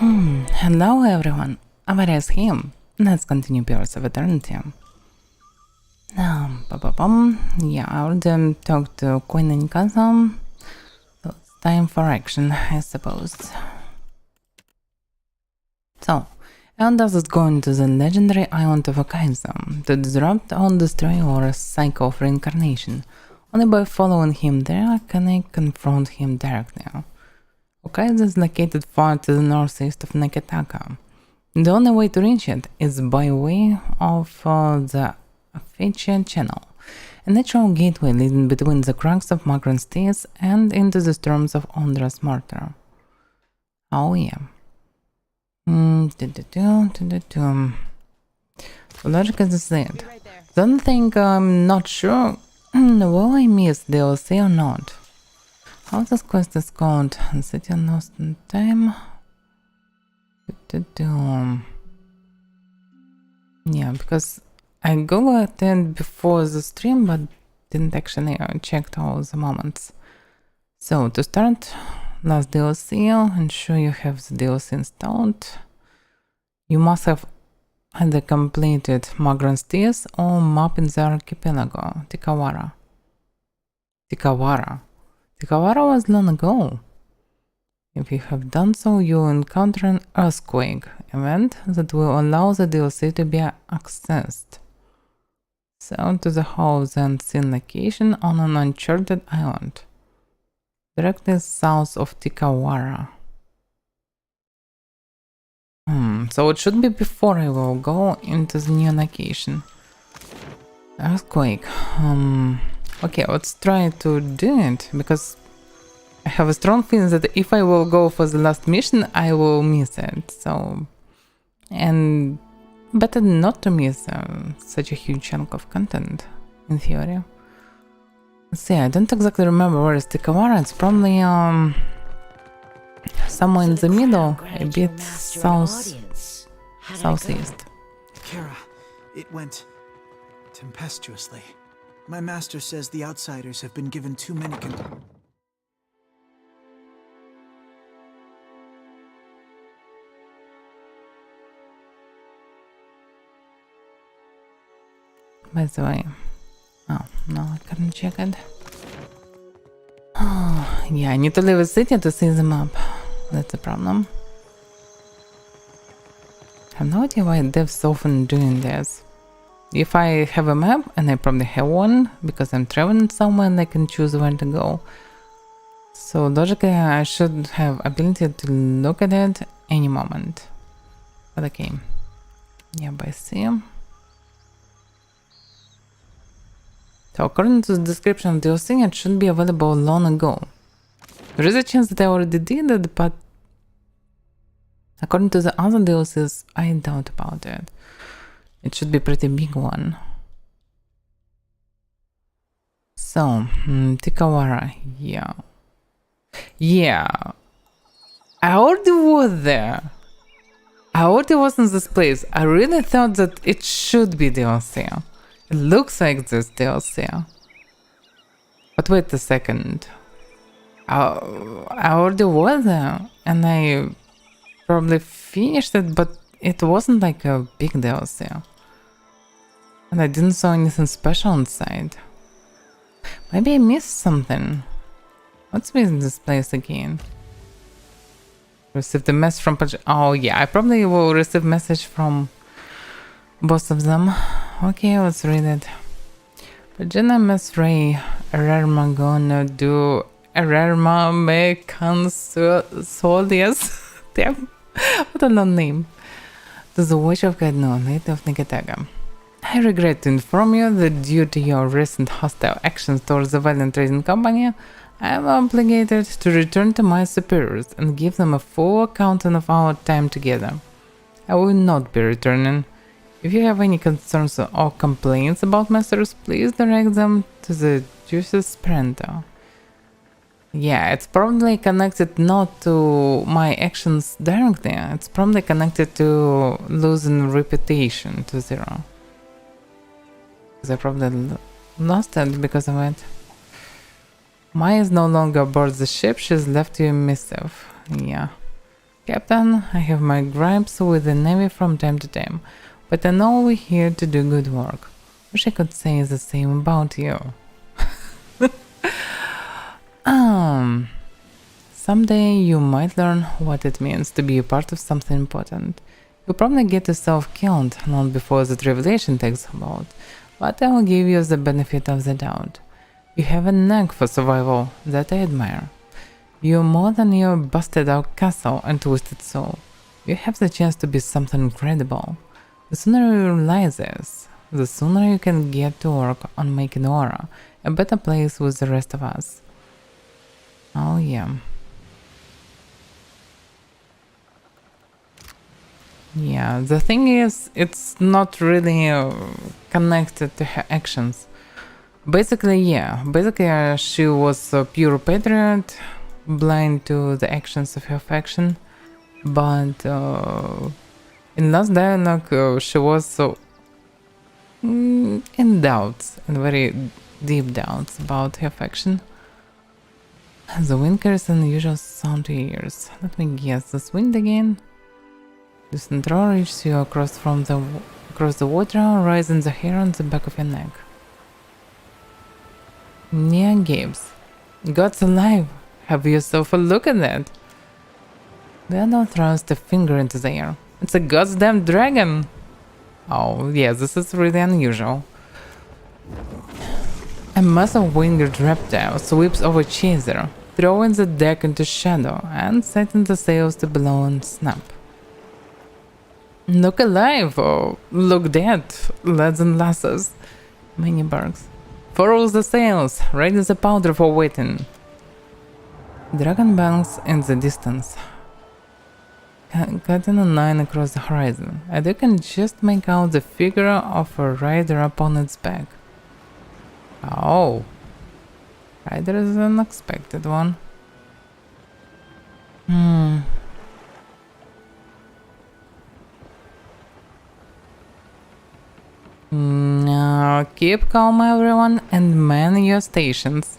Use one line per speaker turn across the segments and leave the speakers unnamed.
Hello everyone, Avaira is here. Let's continue Pillars of Eternity. Yeah, I already talked to Queen and Cousin, so it's time for action, I suppose. So, Elders is going to the legendary island of Okaisa to disrupt or destroy our cycle of reincarnation. Only by following him there can I confront him directly. Okaisa is located far to the northeast of Neketaka. The only way to reach it is by way of the Avaira channel, a natural gateway leading between the cracks of Magran's Teeth and into the storms of Ondra's Mortar. Oh yeah. So logic is it. The only thing I'm not sure, will I miss DLC or not? How this quest is called? City Lost in Time? Yeah, because I googled it before the stream, but didn't actually check all the moments. So to start, last DLC, ensure you have the DLC installed. You must have either completed Magran's Teeth or map in the archipelago, Tikawara. Tikawara was long ago. If you have done so, you'll encounter an earthquake event that will allow the DLC to be accessed. Sail to the house and seen location on an uncharted island, directly south of Tikawara. So it should be before I will go into the new location. Earthquake. Okay, let's try to do it, because I have a strong feeling that if I will go for the last mission, I will miss it. So, and better not to miss such a huge chunk of content, in theory. Let's see, I don't exactly remember where is Tikawara. It's probably somewhere in the middle, a bit southeast.
Kara, it went tempestuously. My master says the outsiders have been given too many
By the way, oh, no, I couldn't check it. Oh, yeah, I need to leave a city to see the map. That's a problem. I have no idea why devs often doing this. If I have a map, and I probably have one, because I'm traveling somewhere and I can choose where to go. So logically I should have ability to look at it any moment. But okay. Yeah, by sea. So according to the description of the DLC, it should be available long ago. There is a chance that I already did it, but according to the other DLCs, I doubt about it. It should be a pretty big one. So, Tikawara, yeah. Yeah. I already was there. I already was in this place. I really thought that it should be DLC. It looks like this DLC. But wait a second. I already was there, and I probably finished it, but it wasn't like a big DLC. And I didn't saw anything special inside. Maybe I missed something. What's with this place again? Received a message from oh yeah, I probably will receive message from both of them. Okay, let's read it. Regina Miss Ray, Ererma gonna do Ererma me consolias. Damn, what a long name. To the Watch of God, no, native of Neketaka. I regret to inform you that due to your recent hostile actions towards the Valiant Trading Company, I am obligated to return to my superiors and give them a full accounting of our time together. I will not be returning. If you have any concerns or complaints about masters, please direct them to the Justice Printer. Yeah, it's probably connected not to my actions directly, it's probably connected to losing reputation to 0. Because I probably lost it because of it. Maya is no longer aboard the ship, she's left to you missive. Yeah. Captain, I have my gripes with the Navy from time to time, but I know we're here to do good work. Wish I could say the same about you. Someday you might learn what it means to be a part of something important. You'll probably get yourself killed long before the revelation takes about, but I will give you the benefit of the doubt. You have a knack for survival that I admire. You're more than your busted out castle and twisted soul. You have the chance to be something incredible. The sooner you realize this, the sooner you can get to work on making Aura a better place with the rest of us. Oh yeah. Yeah, the thing is, it's not really connected to her actions. Basically, she was a pure patriot, blind to the actions of her faction, but in last dialogue she was in doubts, in very deep doubts about her faction. The wind carries an unusual sound to your ears. Let me guess, this wind again? Distant roar reaches you across the water, raising the hair on the back of your neck. Nia gapes. God's alive! Have yourself a look at that! The other thrusts a finger into the air. It's a goddamn dragon! Oh, yeah, this is really unusual. A massive winged reptile sweeps over Chaser, throwing the deck into shadow and setting the sails to blow and snap. Look alive, or look dead, lads and lasses. Many barks. Furl the sails, ready the powder for waiting. Dragon banks in the distance, cutting a line across the horizon, and you can just make out the figure of a rider upon its back. Oh, rider is an unexpected one. Now keep calm, everyone, and man your stations.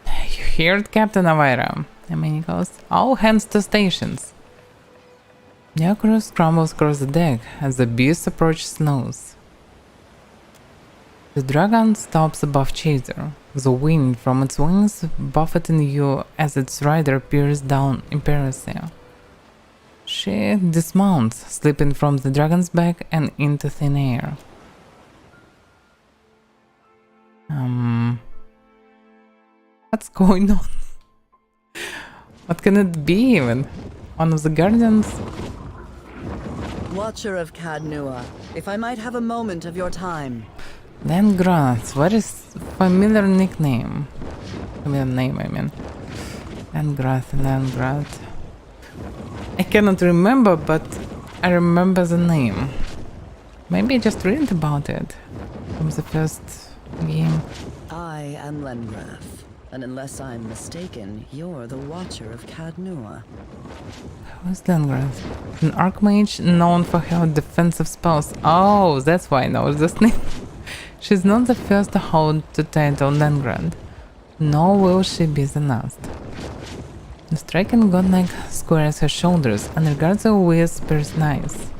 You hear it, Captain Avaira? I mean, he goes, all hands to stations. Your crew scrambles across the deck as the beast approaches snows. The dragon stops above Chaser, the wind from its wings buffeting you as its rider peers down imperiously. She dismounts, slipping from the dragon's back and into thin air. What's going on? What can it be even? One of the guardians?
Watcher of Cadnua, if I might have a moment of your time.
Landgrath, very familiar nickname. Familiar name, I mean. Landgrath. I cannot remember, but I remember the name. Maybe I just read about it from the first game.
I am Lengrath, and unless I'm mistaken, you're the Watcher of Cadnua.
Who's Landgrath? An archmage known for her defensive spells. Oh, that's why I know this name. She's not the first to hold the title Landgrath, nor will she be the last. The striking godlike squares her shoulders and regards her with pierced eyes.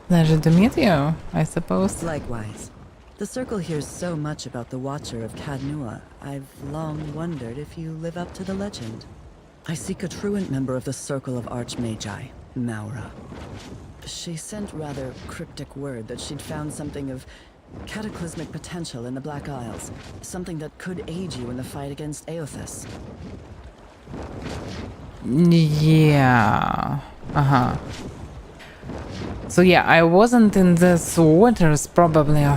Pleasure to meet you, I suppose.
Likewise. The Circle hears so much about the Watcher of Cadnua, I've long wondered if you live up to the legend. I seek a truant member of the Circle of Archmagi, Maura. She sent rather cryptic word that she'd found something of cataclysmic potential in the Black Isles, something that could aid you in the fight against Aothas.
Yeah. So yeah, I wasn't in these waters probably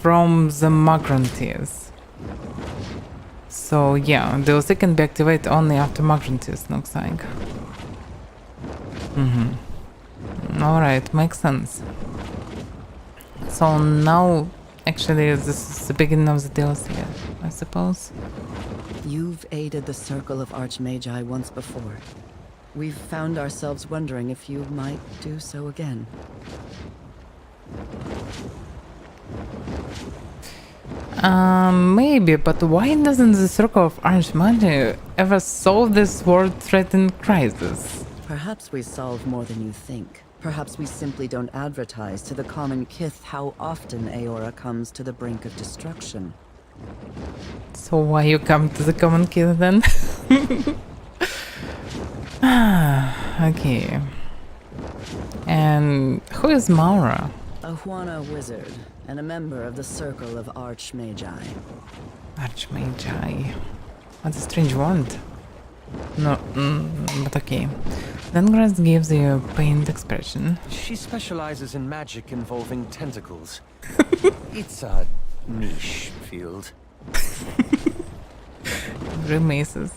from the Magrantes. So yeah, the OC can be activated only after Magrantes, looks like. Alright, makes sense. So now, actually, this is the beginning of the DLC, I suppose.
You've aided the Circle of Archmagi once before. We've found ourselves wondering if you might do so again.
Maybe, but why doesn't the Circle of Archmage ever solve this world-threatening crisis?
Perhaps we solve more than you think. Perhaps we simply don't advertise to the common kith how often Aora comes to the brink of destruction.
So why you come to the common kill then? Okay. And who is Maura?
A Huana wizard and a member of the Circle of Archmagi.
Archmage. What a strange word. No, but okay. Then gives you a pained expression.
She specializes in magic involving tentacles. It's a niche field.
Grimaces.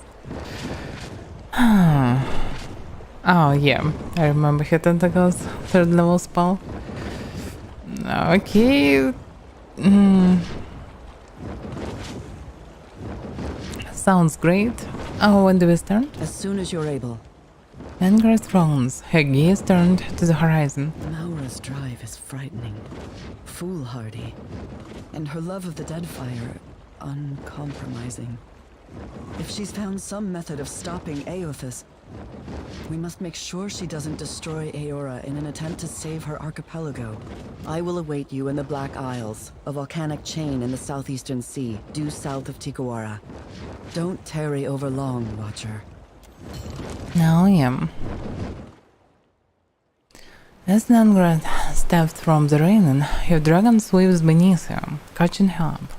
Oh yeah, I remember her tentacles. Third level spell. Okay. Sounds great. Oh, when do we start?
As soon as you're able.
Vanguard frowns, her gaze turned to the horizon.
Maura's drive is frightening, foolhardy, and her love of the Deadfire uncompromising. If she's found some method of stopping Aothas, we must make sure she doesn't destroy Aora in an attempt to save her archipelago. I will await you in the Black Isles, a volcanic chain in the southeastern sea, due south of Tikawara. Don't tarry over long, Watcher.
Now I am. As Nangrad steps from the rain, your dragon sweeps beneath her, catching her up.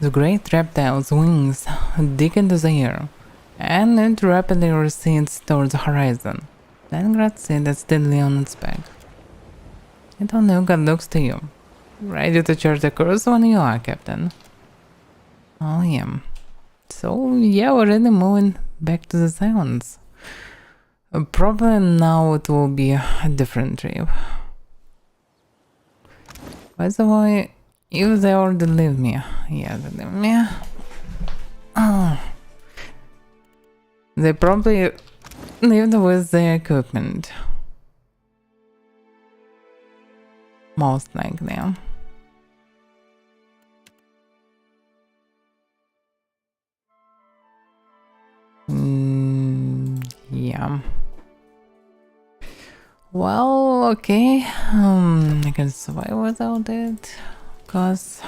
The great reptile's wings dig into the air, and it rapidly recedes towards the horizon. Nangrad sits steadily on its back. It only looks to you, ready to charge the course when you are, Captain. Oh yeah. So yeah, we're already moving back to the silence. Probably now it will be a different trip. By the way, if they already leave me, yeah, they leave me. Oh. They probably lived with their equipment. Most likely. Yeah. Well, okay. I can survive without it. Cause.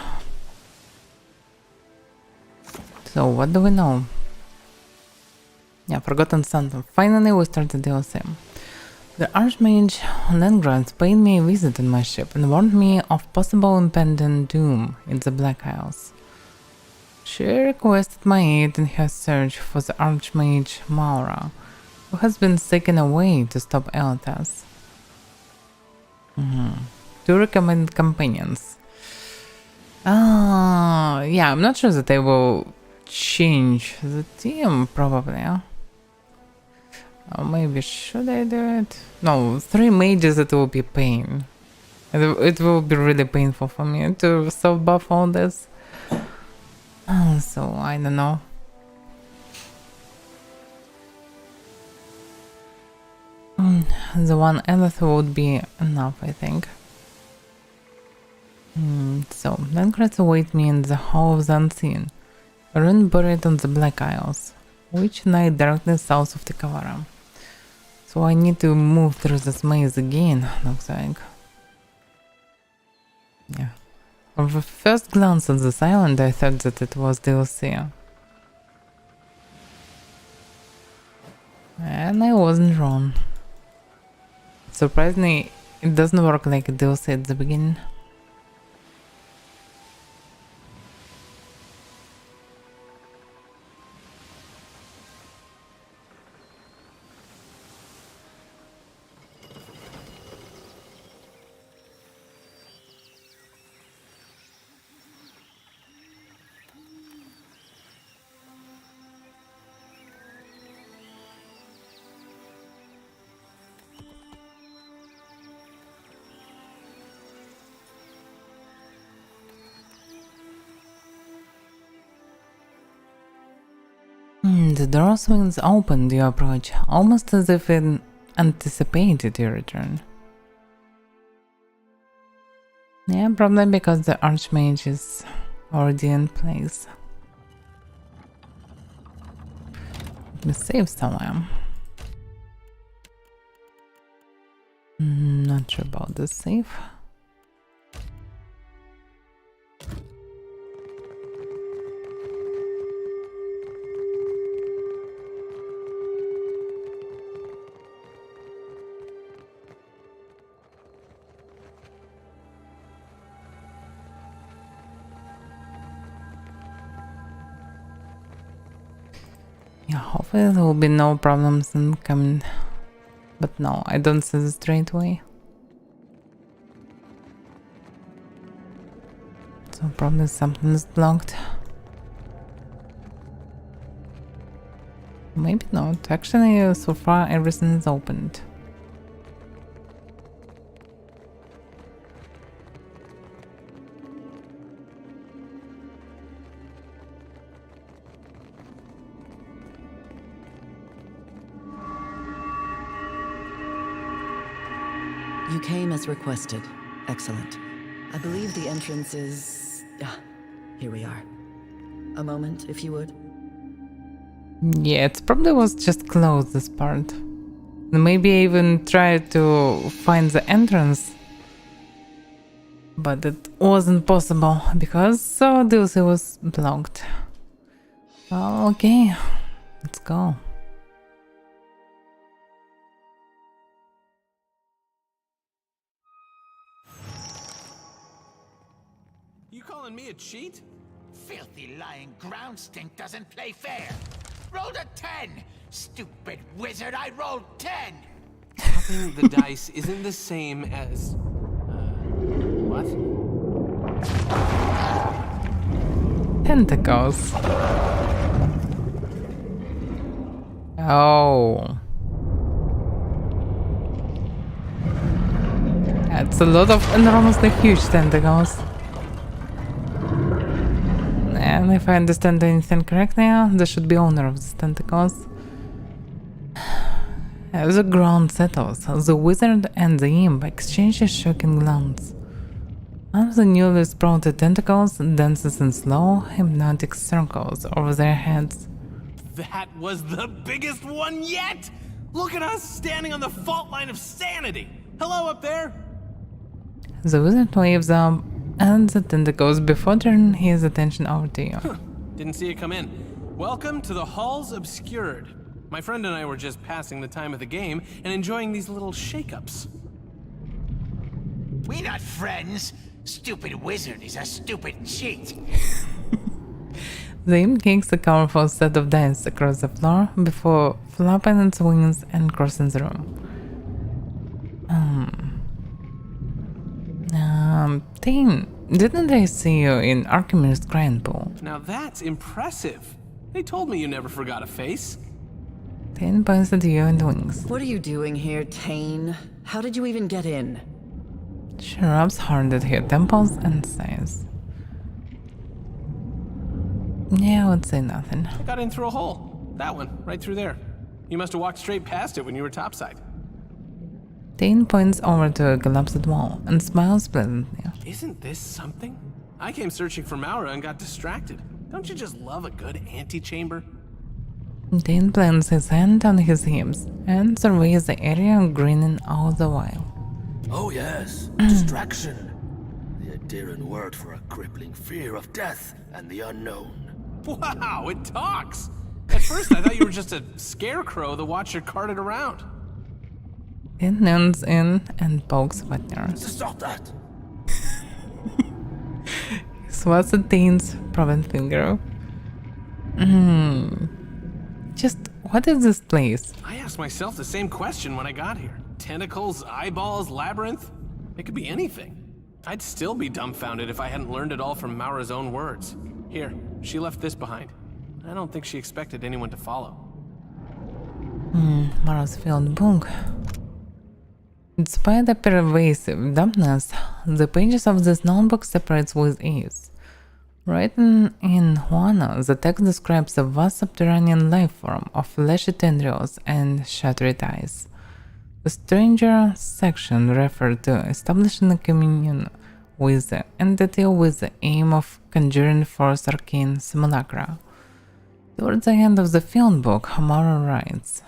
So, what do we know? Yeah, Forgotten Sun. Finally, we started DLC. The Archmage Landgrant paid me a visit in my ship and warned me of possible impending doom in the Black Isles. She requested my aid in her search for the Archmage Maura, who has been taken away to stop Aothas. Two recommended companions. Yeah, I'm not sure that I will change the team, probably. Or maybe should I do it? No, 3 mages, it will be pain. It will be really painful for me to self-buff all this. So, I don't know. The one Eleth would be enough, I think. So, Landgrats await me in the Hall of the Unseen, a rune buried on the Black Isles, which lie directly south of Tikawara. So I need to move through this maze again, looks like. Yeah. From the first glance at this island, I thought that it was DLC. And I wasn't wrong. Surprisingly, it doesn't work like a DLC at the beginning. The door swings open to your approach, almost as if it anticipated your return. Yeah, probably because the Archmage is already in place. Let me save somewhere. Not sure about the save. Yeah, hopefully there will be no problems in coming. But no, I don't see the straight way. So probably something is blocked. Maybe not. Actually, so far everything is opened.
You came as requested. Excellent. I believe the entrance is... here we are. A moment, if you would.
Yeah, it probably was just closed, this part. Maybe I even tried to find the entrance. But it wasn't possible because DLC was blocked. Well, okay, let's go.
You calling me a cheat?
Filthy lying ground stink doesn't play fair. Rolled a 10! Stupid wizard, I rolled 10!
Topping the dice isn't the same as... what?
Tentacles. Oh. That's a lot of enormously huge tentacles. And if I understand anything correctly, there should be owner of these tentacles. As the ground settles, the wizard and the imp exchange a shocking glance. One of the newly sprouted tentacles dances in slow, hypnotic circles over their heads.
That was the biggest one yet! Look at us standing on the fault line of sanity! Hello up there!
The wizard waves up and the tentacles before turning his attention over to you.
Didn't see it come in. Welcome to the Halls Obscured. My friend and I were just passing the time of the game and enjoying these little shake-ups.
We not friends. Stupid wizard is a stupid cheat.
The imp kicks a colorful set of dice across the floor before flapping its wings and crossing the room. Tain, didn't I see you in Archimedes' Grand Pool?
Now that's impressive. They told me you never forgot a face.
Tain points at you and winks.
What are you doing here, Tane? How did you even get in?
She rubs hard at her temples and sighs. Yeah, I would say nothing.
I got in through a hole. That one, right through there. You must have walked straight past it when you were topside.
Tain points over to a collapsed wall and smiles pleasantly.
Isn't this something? I came searching for Maura and got distracted. Don't you just love a good antechamber?
Tain plants his hand on his hips and surveys the area, grinning all the while.
Oh yes, distraction. The endearing word for a crippling fear of death and the unknown.
Wow, it talks! At first I thought you were just a scarecrow the watcher carted around.
Tain leans in and pokes Wagner.
Stop that!
He swats at Tain's proven finger. Just what is this place?
I asked myself the same question when I got here. Tentacles, eyeballs, labyrinth? It could be anything. I'd still be dumbfounded if I hadn't learned it all from Maura's own words. Here, she left this behind. I don't think she expected anyone to follow.
Maura's filled book. Despite the pervasive dampness, the pages of this notebook separates with ease. Written in Huana, the text describes a vast subterranean life form of fleshy tendrils and shattered eyes. The stranger section referred to establishing a communion with the entity with the aim of conjuring forth arcane simulacra. Towards the end of the film book, Hamara writes,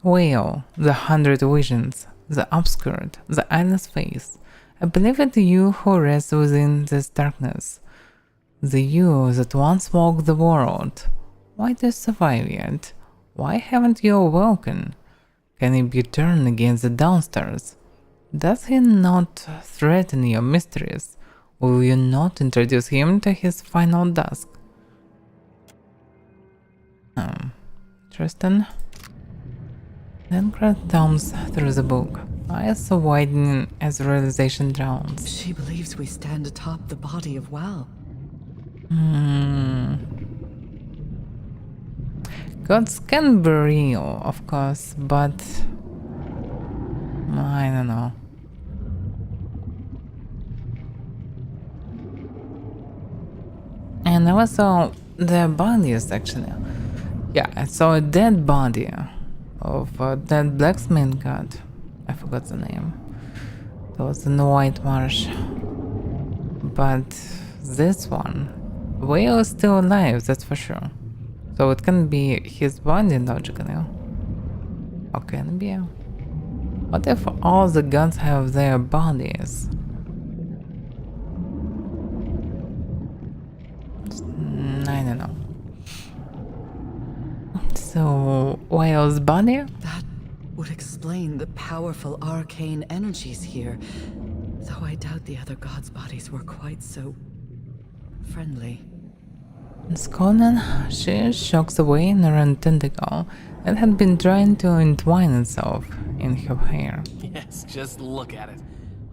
Whale, the 100 visions, the obscured, the eyeless face, I believe it you who rests within this darkness, the you that once walked the world. Why do you survive yet? Why haven't you awoken? Can he be turned against the downstairs? Does he not threaten your mysteries? Will you not introduce him to his final dusk? Tristan. Then Grant thumbs through the book, eyes widening as realization drowns.
She believes we stand atop the body of Wal.
Gods can be real, of course, but I don't know. And I never saw their bodies actually. Yeah, I saw a dead body of a dead blacksmith god. I forgot the name. It was in the White Marsh. But this one, Whale is still alive, that's for sure. So it can be his body logically. Or can be. What if all the gods have their bodies? I don't know. So, Whale's body?
That would explain the powerful arcane energies here, though I doubt the other gods' bodies were quite so friendly.
Scolding, she shocks away in her tentacle that had been trying to entwine itself in her hair.
Yes, just look at it.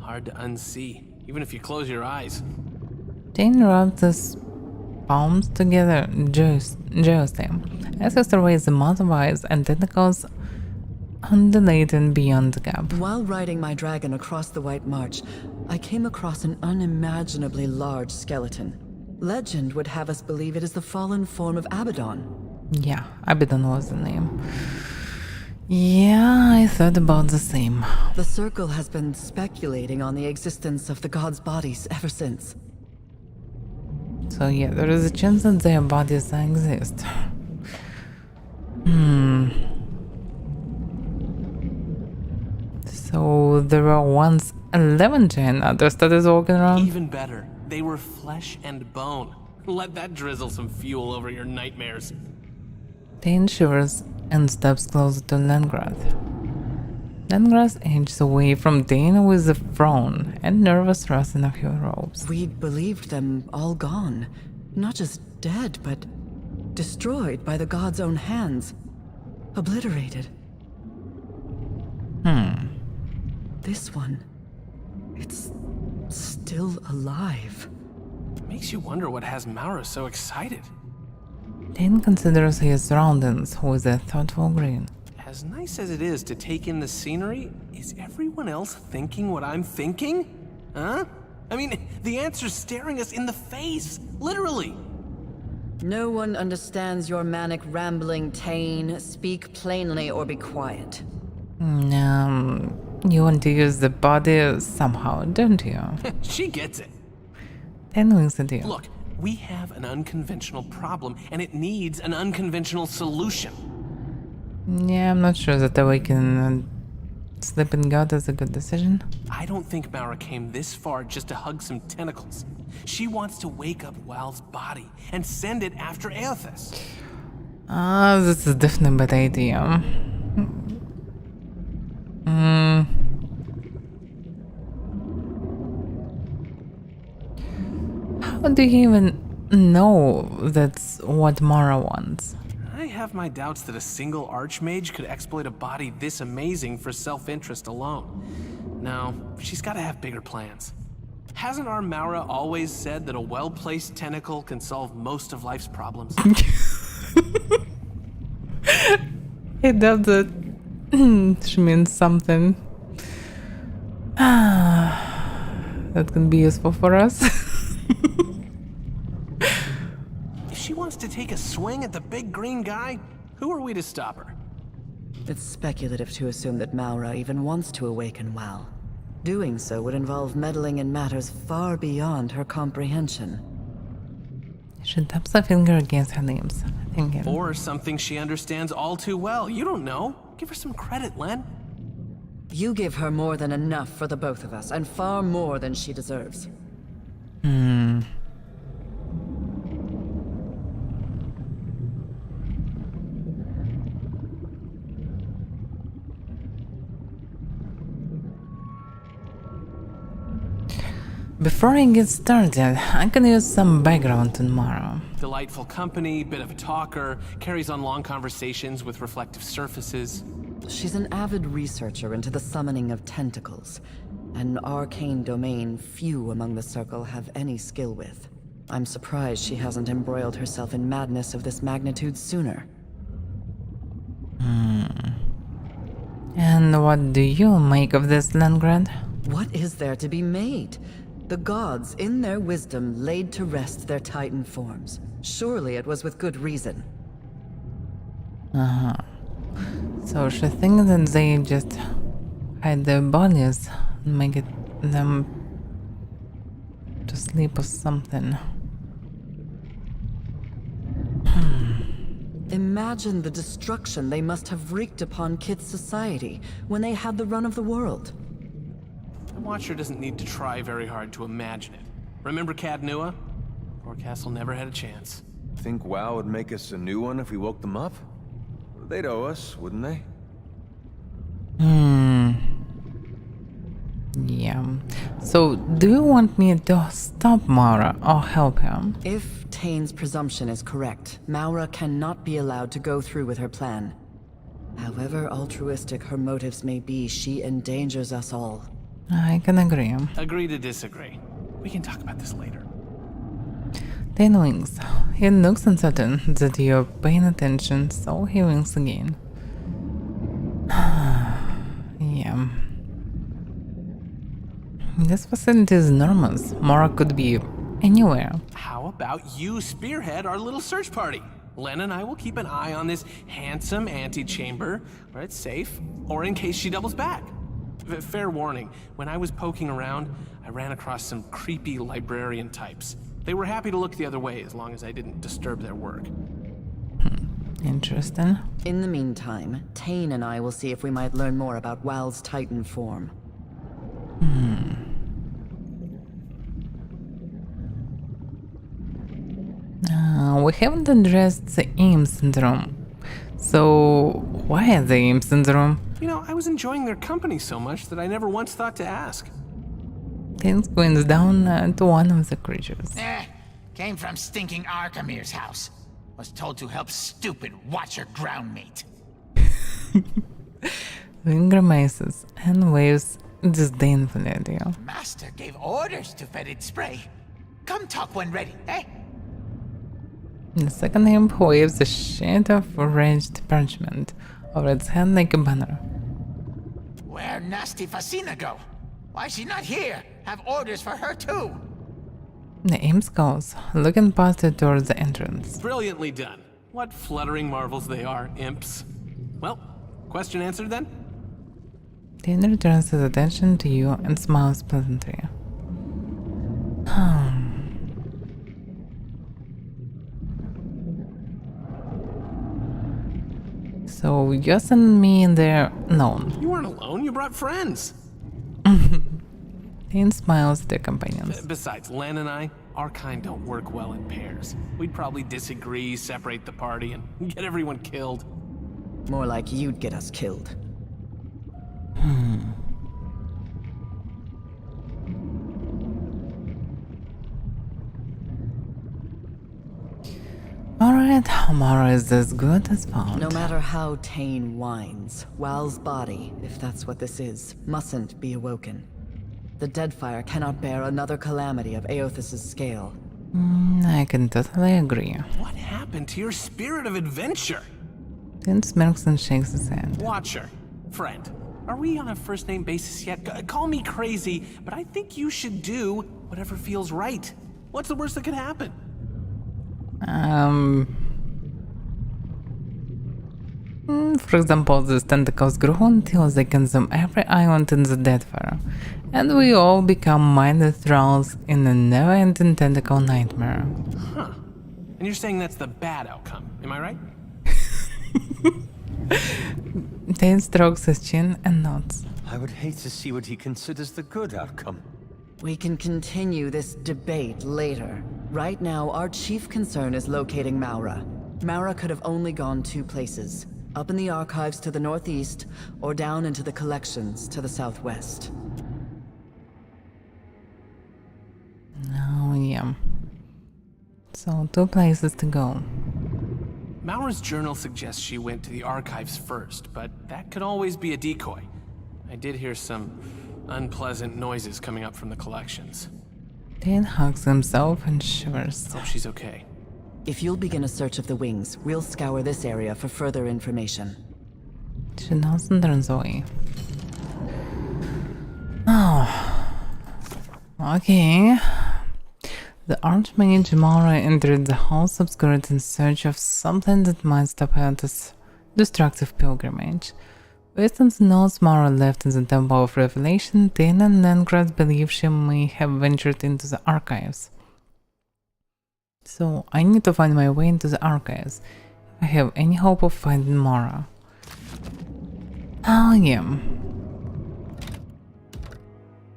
Hard to unsee, even if you close your eyes.
Jane rubs his palms together joyously as he surveys the mouth of eyes and tentacles undulating beyond the gap.
While riding my dragon across the White March, I came across an unimaginably large skeleton. Legend would have us believe it is the fallen form of Abaddon.
Yeah, Abaddon was the name. Yeah, I thought about the same.
The Circle has been speculating on the existence of the gods' bodies ever since.
So yeah, there is a chance that their bodies exist. So there were once 11 giant others that is walking around?
Even better, they were flesh and bone. Let that drizzle some fuel over your nightmares.
Dane shivers and steps closer to Landgrath. Landgrath edges away from Dane with a frown and nervous rustling of her robes.
We believed them all gone. Not just dead, but destroyed by the gods' own hands. Obliterated. This one, it's still alive.
Makes you wonder what has Mauro so excited.
Dane considers his surroundings with a thoughtful grin.
As nice as it is to take in the scenery, is everyone else thinking what I'm thinking? Huh? I mean, the answer's staring us in the face, literally.
No one understands your manic rambling, Tane. Speak plainly or be quiet.
You want to use the body somehow, don't you?
She gets it.
Dane winks at you.
Look, we have an unconventional problem, and it needs an unconventional solution.
Yeah, I'm not sure that awakening a sleeping god is a good decision.
I don't think Maura came this far just to hug some tentacles. She wants to wake up Wal's body and send it after Aethys.
This is definitely a bad idea. How do you even know that's what Mara wants?
I have my doubts that a single archmage could exploit a body this amazing for self-interest alone. No, she's got to have bigger plans. Hasn't our Maura always said that a well-placed tentacle can solve most of life's problems?
I doubt that she means something that can be useful for us.
If she wants to take a swing at the big green guy, who are we to stop her?
It's speculative to assume that Maura even wants to awaken Wal. Doing so would involve meddling in matters far beyond her comprehension.
She taps a finger against her lips, thinking.
Or something she understands all too well. You don't know. Give her some credit, Len.
You give her more than enough for the both of us, and far more than she deserves.
Before I get started, I can use some background on Mara.
Delightful company, bit of a talker, carries on long conversations with reflective surfaces.
She's an avid researcher into the summoning of tentacles, an arcane domain few among the Circle have any skill with. I'm surprised she hasn't embroiled herself in madness of this magnitude sooner.
And what do you make of this land grant?
What is there to be made? The gods, in their wisdom, laid to rest their Titan forms. Surely it was with good reason.
So she thinks that they just hide their bodies and make them to sleep or something.
Imagine the destruction they must have wreaked upon Kit's society when they had the run of the world.
The Watcher doesn't need to try very hard to imagine it. Remember Cadnua? Poor Castle never had a chance.
Think WoW would make us a new one if we woke them up? They'd owe us, wouldn't they?
Yeah. So, do you want me to stop Mara or help him?
If Tane's presumption is correct, Maura cannot be allowed to go through with her plan. However altruistic her motives may be, she endangers us all.
I can agree.
Agree to disagree. We can talk about this later.
Tane winks. He looks uncertain that you're paying attention, so he winks again. Yeah. This facility is enormous. Mara could be anywhere.
How about you spearhead our little search party? Len and I will keep an eye on this handsome antechamber, where it's safe, or in case she doubles back. Fair warning, when I was poking around, I ran across some creepy librarian types. They were happy to look the other way as long as I didn't disturb their work.
Interesting.
In the meantime, Tane and I will see if we might learn more about Wal's Titan form.
We haven't addressed the AIM syndrome. So, why the AIM syndrome?
You know, I was enjoying their company so much that I never once thought to ask.
Things going down to one of the creatures.
Came from stinking Arkamir's house. Was told to help stupid Watcher groundmeat.
Wing grimaces and waves disdainfully at you.
Master gave orders to fetid spray. Come talk when ready, eh?
The second imp waves a sheet of arranged parchment over its head like a banner.
Where nasty Fasina go? Why is she not here? Have orders for her too.
The imp goes, looking past it towards the entrance.
Brilliantly done. What fluttering marvels they are, imps. Well, question answered then?
Tane returns his attention to you and smiles pleasantly. So you sent me in there alone.
You weren't alone, you brought friends.
Tane smiles at their companions.
Besides, Len and I, our kind don't work well in pairs. We'd probably disagree, separate the party, and get everyone killed.
More like you'd get us killed.
Alright, Mara is as good as found.
No matter how Tane whines, Wal's body, if that's what this is, mustn't be awoken. The Deadfire cannot bear another calamity of Aothis' scale.
I can totally agree.
What happened to your spirit of adventure?
Tane smirks and shakes his head.
Watcher, friend, are we on a first name basis yet? Call me crazy, but I think you should do whatever feels right. What's the worst that could
For example, these tentacles grow until they consume every island in the Deadfire, and we all become minded thralls in a never-ending tentacle nightmare.
Huh. And you're saying that's the bad outcome, am I right?
Dane strokes his chin and nods.
I would hate to see what he considers the good outcome.
We can continue this debate later. Right now, our chief concern is locating Maura. Maura could have only gone two places. Up in the archives to the northeast, or down into the collections to the southwest.
Oh, yeah. So, 2 places to go.
Maura's journal suggests she went to the archives first, but that could always be a decoy. I did hear some unpleasant noises coming up from the collections.
Dane hugs himself and shivers.
Hope she's okay.
If you'll begin a search of the wings, we'll scour this area for further information.
She nods and turns away. Oh. Okay. The Archmage Maura entered the Hall's obscurity in search of something that might stop her this destructive pilgrimage. Based on the notes Maura left in the Temple of Revelation, Dane and Nancrad believe she may have ventured into the archives. So, I need to find my way into the archives if I have any hope of finding Maura. Oh yeah.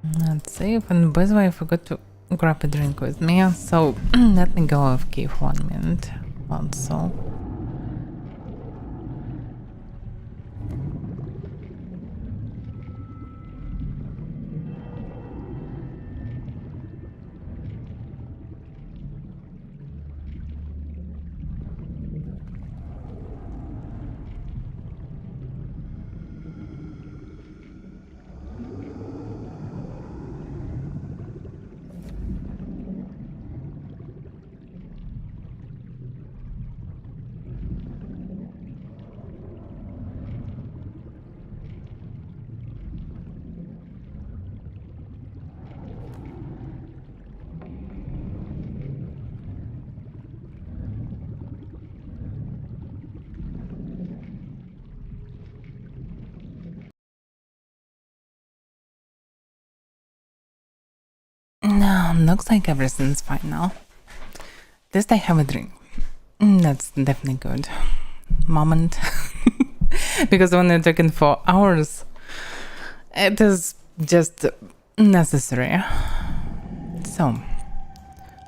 That's safe, and by the way, I forgot to grab a drink with me, so let me go off cave 1 minute also. No, looks like everything's fine now. At least I have a drink. That's definitely good. Moment. Because when you're talking for hours, it is just necessary. So,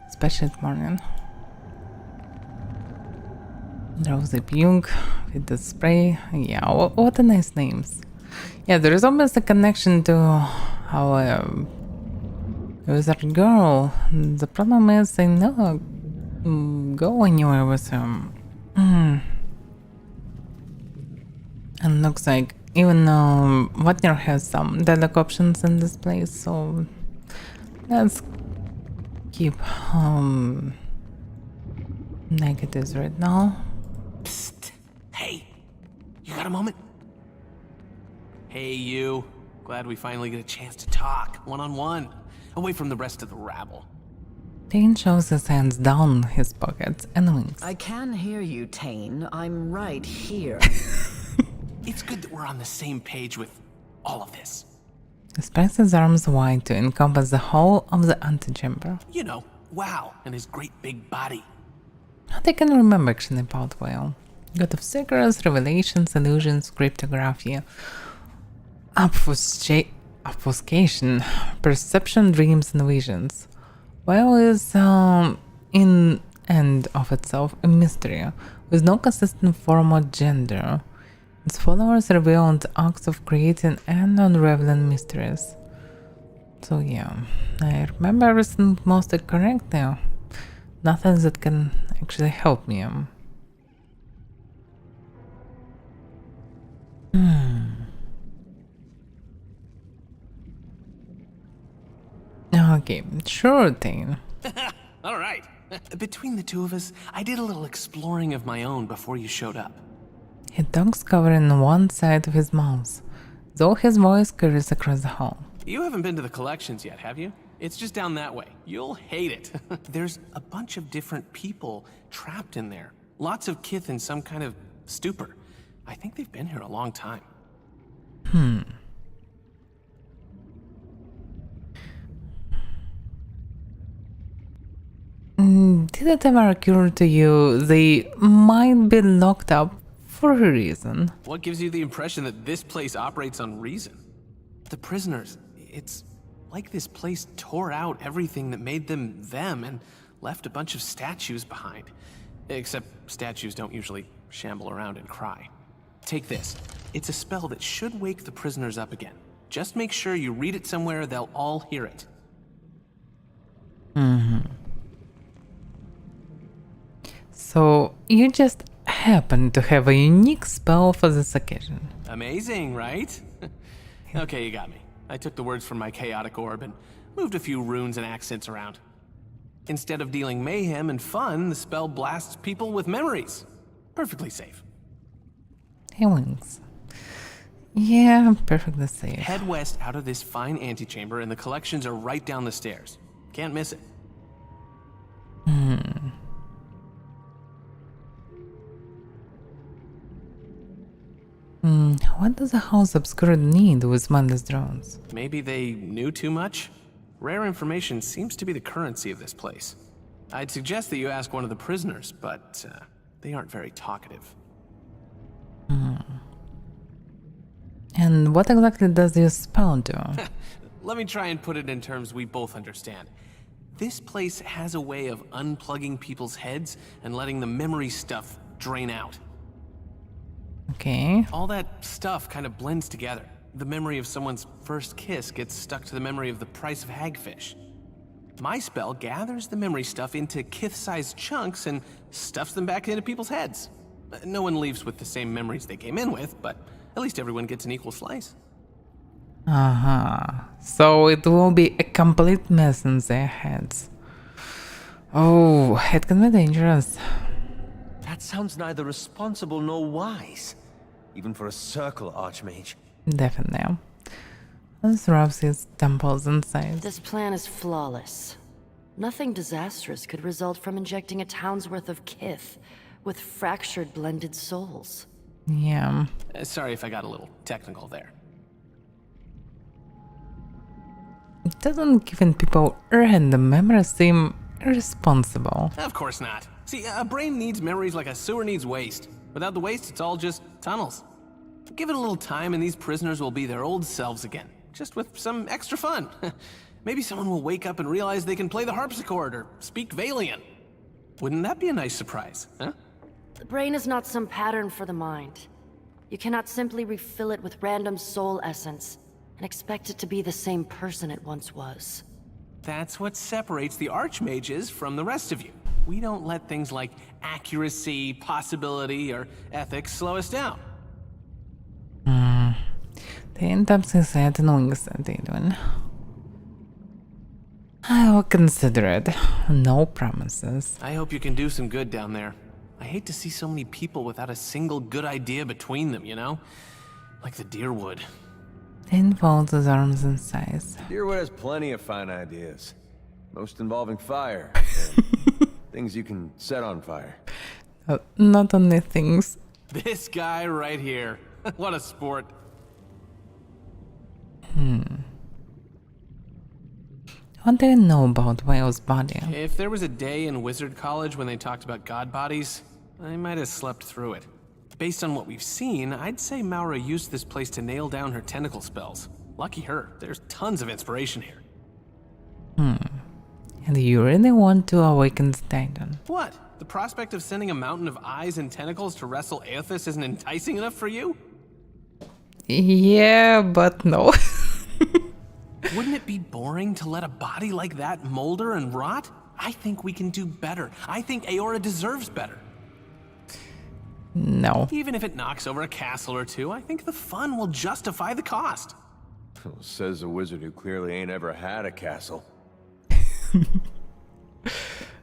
especially at morning. Rosy Punk with the spray. Yeah, what a nice names. Yeah, there is almost a connection to our wizard girl. The problem is they never go anywhere with him. And looks like even Wagner has some dialogue options in this place, so let's keep negatives right now.
Psst. Hey, you got a moment? Hey, you. Glad we finally get a chance to talk, one-on-one, away from the rest of the rabble.
Tane shows his hands down his pockets and winks.
I can hear you, Tane. I'm right here.
It's good that we're on the same page with all of this.
He spreads his arms wide to encompass the whole of the antechamber.
You know, wow, and his great big body.
They can remember actually about well. God of secrets, revelations, illusions, cryptography, obfuscation, perception, dreams, and visions. Well is in and of itself a mystery, with no consistent form or gender. Its followers reveal the acts of creating and unraveling mysteries. So yeah, I remember everything mostly correct now. Nothing that can actually help me. Okay, sure thing.
All right. Between the two of us, I did a little exploring of my own before you showed up.
He talks covering one side of his mouth, though his voice carries across the hall.
You haven't been to the collections yet, have you? It's just down that way. You'll hate it. There's a bunch of different people trapped in there. Lots of kith in some kind of stupor. I think they've been here a long time.
Did it ever occur to you they might be locked up for a reason?
What gives you the impression that this place operates on reason? The prisoners, it's like this place tore out everything that made them them and left a bunch of statues behind. Except statues don't usually shamble around and cry. Take this. It's a spell that should wake the prisoners up again. Just make sure you read it somewhere they'll all hear it.
So you just happen to have a unique spell for this occasion.
Amazing, right? Okay, you got me. I took the words from my chaotic orb and moved a few runes and accents around. Instead of dealing mayhem and fun, the spell blasts people with memories. Perfectly safe.
Healings. Yeah, perfectly safe.
Head west out of this fine antechamber and the collections are right down the stairs. Can't miss it.
What does a house obscured need with mindless drones?
Maybe they knew too much? Rare information seems to be the currency of this place. I'd suggest that you ask one of the prisoners, but they aren't very talkative.
And what exactly does your spell do?
Let me try and put it in terms we both understand. This place has a way of unplugging people's heads and letting the memory stuff drain out.
Okay.
All that stuff kind of blends together. The memory of someone's first kiss gets stuck to the memory of the price of hagfish. My spell gathers the memory stuff into kith-sized chunks and stuffs them back into people's heads. No one leaves with the same memories they came in with, but at least everyone gets an equal slice.
So it will be a complete mess in their heads. Oh, it can be dangerous.
That sounds neither responsible nor wise, even for a circle archmage.
Definitely. Let's rub his temples inside.
This plan is flawless. Nothing disastrous could result from injecting a town's worth of kith with fractured blended souls.
Yeah.
Sorry if I got a little technical there.
It doesn't giving people random memories seem irresponsible.
Of course not. See, a brain needs memories like a sewer needs waste. Without the waste, it's all just tunnels. Give it a little time and these prisoners will be their old selves again, just with some extra fun. Maybe someone will wake up and realize they can play the harpsichord or speak Valian. Wouldn't that be a nice surprise, huh?
The brain is not some pattern for the mind. You cannot simply refill it with random soul essence and expect it to be the same person it once was.
That's what separates the archmages from the rest of you. We don't let things like accuracy, possibility, or ethics slow us down.
Det är inte precis nog tydligen. I will consider it. No promises.
I hope you can do some good down there. I hate to see so many people without a single good idea between them, you know? Like the Deerwood.
Then folds his arms in size.
Deerwood has plenty of fine ideas. Most involving fire. And things you can set on fire.
Not only things.
This guy right here. What a sport.
What do you know about Whale's body?
If there was a day in Wizard College when they talked about god bodies, I might have slept through it. Based on what we've seen, I'd say Maura used this place to nail down her tentacle spells. Lucky her, there's tons of inspiration here.
And you really want to awaken the Titan?
What? The prospect of sending a mountain of eyes and tentacles to wrestle Aethys isn't enticing enough for you?
Yeah, but no.
Wouldn't it be boring to let a body like that molder and rot? I think we can do better. I think Aora deserves better.
No.
Even if it knocks over a castle or two, I think the fun will justify the cost.
Says a wizard who clearly ain't ever had a castle.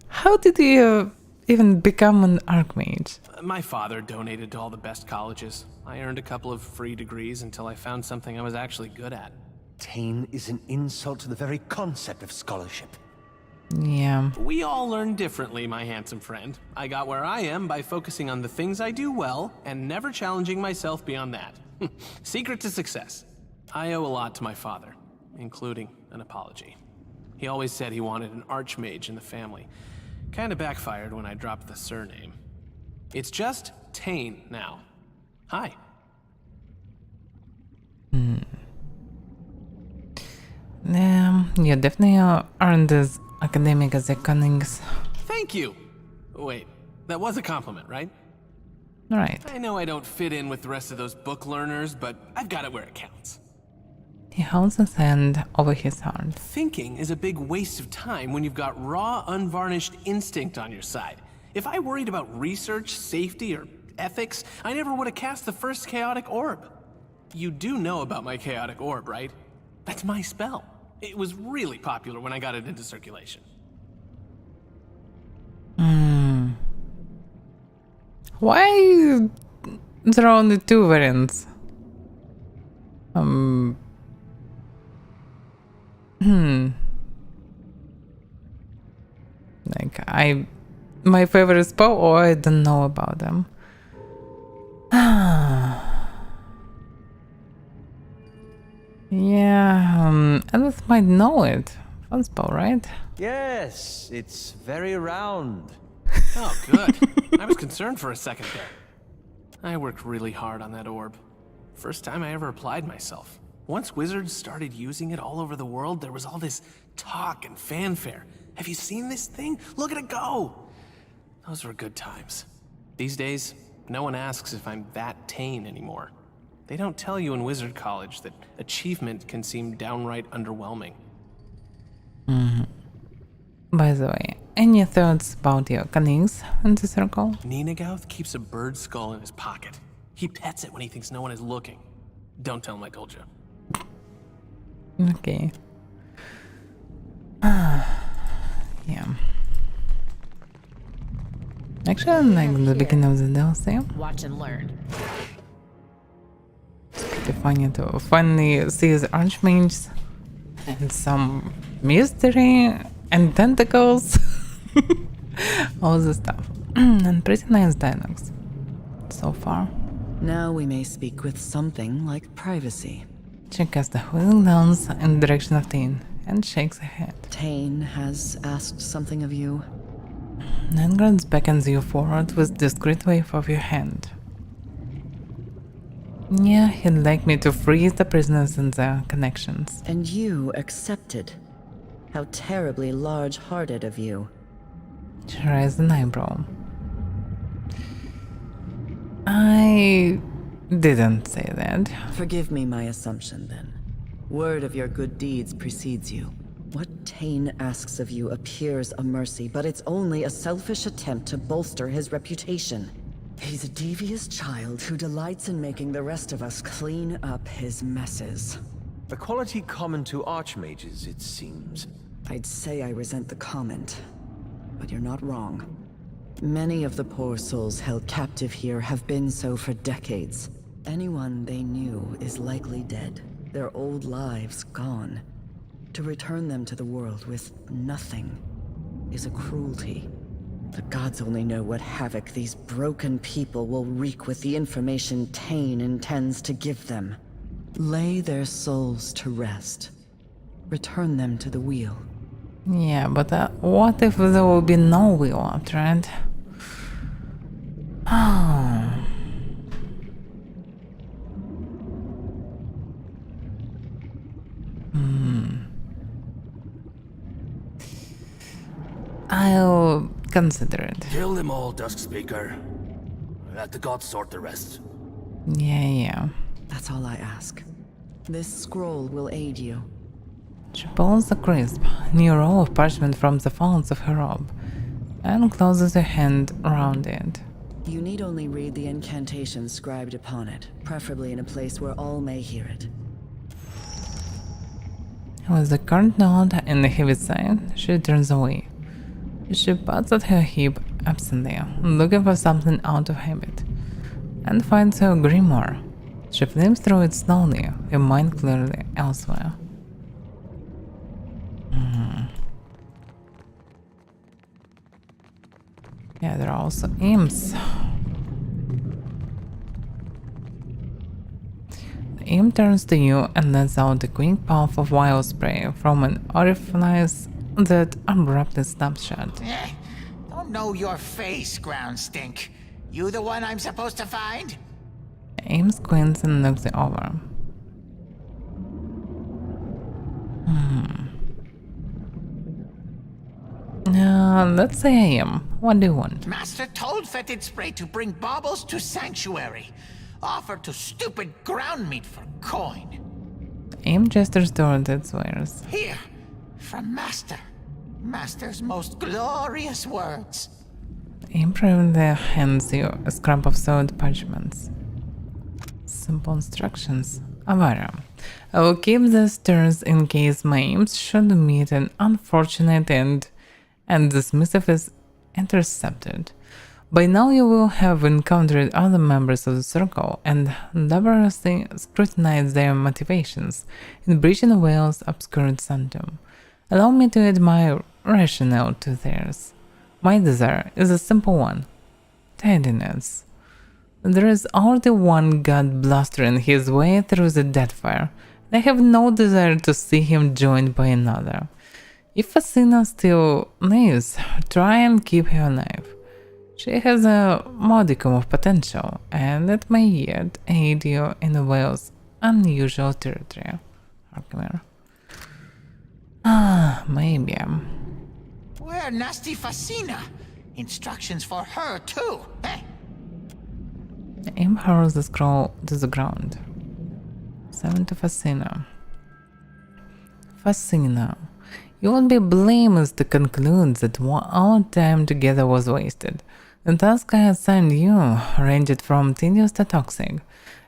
How did you even become an archmage?
My father donated to all the best colleges. I earned a couple of free degrees until I found something I was actually good at.
Tain is an insult to the very concept of scholarship.
Yeah.
We all learn differently, my handsome friend. I got where I am by focusing on the things I do well and never challenging myself beyond that. Secret to success. I owe a lot to my father, including an apology. He always said he wanted an archmage in the family. Kinda backfired when I dropped the surname. It's just Tane now. Hi.
You definitely aren't as academic as your Cunnings.
Thank you. Wait, that was a compliment, right?
Right.
I know I don't fit in with the rest of those book learners, but I've got it where it counts.
He holds his hand over his heart.
Thinking is a big waste of time when you've got raw, unvarnished instinct on your side. If I worried about research, safety, or ethics, I never would have cast the first chaotic orb. You do know about my chaotic orb, right? That's my spell. It was really popular when I got it into circulation.
Why there are only two variants? Like my favorite spell, or I don't know about them. Yeah, Alice might know it. Fun spell, right?
Yes, it's very round.
Oh, good. I was concerned for a second there. I worked really hard on that orb. First time I ever applied myself. Once wizards started using it all over the world, there was all this talk and fanfare. Have you seen this thing? Look at it go! Those were good times. These days, no one asks if I'm that Tane anymore. They don't tell you in Wizard College that achievement can seem downright underwhelming.
By the way, any thoughts about your Cunnings in the circle?
Ninagauth keeps a bird skull in his pocket. He pets it when he thinks no one is looking. Don't tell him I told you.
Okay. Yeah. Actually, I like the beginning of the DLC.
Watch and learn.
It's pretty funny to finally see the archmages and some mystery and tentacles. All the stuff. And pretty nice dialogues so far.
Now we may speak with something like privacy.
She casts a wheel glance in the direction of Tane and shakes her head.
Tane has asked something of you.
Nangrad beckons you forward with discreet wave of your hand. Yeah, he'd like me to freeze the prisoners and their connections.
And you accepted. How terribly large-hearted of you.
She raised an eyebrow. I didn't say that.
Forgive me my assumption, then. Word of your good deeds precedes you. What Tane asks of you appears a mercy, but it's only a selfish attempt to bolster his reputation. He's a devious child who delights in making the rest of us clean up his messes.
A quality common to archmages, it seems.
I'd say I resent the comment, but you're not wrong. Many of the poor souls held captive here have been so for decades. Anyone they knew is likely dead, their old lives gone. To return them to the world with nothing is a cruelty. The gods only know what havoc these broken people will wreak with the information Tane intends to give them. Lay their souls to rest. Return them to the wheel.
Yeah, but what if there will be no wheel after it? Oh. I'll consider it.
Kill them all, Duskspeaker. Let the gods sort the rest.
Yeah.
That's all I ask. This scroll will aid you.
She pulls a crisp, new roll of parchment from the folds of her robe and closes her hand around it.
You need only read the incantation scribed upon it, preferably in a place where all may hear it.
With a current nod and a heavy sigh, she turns away. She pats at her hip absently, looking for something out of habit, and finds her grimoire. She flips through it slowly, her mind clearly elsewhere. Yeah, there are also imps. The imp turns to you and lets out a quick puff of wild spray from an orifice that abruptly snaps shut.
Don't know your face, ground stink. You the one I'm supposed to find?
The imp squints and looks it over. Let's say I am. What do you want?
Master told Fetid Spray to bring baubles to Sanctuary. Offer to stupid ground meat for coin.
The imp gestures toward its wares.
Here, from Master. Master's most glorious words.
The imp privately hands you a scrap of sewed parchments. Simple instructions. Avaira. I will keep these turns in case my imps should meet an unfortunate end and dismissive is intercepted. By now you will have encountered other members of the circle and laboriously scrutinized their motivations in breaching the whale's obscured sanctum. Allow me to add my rationale to theirs. My desire is a simple one. Tidiness. There is already one god blustering his way through the Deadfire. I have no desire to see him joined by another. If Fasina still lives, try and keep her alive. She has a modicum of potential, and it may yet aid you in the whale's unusual territory. Archimer. Maybe.
Where nasty Fasina? Instructions for her too, eh?
The imp hurls the scroll to the ground. 7 to Fasina. Fasina. You would be blameless to conclude that our time together was wasted. The task I assigned you ranged from tedious to toxic.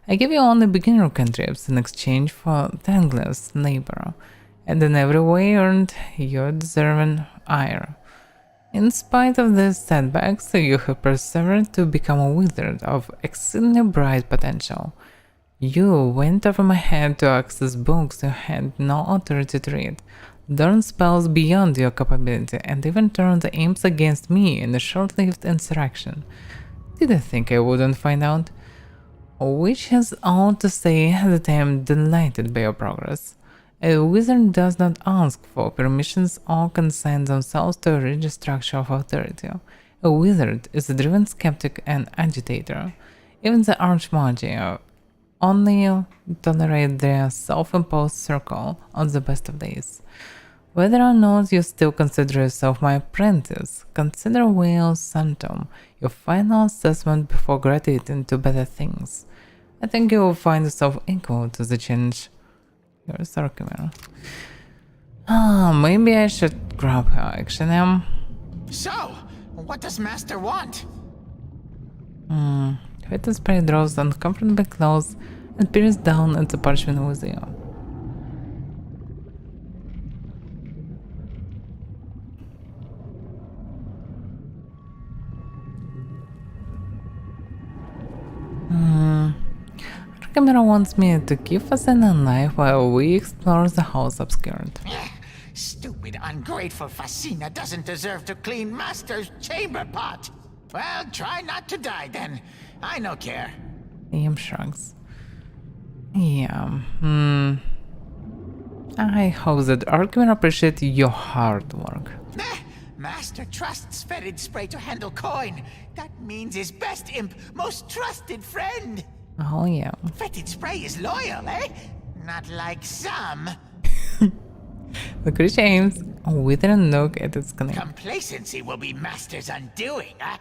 I gave you only beginner cantrips in exchange for thankless labor, and in every way earned your deserving ire. In spite of these setbacks, you have persevered to become a wizard of exceedingly bright potential. You went over my head to access books you had no authority to read, learned spells beyond your capability, and even turned the imps against me in a short-lived insurrection. Did I think I wouldn't find out? Which has all to say that I am delighted by your progress. A wizard does not ask for permissions or consign themselves to a rigid structure of authority. A wizard is a driven skeptic and agitator. Even the archmagi only tolerate their self-imposed circle on the best of days. Whether or not you still consider yourself my apprentice, consider Whale's Sanctum your final assessment before graduating to better things. I think you will find yourself equal to the challenge. You're a circular. Maybe I should grab her, actually.
So, what does Master want?
Fetid Spray draws uncomfortably close and peers down at the parchment with you. Camera wants me to keep us in alive while we explore the house obscured.
Stupid, ungrateful Fasina doesn't deserve to clean Master's chamber pot. Well, try not to die then. I no care.
Liam shrugs. Yeah, I hope that Archimer appreciates your hard work.
Master trusts Fetid Spray to handle coin. That means his best imp, most trusted friend.
Oh yeah.
Fetid Spray is loyal, eh? Not like some.
The creature aims with a look at its connect.
Complacency will be Master's undoing, huh?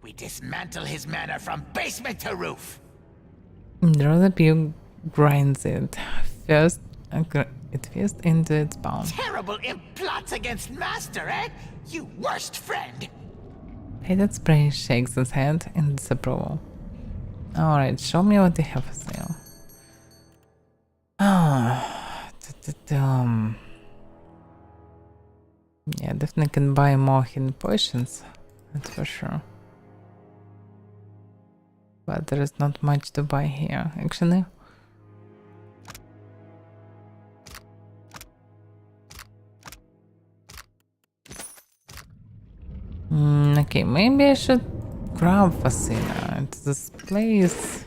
We dismantle his manor from basement to roof.
Draw the pube, grinds it first, into its palm.
Terrible imp plots against Master, eh? You worst friend.
Fetid Spray shakes its head in disapproval. Alright, show me what they have for sale. Yeah, definitely can buy more hidden potions, that's for sure. But there is not much to buy here, actually. Okay, maybe I should grab Fascina into this place.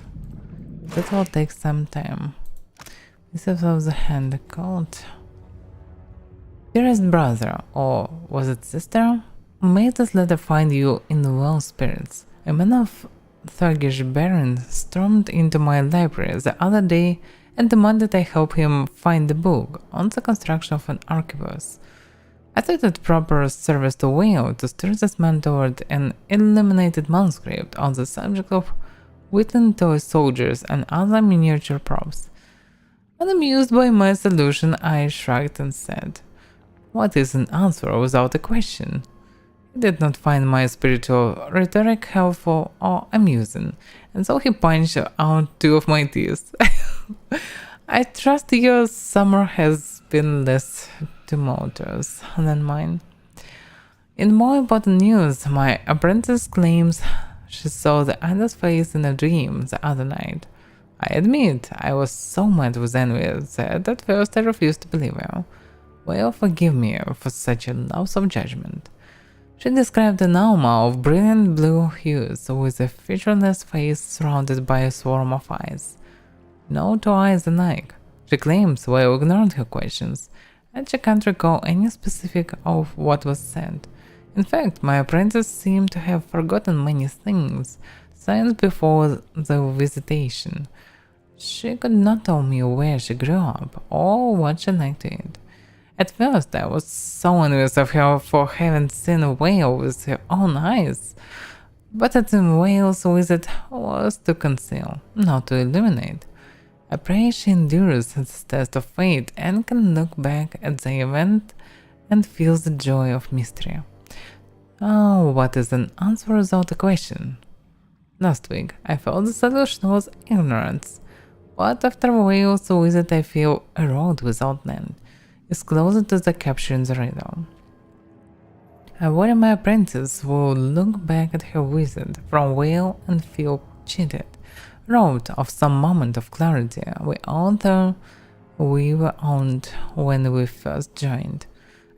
That will take some time. Pieces of the hand coat. Dearest brother, or was it sister? May this letter find you in well spirits. A man of thuggish bearing stormed into my library the other day and demanded I help him find a book on the construction of an arquebus. I thought it proper service to Whale to steer this man toward an illuminated manuscript on the subject of whittling toy soldiers and other miniature props. Unamused by my solution, I shrugged and said, "What is an answer without a question?" He did not find my spiritual rhetoric helpful or amusing, and so he punched out 2 of my teeth. I trust your summer has been less tumultuous than mine. In more important news, my apprentice claims she saw the other's face in a dream the other night. I admit I was so mad with envy that at first I refused to believe her. Well, forgive me for such a loss of judgment. She described an auma of brilliant blue hues with a featureless face surrounded by a swarm of eyes. No 2 eyes alike. She claims Whale ignored her questions, and she can't recall any specific of what was said. In fact, my apprentice seemed to have forgotten many things since before the visitation. She could not tell me where she grew up or what she liked to eat. At first, I was so envious of her for having seen a whale with her own eyes. But at the whale's visit was to conceal, not to illuminate. I pray she endures this test of fate and can look back at the event and feels the joy of mystery. Oh, what is an answer without a question? Last week, I felt the solution was ignorance. But after Whale's visit, I feel a road without land is closer to the capturing the riddle. I worry my apprentice will look back at her visit from Whale and feel cheated, robbed of some moment of clarity we all thought we were owned when we first joined.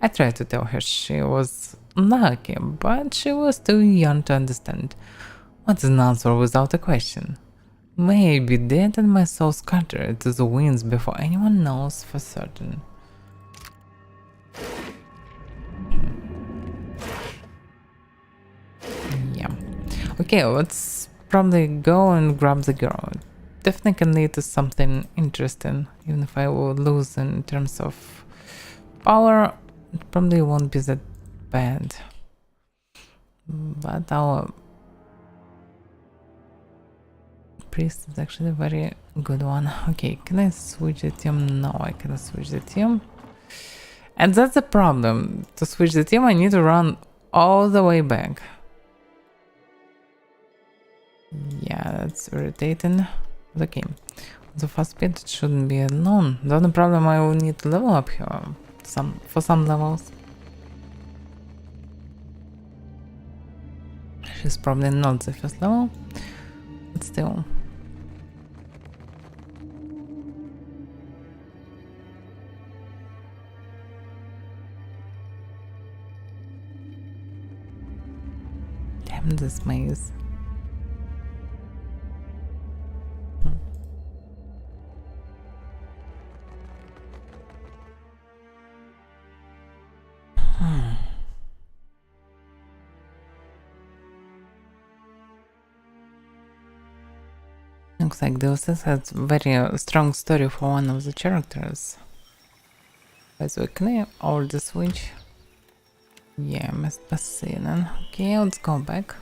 I tried to tell her she was lucky, but she was too young to understand. What's an answer without a question? May I be dead and my soul scattered to the winds before anyone knows for certain. Yeah. Okay, let's probably go and grab the girl. Definitely can lead to something interesting, even if I will lose in terms of power, it probably won't be that bad. But our priest is actually a very good one. Okay, can I switch the team? No, I cannot switch the team. And that's the problem. To switch the team, I need to run all the way back. Yeah, that's irritating. But okay. The fast speed it shouldn't be alone. The only problem I will need to level up here for some levels. She's probably not the first level, but still. Damn this maze. Looks like this has very strong story for one of the characters. As we clear all the switch. Yeah, must be seen. Okay, let's go back.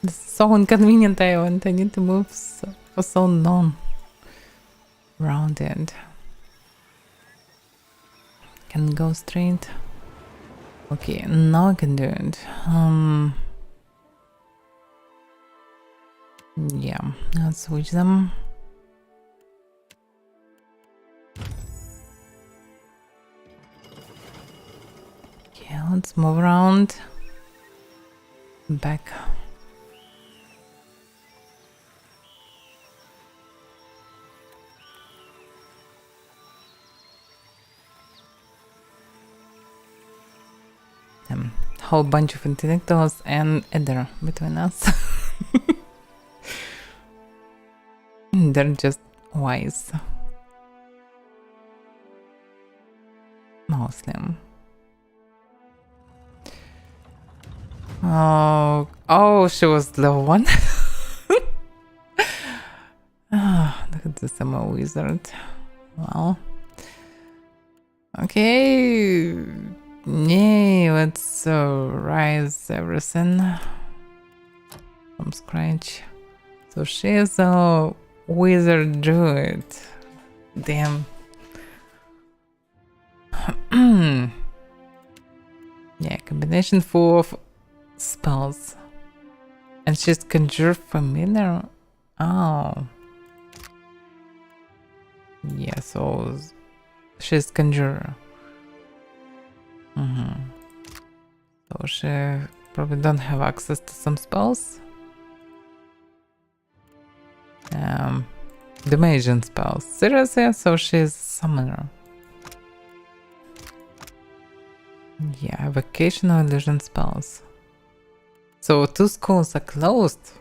This is so inconvenient island. I need to move for so long around it. Can go straight. Okay, now I can do it. Yeah, let's switch them. Okay, let's move around. Back. whole bunch of intellectuals and Ether between us. They're just wise. Mostly. Oh, she was the one. Look at this, I'm a wizard. Well, okay. Yay, let's rise everything from scratch. So she is a wizard druid. Damn. Yeah, combination full of spells. And she's conjure familiar. Oh. Yeah, so she's conjurer. So she probably don't have access to some spells. The Magian spells. Seriously? So she's summoner. Yeah, vocational illusion spells. So 2 schools are closed.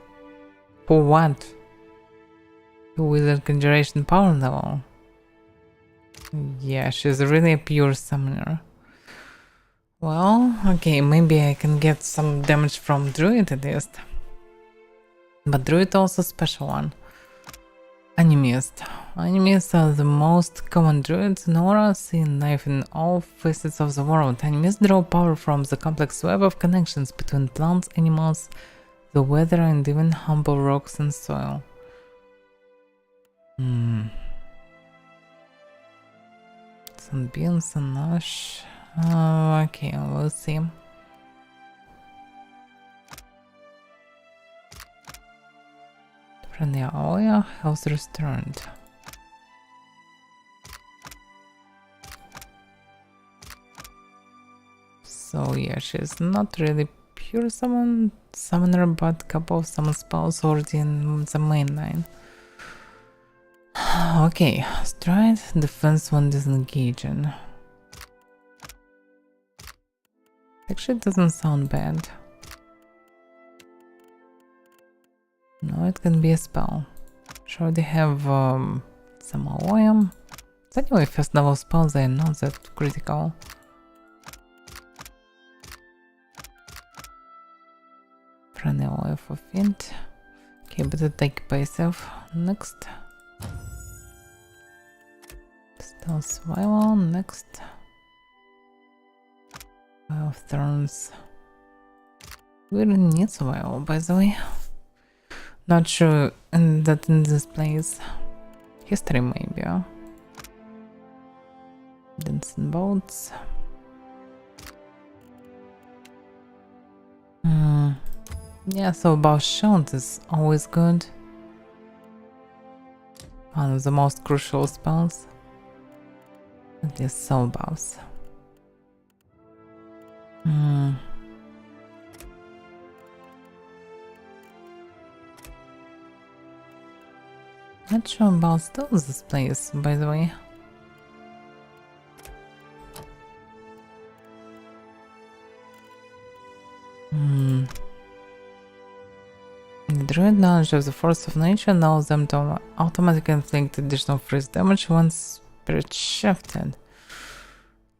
For what? The wizard conjuration power level. Yeah, she's really a pure summoner. Well, okay, maybe I can get some damage from druid at least. But druid also special one. Animist. Animists are the most common druids in aura, seen life in all facets of the world. Animists draw power from the complex web of connections between plants, animals, the weather, and even humble rocks and soil. Sunbeams and Lush. Okay, we'll see. From the oil, health returned. So yeah, she's not really pure summoner, but couple of summon spells already in the main line. Okay, stride, defense when disengaging. Actually, it doesn't sound bad. No, it can be a spell. Sure, they have some oil. It's anyway first level spells, they are not that critical. Friendly oil for Fint. Okay, better take passive. Next. Still survival. Next. Fire of Thorns. We really need survival, by the way. Not sure that in this place. History maybe. Dancing boats. Yeah, so about shield is always good. One of the most crucial spells. At least soul buffs. Not sure about still this place, by the way. The druid knowledge of the force of nature allows them to automatically inflict additional freeze damage once spirit shifted.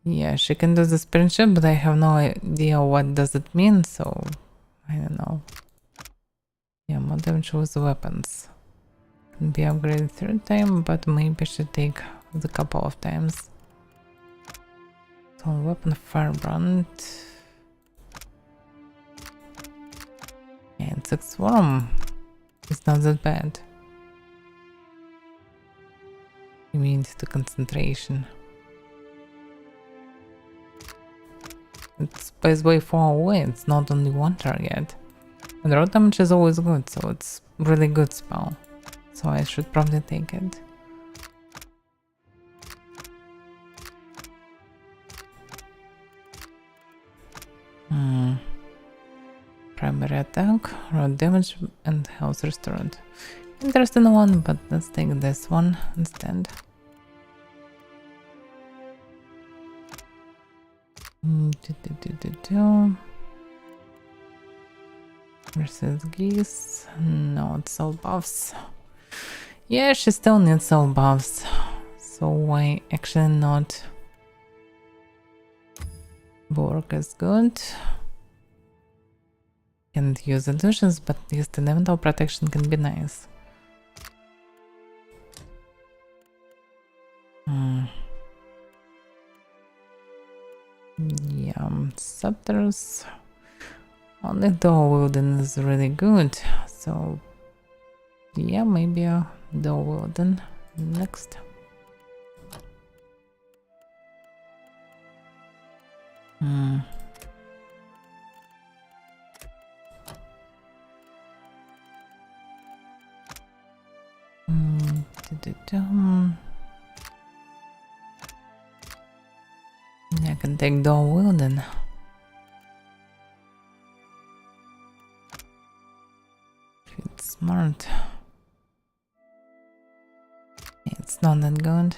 Yeah, she can do the spirit shift, but I have no idea what does it mean, so I don't know. Yeah, more damage with the weapons. Can be upgraded 3rd time, but maybe I should take the couple of times. So weapon firebrand. And 6th worm. It's not that bad. Immunity to concentration. It's by the way far away, it's not only one target. And raw damage is always good, so it's really good spell. So I should probably take it. Primary attack, raw damage, and health restored. Interesting one, but let's take this one instead. Versus geese. No, it's soul buffs. Yeah, she still needs soul buffs. So why actually not work as good? Can't use illusions, but just elemental protection can be nice. Yeah, scepters. Only though Wilden is really good, so yeah, maybe the Wilden next. I can take the Wilden. It's smart. It's not that good.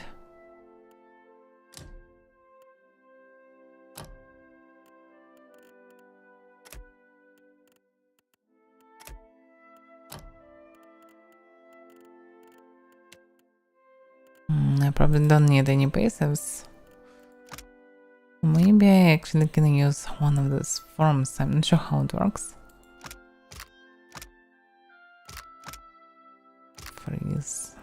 I probably don't need any passives. Maybe I actually can use one of those forms. I'm not sure how it works. Freeze.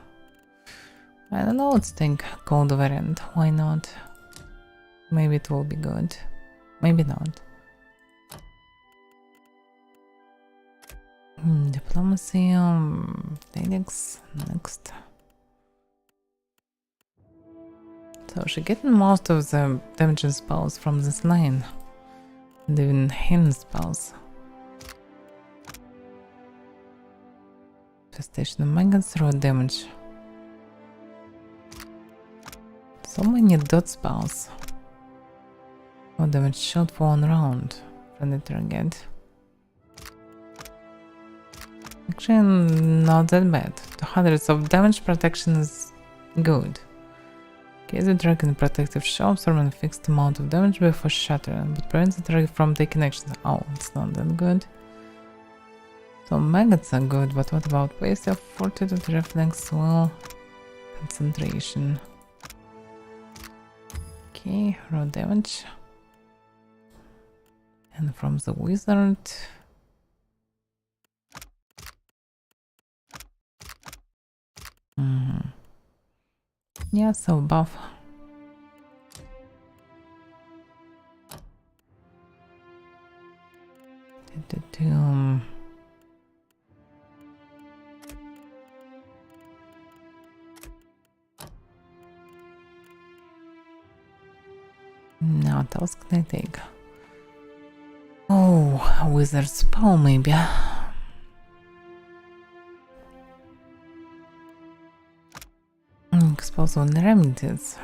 I don't know, let's take cold variant. Why not? Maybe it will be good. Maybe not. Diplomacy, Felix, next. So she's getting most of the damaging spells from this line. And even hidden spells. Infestation of maggots, raw damage. So many dot spells. Oh, damage shot for 1 round. Friendly target. Actually, not that bad. 200 of damage protection is good. Case the dragon protective shell absorbing a fixed amount of damage before shattering, but prevents the target from taking action. Oh, it's not that good. So maggots are good, but what about passive? Fortitude, reflex, will, concentration. Okay, raw damage. And from the wizard. Yeah, so buff. Now, what else can I take? Oh, a wizard spell maybe. Expose on remedies.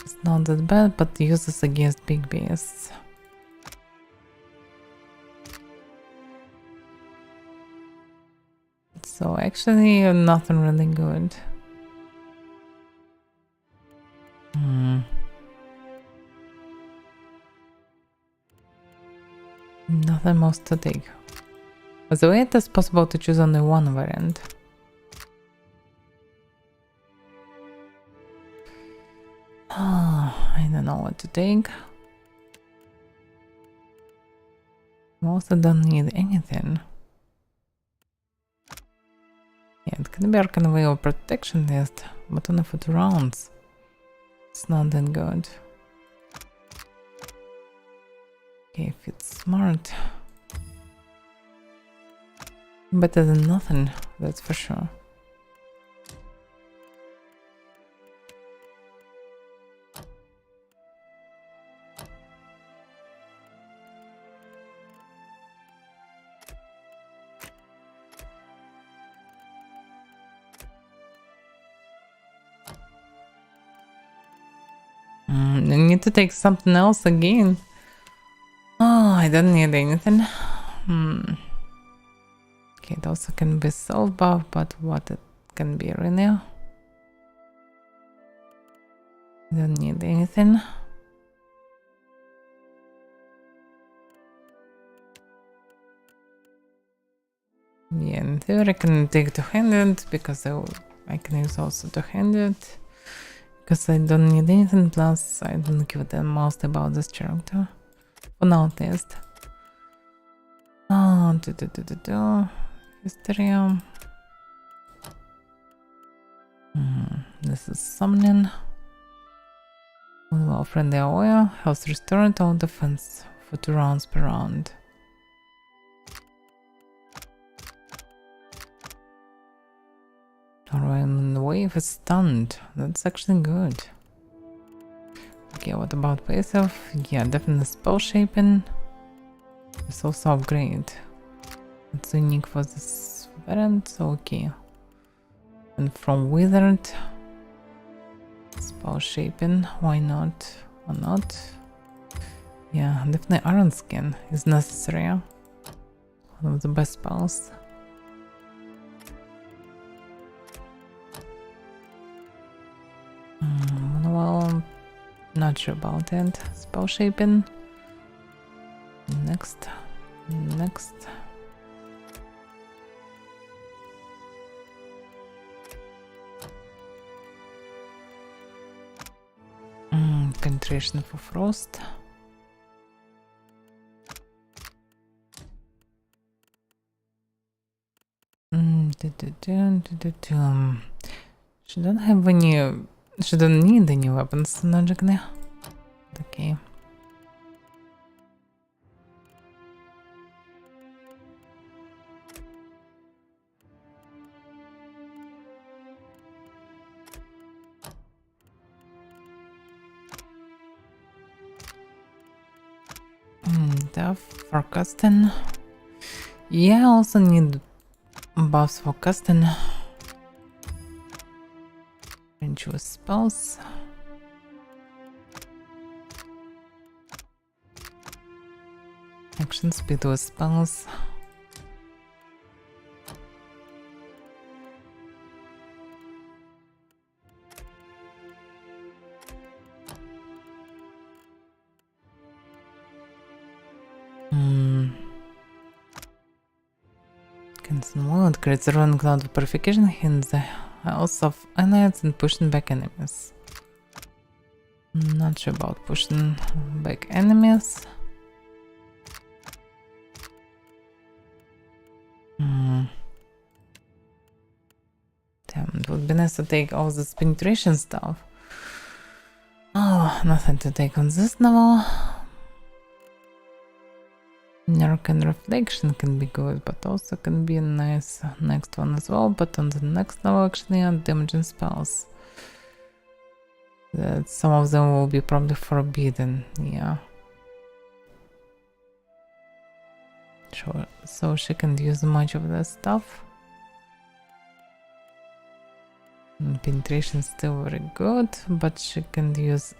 It's not that bad, but uses against big beasts. So actually nothing really good. Nothing more to take. By the way, it is possible to choose only one variant. I don't know what to take. I also don't need anything. Yeah, it can be Arcane Veil protection test, but only for 2 rounds. It's not that good. Okay, if it's smart. Better than nothing, that's for sure. I need to take something else again. Oh, I don't need anything. Okay, it also can be soul buff, but what it can be right now? Don't need anything. Yeah, in theory I can take two-handed because I can use also two-handed. Because I don't need anything, plus I don't give a damn most about this character. For now at least. Oh, history. This is summoning. Well, friendly Avaira has restored all defense for 2 rounds per round. When the wave is stunned, that's actually good. Okay, what about passive? Yeah, definitely spell shaping. It's also upgrade. It's unique for this variant, so okay. And from wizard, spell shaping, why not? Or not? Yeah, definitely iron skin is necessary. One of the best spells. Well, not sure about it. Spell shaping. Next. Concentration for frost. She don't have any. She don't need any weapons magically. Okay. Death for casting. Yeah, I also need buffs for casting. Range with spells. Action speed with spells. Cancel mode creates a run cloud of purification, hints the health of allies and pushing back enemies. Not sure about pushing back enemies. Damn, it would be nice to take all this penetration stuff. Oh, nothing to take on this level. Nerk and reflection can be good, but also can be a nice next one as well. But on the next level, actually, are damaging spells. That some of them will be probably forbidden. Yeah. Sure. So she can use much of that stuff. Penetration is still very good, but she can use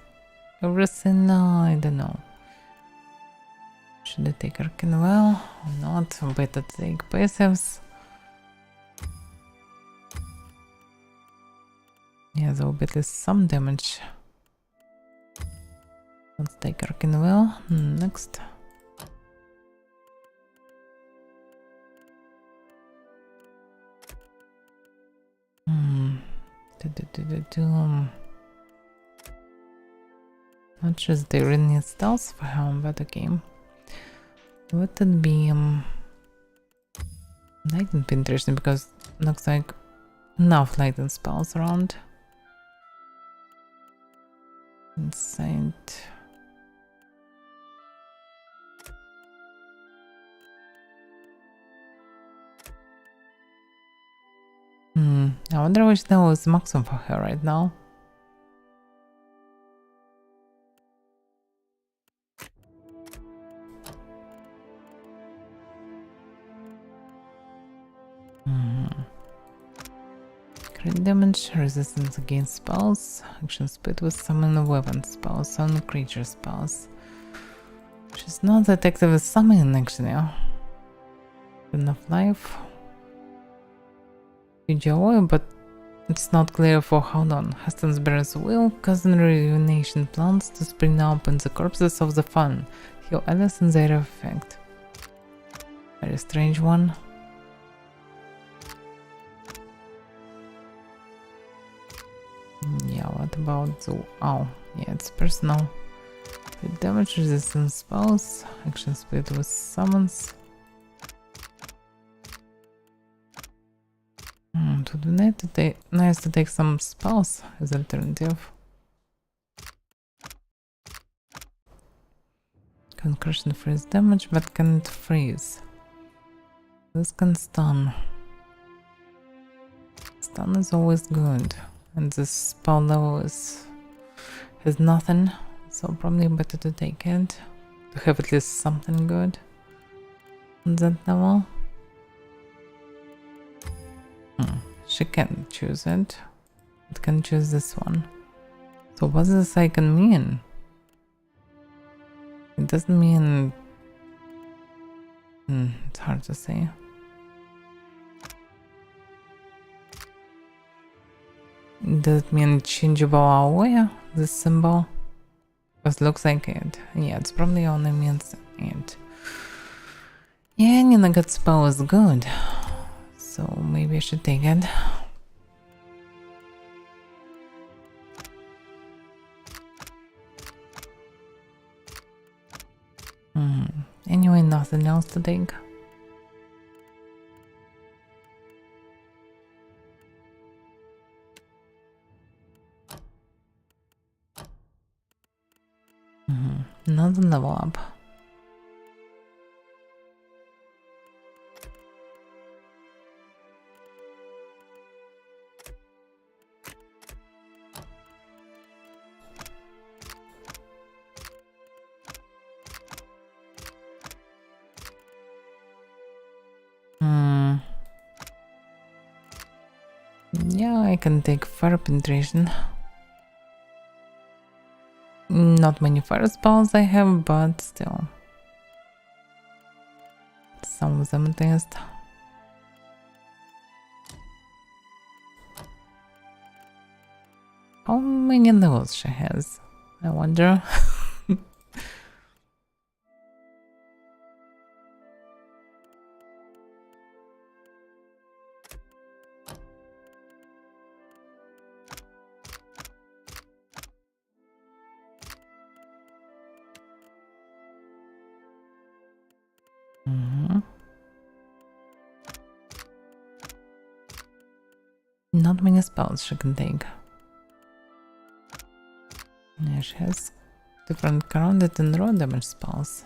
everything. I don't know. Should I take Arcane Well or not? Better take passives. Yeah, there will be at least some damage. Let's take Arcane Well. Next. Not just they really need stealth for her, but okay. Would it be lightning penetration, because it looks like enough lightning spells around. Insane. I wonder which level is maximum for her right now. Crit damage, resistance against spells, action speed with summon weapon spells, summon creature spells. She's not that active with summoning actually. Enough life. PGOI, but it's not clear for how long. Hastens bears will, cousin rejuvenation plants to spring up in the corpses of the fun. Heal Alice and their effect. Very strange one. Yeah, what about the... Oh, yeah, it's personal. With damage resistance spells, action split with summons. To do that, nice to take some spells as alternative. Can crush and freeze damage, but can't freeze. This can stun. Stun is always good, and this spell level has nothing, so probably better to take it to have at least something good on that level. She can choose it. It can choose this one. So what does this icon mean? It doesn't mean... it's hard to say. Does it mean changeable aware, this symbol? Because it looks like it. Yeah, it's probably only means it. Yeah, any good spell is good. So maybe I should take it. Anyway, nothing else to take. Another level up. Yeah, I can take fire penetration. Not many fire spells I have, but still. Some of them test. How many levels she has? I wonder. Not many spells she can take. Yeah, she has different grounded and raw damage spells.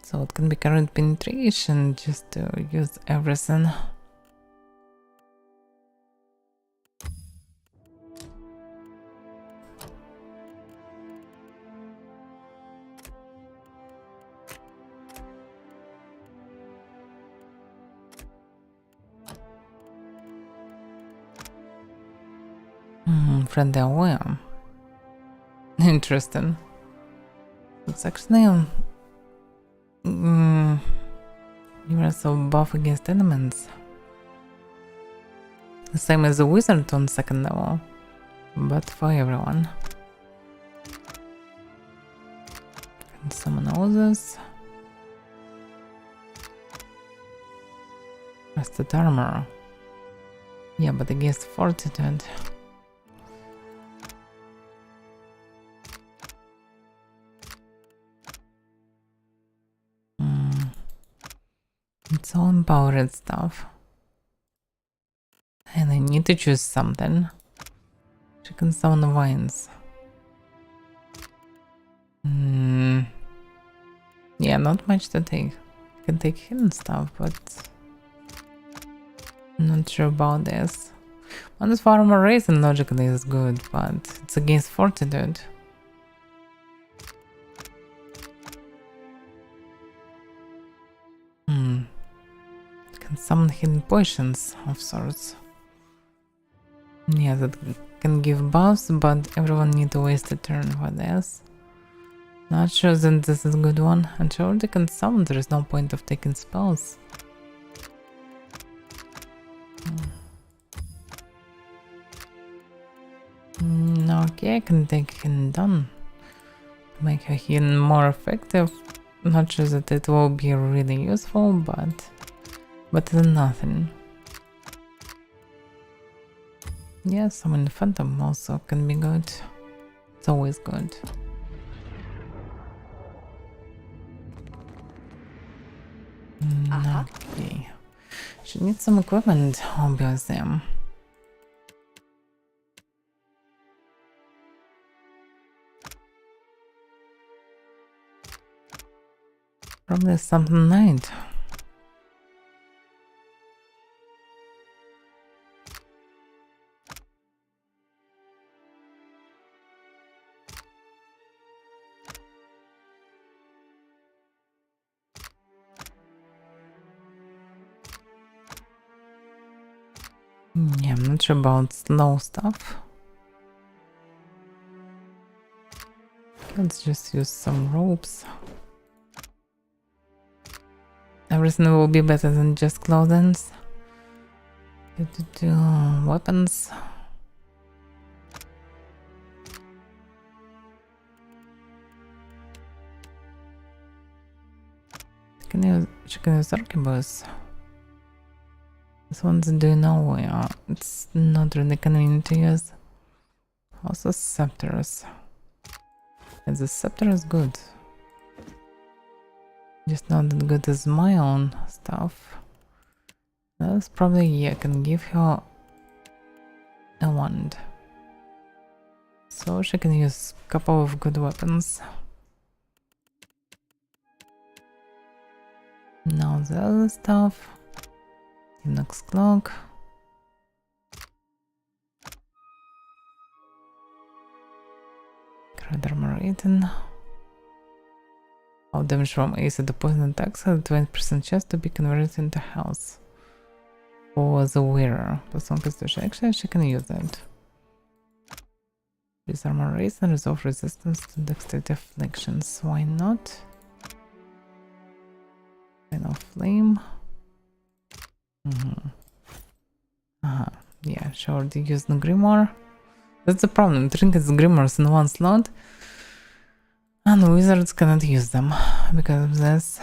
So it can be current penetration just to use everything. Friendly aware. Interesting. It's actually you are so buff against elements. The same as the wizard on second level, but for everyone. Can summon all this. Rusted armor. Yeah, but against fortitude. It's all empowered stuff. And I need to choose something. She can summon vines. Yeah, not much to take. I can take hidden stuff, but I'm not sure about this. One's for armor race and logically is good, but it's against fortitude. Can summon hidden potions of sorts. Yeah, that can give buffs, but everyone needs to waste a turn for this. Not sure that this is a good one. And she already can summon, there is no point of taking spells. Okay, I can take hidden done. Make her hidden more effective. Not sure that it will be really useful, but better than nothing. Yeah, summon Phantom also can be good. It's always good. Okay. Should need some equipment, obviously. Probably something night. Yeah, I'm not sure about slow stuff. Let's just use some ropes. Everything will be better than just clothing. Weapons. She can use arquebus. This one's do nowhere. It's not really convenient to use. Also scepters. And the scepter is good. Just not that good as my own stuff. That's probably, yeah, I can give her a wand. So she can use a couple of good weapons. Now the other stuff. Inox cloak. Cred armor 18. All damage from acid poison attacks has a 20% chance to be converted into health. For the wearer. Plus one constitution. Actually, she can use that. This armor raise and resolve resistance to dexterity afflictions. Why not? Kind of flame. Yeah, she already used the grimoire. That's the problem. Trinkets grimoires in one slot. And wizards cannot use them because of this.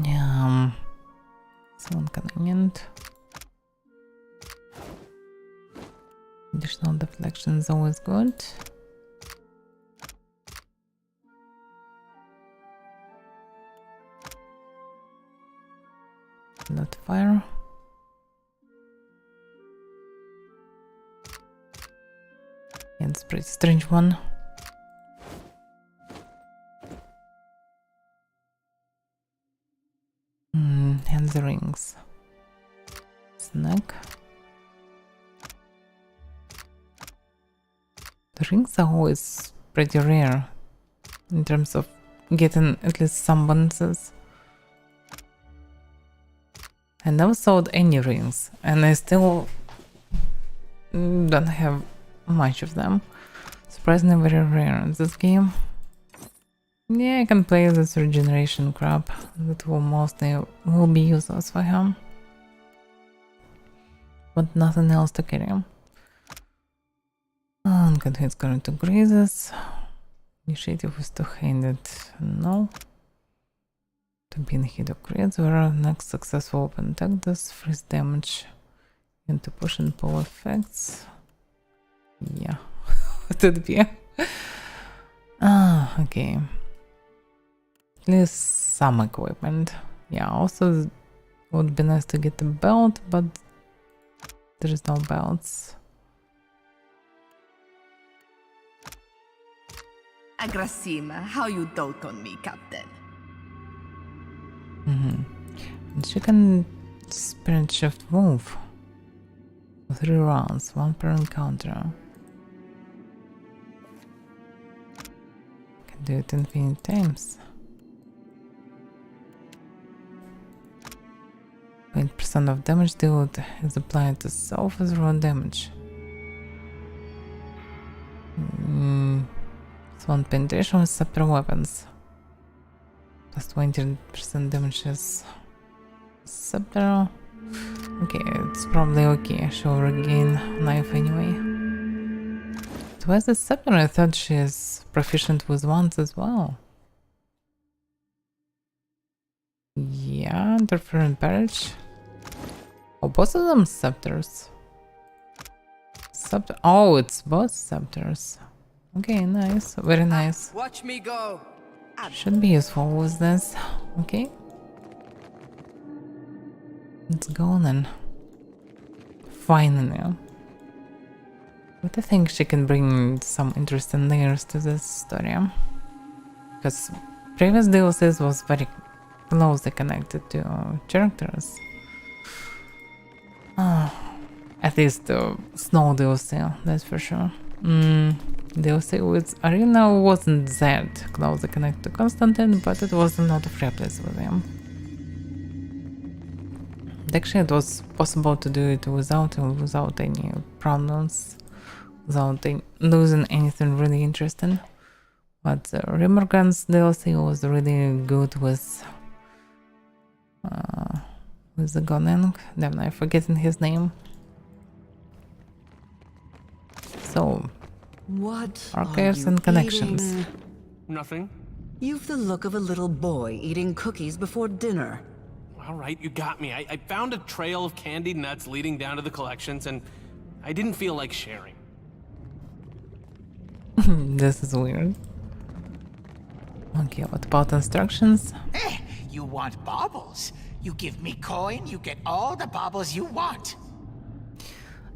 Yeah, so inconvenient. Additional deflection is always good. Deadfire. Yeah, it's a pretty strange one. And the rings. Snack. The rings are always pretty rare in terms of getting at least some bonuses. I never sold any rings and I still don't have much of them. Surprisingly very rare in this game. Yeah, I can play this regeneration crap. That will mostly be useless for him. But nothing else to carry him. And he's going to grazes. Initiative is two-handed. No. To be in hit or creates where next successful open attack does freeze damage into pushing power effects. Yeah. What would it be? Okay. At least some equipment. Yeah, also it would be nice to get a belt, but there is no belts.
Agrasima, how you dote on me, Captain.
And she can sprint shift move. 3 rounds, 1 per encounter. Can do it infinite times. 20% of damage dealt is applied to self as raw damage. It's 1 penetration with separate weapons. Plus 20% damages. Scepter. Okay, it's probably okay. She'll regain life anyway. But where's the scepter? I thought she's proficient with wands as well. Yeah, interferent barrage. Oh, both of them scepters. Scepter. Oh, it's both scepters. Okay, nice. Very nice.
Watch me go.
Should be useful with this. Okay. Let's go then. Finally. But I think she can bring some interesting layers to this story. Because previous DLCs was very closely connected to characters. At least the Snow DLC, that's for sure. DLC with Arena wasn't that closely connected to Constantine, but it was a lot of replays with him. Actually, it was possible to do it without any problems, without losing anything really interesting. But Rimmergun's DLC was really good with the Goneng. Damn, I'm forgetting his name. So,
What
archives
are you
and connections.
eating?
Nothing.
You've the look of a little boy eating cookies before dinner.
All right, you got me. I found a trail of candied nuts leading down to the collections, and I didn't feel like sharing.
This is weird. Okay, what about instructions?
You want baubles? You give me coin, you get all the baubles you want.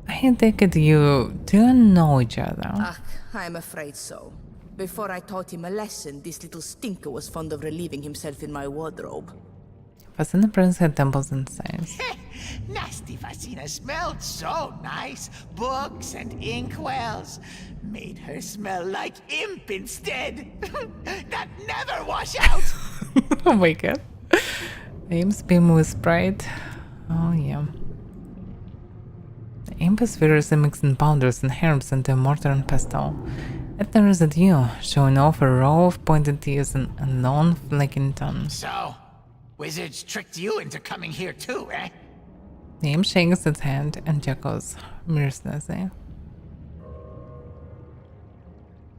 I take it you do know each other.
Ah, I'm afraid so. Before I taught him a lesson, this little stinker was fond of relieving himself in my wardrobe.
Fascina Prince had temples and signs.
Nasty Fascina smelled so nice. Books and inkwells. Made her smell like imp instead. That never wash out.
Oh my god. Aim's beam with Sprite. Oh yeah. The imp is furiously mixing powders and herbs into a mortar and pestle. It stares at you, showing off a row of pointed teeth and a long flaking tongue.
So, wizards tricked you into coming here too, eh?
The imp shakes its hand and chuckles mercilessly.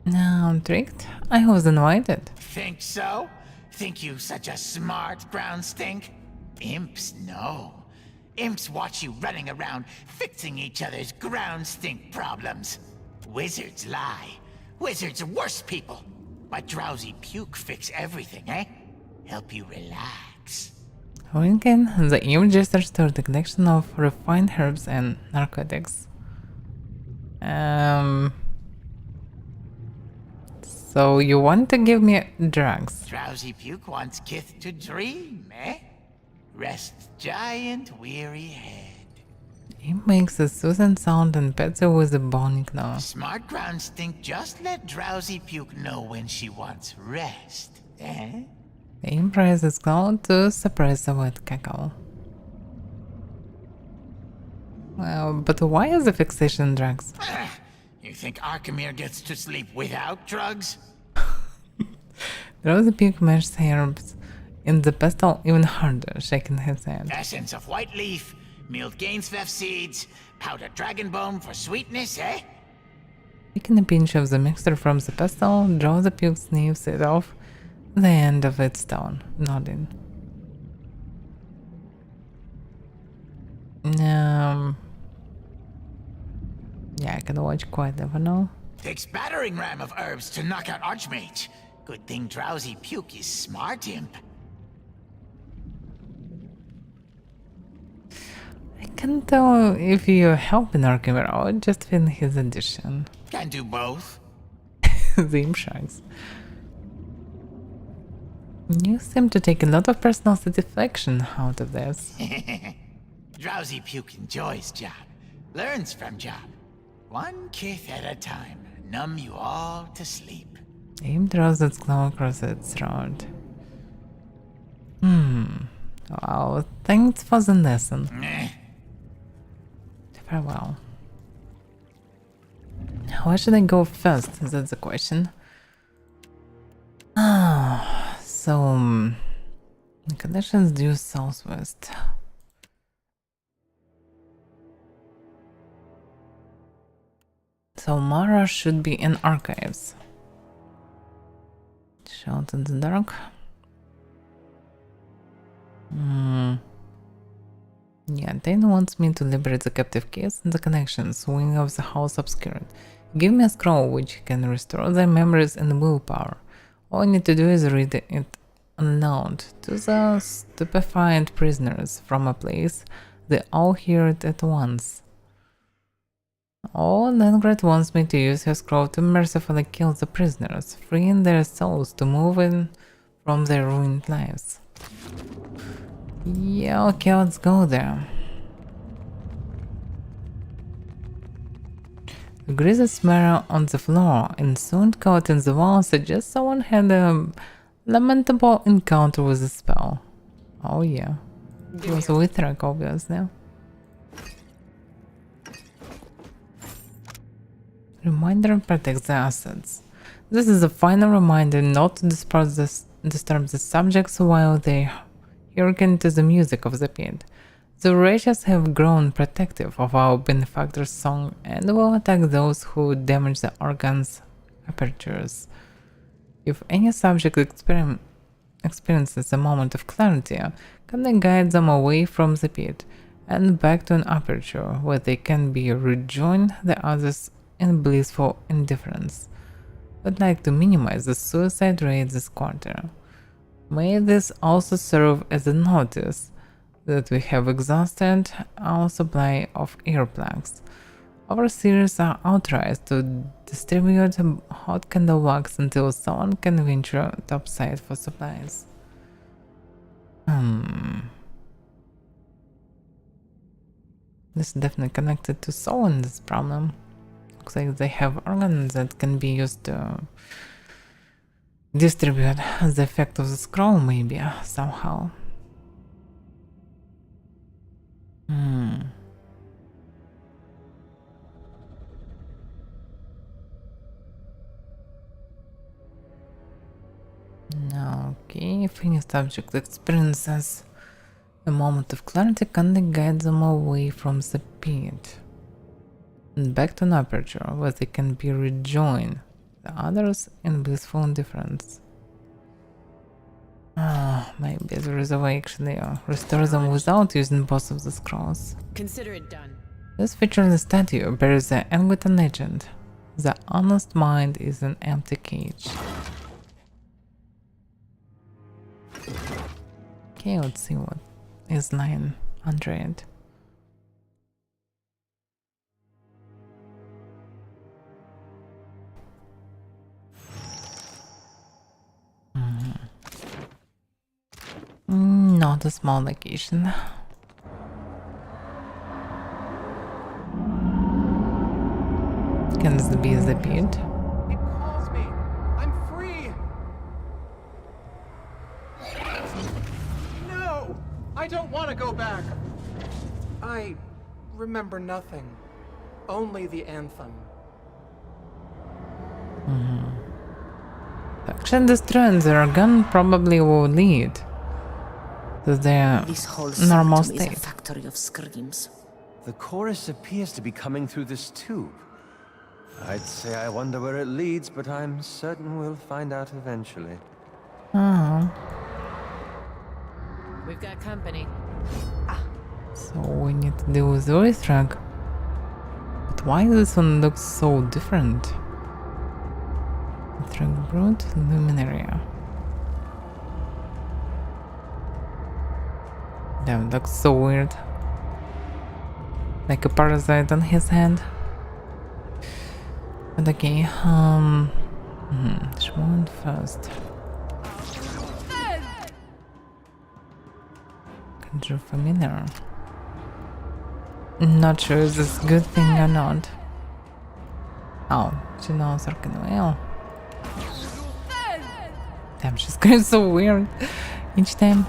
Now I'm tricked. I was invited.
Think so? Think you such a smart ground stink? Imps no. Imps watch you running around fixing each other's ground stink problems. Wizards lie. Wizards are worse people. But drowsy puke fix everything, eh? Help you relax.
Winking, the imp gestures toward the collection of refined herbs and narcotics. So you want to give me drugs?
Drowsy puke wants Kith to dream, eh? Rest giant weary head.
Imp makes a soothing sound and pets her with a bony claw.
Smart ground stink just let drowsy puke know when she wants rest, eh?
The imp raises its claw to suppress the wet cackle. Well, but why is the fixation drugs?
You think Arkemir gets to sleep without drugs?
Drowsy puke mashes herbs in the pestle even harder, shaking his head.
Essence of white leaf, milled Gainsveth seeds, powdered dragon bone for sweetness, eh?
Taking a pinch of the mixture from the pestle, Drowsy puke sniffs it off the end of its tongue, nodding. Yeah, I can watch quite never know.
Takes battering ram of herbs to knock out Archmage. Good thing drowsy puke is smart, imp.
I can't tell if you're helping Arkemir or just feeling his addition.
Can do both.
The imp shrugs. You seem to take a lot of personal satisfaction out of this.
Drowsy puke enjoys job. Learns from job. One kith at a time. Numb you all to sleep.
Imp draws its claw across its throat. Well, thanks for the lesson. Farewell. Where should I go first? That's the question. So The conditions due southwest. So Mara should be in archives. Shot in the dark. Yeah, Dane wants me to liberate the captive keys and the connections, wing of the house obscured. Give me a scroll which can restore their memories and willpower. All I need to do is read it aloud to the stupefied prisoners from a place. They all hear it at once. Oh, Langred wants me to use her scroll to mercifully kill the prisoners, freeing their souls to move in from their ruined lives. Yeah, okay, let's go there. The greasy smell on the floor and soon caught in the wall suggests someone had a lamentable encounter with the spell. Oh yeah, it was Withrak, obviously. Reminder protects the assets. This is a final reminder not to disturb the subjects while they hearken to the music of the pit. The righteous have grown protective of our benefactor's song and will attack those who damage the organ's apertures. If any subject experiences a moment of clarity, can they guide them away from the pit and back to an aperture where they can be rejoin the others in blissful indifference. I'd like to minimize the suicide rate this quarter. May this also serve as a notice that we have exhausted our supply of earplugs. Overseers are authorized to distribute hot candle wax until someone can venture topside for supplies. This is definitely connected to solving this problem. Looks like they have organs that can be used to distribute the effect of the scroll, maybe, somehow. Okay, if any subject experiences a moment of clarity, can they guide them away from the pit and back to an aperture where they can be rejoined the others in blissful indifference? Maybe there is a way actually restore them without using both of the scrolls.
Consider it done.
This featureless statue bears the Anglican legend: the honest mind is an empty cage. Okay, let's see what is 900. Not a small location. Can this be the pit?
It calls me. I'm free. No, I don't want to go back. I remember nothing. Only the anthem.
Action destroying their gun probably will lead to their
This whole
normal
sanctum is a
state.
factory of screams.
The chorus appears to be coming through this tube. I'd say I wonder where it leads, but I'm certain we'll find out eventually.
We've got company.
So we need to deal with the Withrak. But why this one looks so different? Withrak Brute Luminaria. That looks so weird. Like a parasite on his hand. But okay, Shmond first. Conjure familiar. Not sure if this is a good thing or not. Oh, she knows her can well. Damn, she screams so weird each time.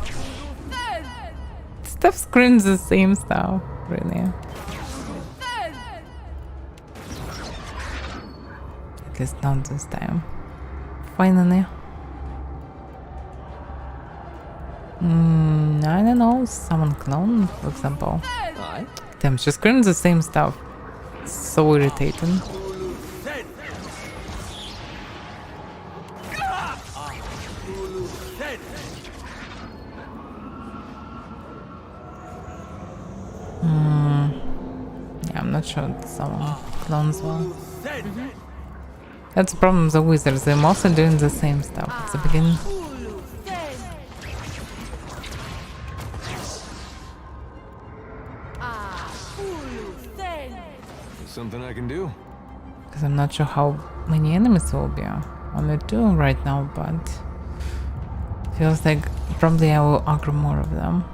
Stuff screams the same stuff, really. At least not this time. Finally. I don't know, summon clone, for example.
Aye.
Damn, she screams the same stuff. It's so irritating. Yeah, I'm not sure someone clones well. That's the problem with the wizards, they're mostly doing the same stuff at the beginning.
Something I can do?
Because I'm not sure how many enemies will be. Only 2 right now, but feels like probably I will aggro more of them.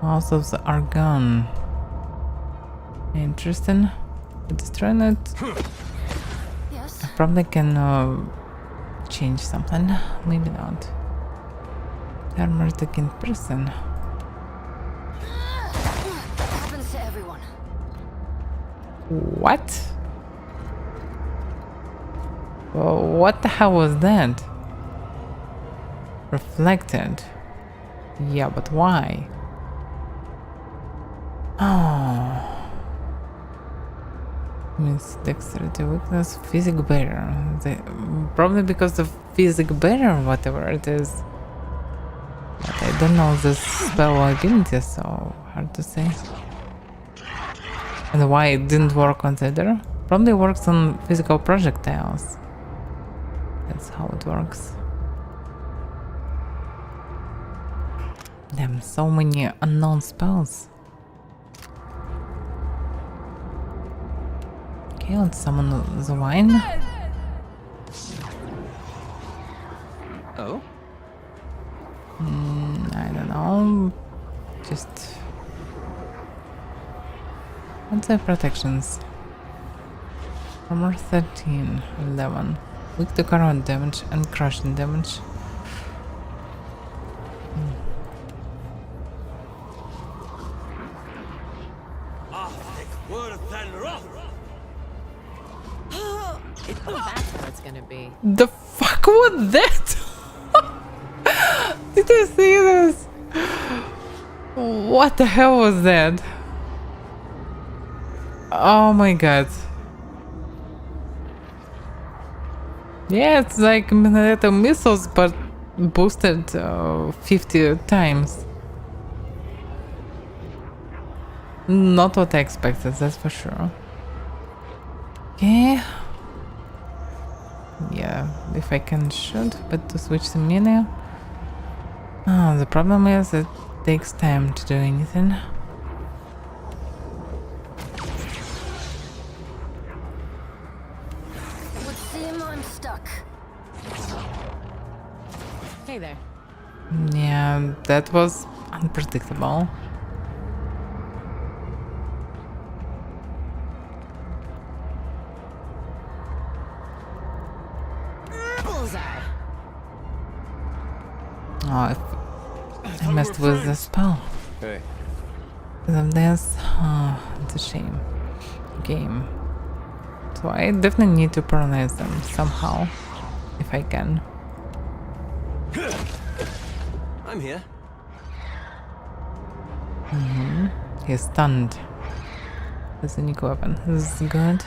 Most of the are gone. Interesting. Destroying it.
Yes.
I probably can change something. Maybe not. Armor taking person.
Happens to everyone.
What? What the hell was that? Reflected. Yeah, but why? Oh. Means dexterity, weakness, physic barrier. Probably because of physic barrier, whatever it is. But I don't know the spell ability, so hard to say. And why it didn't work on the other? Probably works on physical projectiles. That's how it works. Damn, so many unknown spells. Okay, let's summon the wine.
Oh?
I don't know. Just... What's the protections? Armor 13, 11. Weak to corrode damage and crushing damage.
That's what it's gonna be.
The fuck was that? Did you see this? What the hell was that? Oh my god. Yeah, it's like Minoleta missiles, but boosted 50 times. Not what I expected, that's for sure. Okay. Yeah, if I can shoot, but to switch to melee. Oh, the problem is it takes time to do anything.
It would seem I'm stuck.
Hey there.
Yeah, that was unpredictable.
Bullseye.
Oh, I messed with the spell.
Hey.
Because of this, it's a shame. Game. So I definitely need to paralyze them somehow, if I can.
I'm here.
He's stunned. That's a unique weapon. This is good.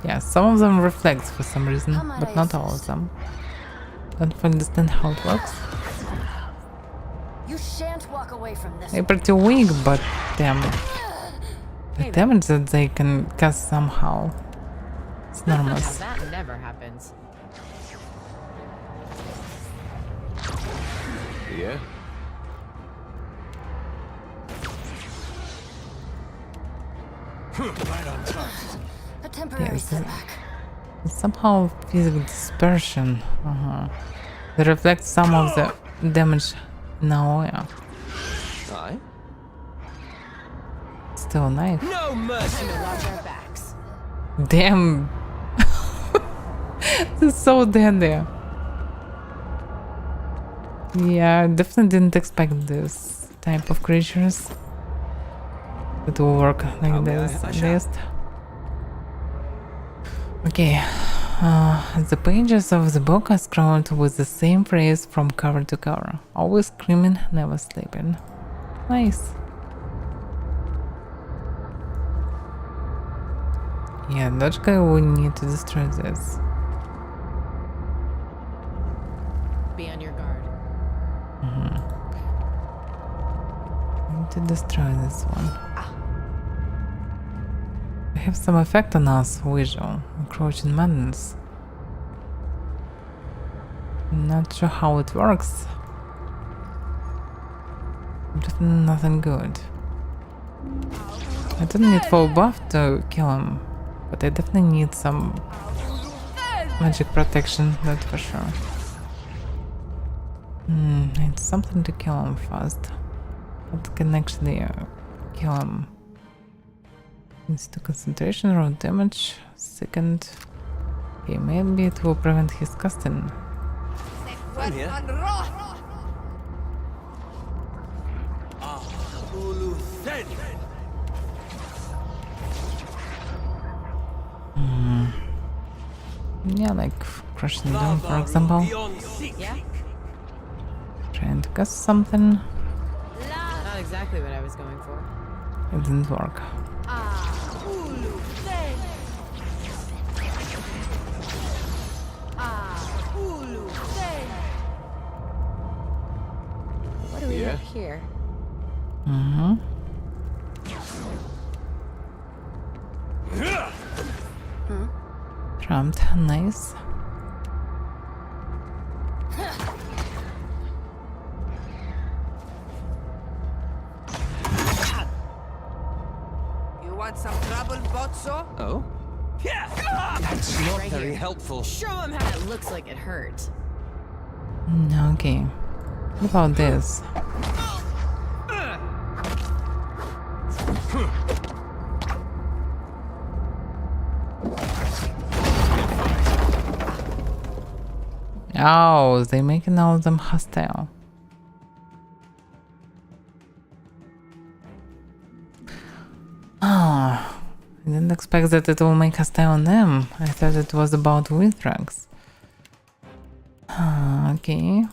Yeah, some of them reflect for some reason, but not all of them. Don't understand how it works.
You shan't walk away from this.
They're pretty weak, but damn. The damage that they can cast somehow. It's
Now
enormous.
that never happens.
Yeah?
A temporary
Yes.
setback.
Somehow physical dispersion. They reflect some of the damage now. Yeah.
Aye?
Still a knife.
No mercy!
Watch our backs.
Damn. This is so deadly. Yeah, I definitely didn't expect this type of creatures. It will work like
How may
this
I
at
shall?
least. Okay, the pages of the book are scrolled with the same phrase from cover to cover. Always screaming, never sleeping. Nice. Yeah, logically we need to destroy this.
Be on your guard.
We need to destroy this one. We have some effect on us, visual. Encroaching madness. Not sure how it works. Definitely nothing good. I don't need full buff to kill him, but I definitely need some magic protection, that's for sure. Need something to kill him fast. What can actually kill him? Needs to concentration, raw damage, second. Okay, maybe it will prevent his casting.
I'm here.
Yeah, like crushing down, for example.
Yeah?
Trying to cast something.
Not exactly what I was going for.
It didn't work.
What do we have here?
Trapped, nice.
You want some trouble, Botso?
Oh? That's not
Right
very
here.
helpful.
Show him how it looks like it hurt.
Okay. What about this? Oh, they making all of them hostile. Ah, I didn't expect that it will make hostile on them. I thought it was about Withrax. Okay.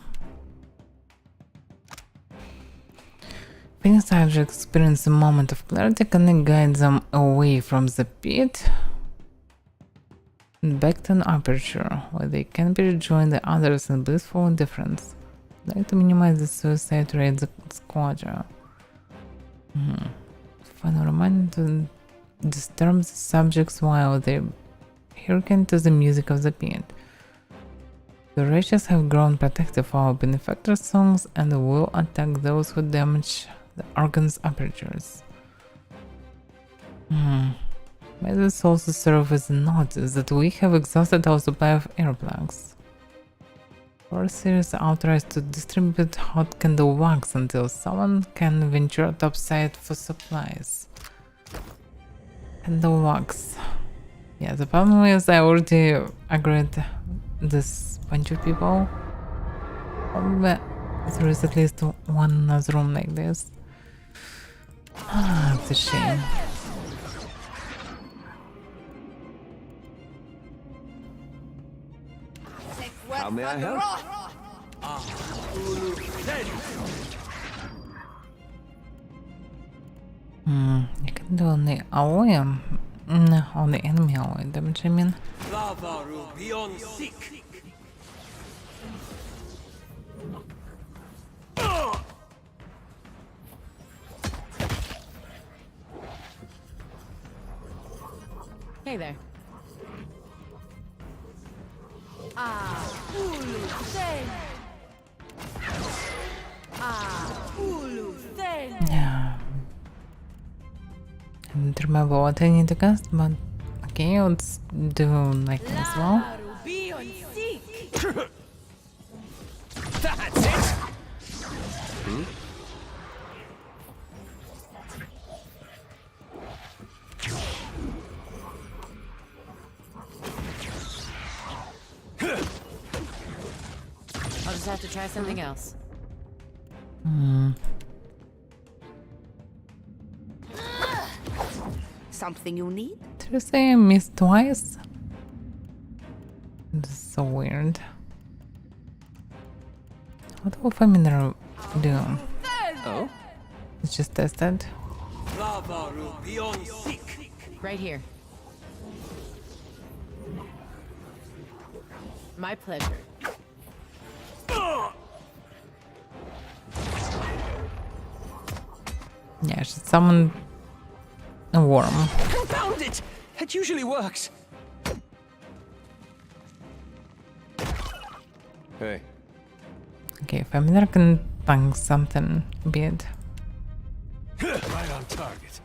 When subjects experience a moment of clarity, can I guide them away from the pit and back to an aperture where they can be rejoined the others in blissful indifference. I'd like to minimize the suicide rate squadron. Final reminder to disturb the subjects while they hearken to the music of the pit. The righteous have grown protective of our benefactor's songs and will attack those who damage the organ's apertures. May this also serve as a notice that we have exhausted our supply of earplugs. Our series authorized to distribute hot candle wax until someone can venture topside for supplies. Candle wax. Yeah, the problem is I already agreed this bunch of people. But there is at least one other room like this. It's a shame.
How may I help?
You can do only alloy, no, only enemy alloy damage, I mean.
Hey there.
Yeah. I don't remember what I need to cast, but okay, let's do like this as well.
That's it!
I'll just have to try something else.
Something you need?
Did you say I missed twice? This is so weird. What will familiar do?
Oh?
It's just tested.
Right here. My pleasure.
Yeah, I should summon a worm.
Confound it! It usually works. Hey.
Okay, familiar can tank something a bit.
Right on target.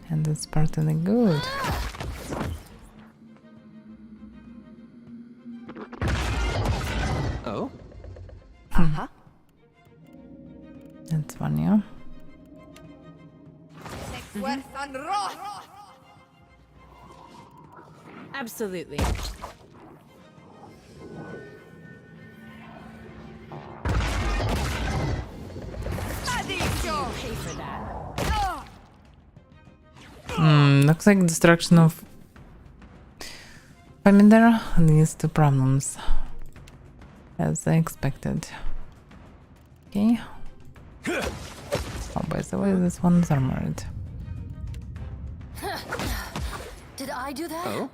And it's partly good.
Oh?
That's fun, yeah.
Absolutely. Pay for that.
Looks like destruction of familiar leads to problems. As I expected. Okay. Oh, by the way, this one's armored.
Did I do that?
Oh?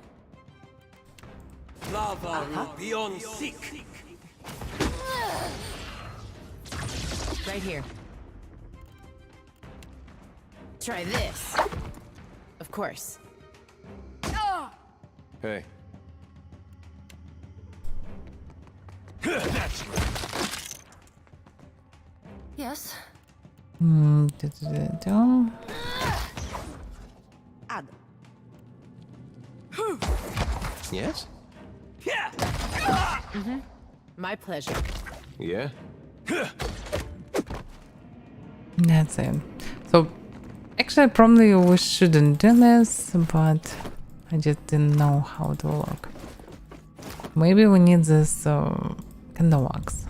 Right here. Try this. Of course.
Hey.
Yes.
Yes?
My pleasure.
Yeah?
That's it. So, actually, probably we shouldn't do this, but I just didn't know how it will work. Maybe we need this candle wax.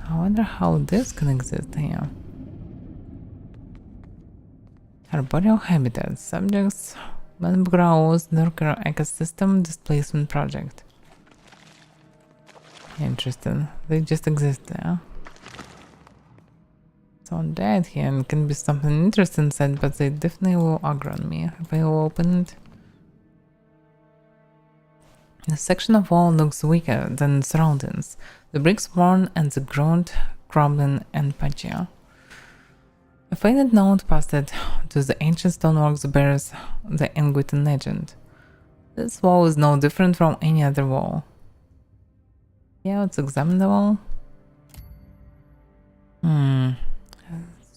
I wonder how this can exist here. Arboreal habitat subjects, land growth, lurker ecosystem displacement project. Interesting. They just exist there. So on that hand can be something interesting said, but they definitely will aggro on me if I will open it. The section of wall looks weaker than surroundings. The bricks worn and the ground crumbling and patchier. A faded note pasted to the ancient stoneworks bears the Ingwitten legend. This wall is no different from any other wall. Yeah, let's examine the wall.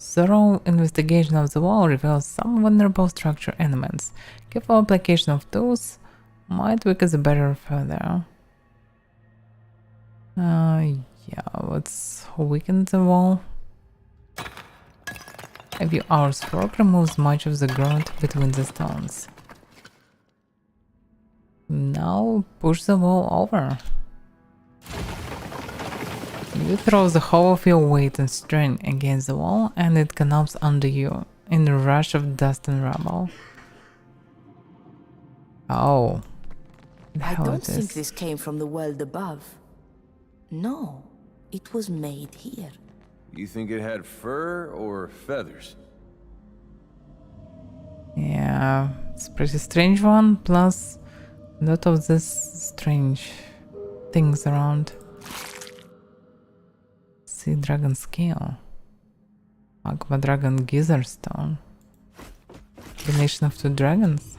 Thorough investigation of the wall reveals some vulnerable structure elements. Careful application of tools might weaken the barrier further. Yeah, let's weaken the wall. A few hours work removes much of the ground between the stones. Now push the wall over. You throw the whole of your weight and strength against the wall and it collapses under you in a rush of dust and rubble. Oh.
I don't think this came from the world above. No, it was made here.
You think it had fur or feathers?
Yeah, it's a pretty strange one, plus a lot of this strange things around. Sea dragon scale. Aqua dragon geyser stone. Combination of two dragons.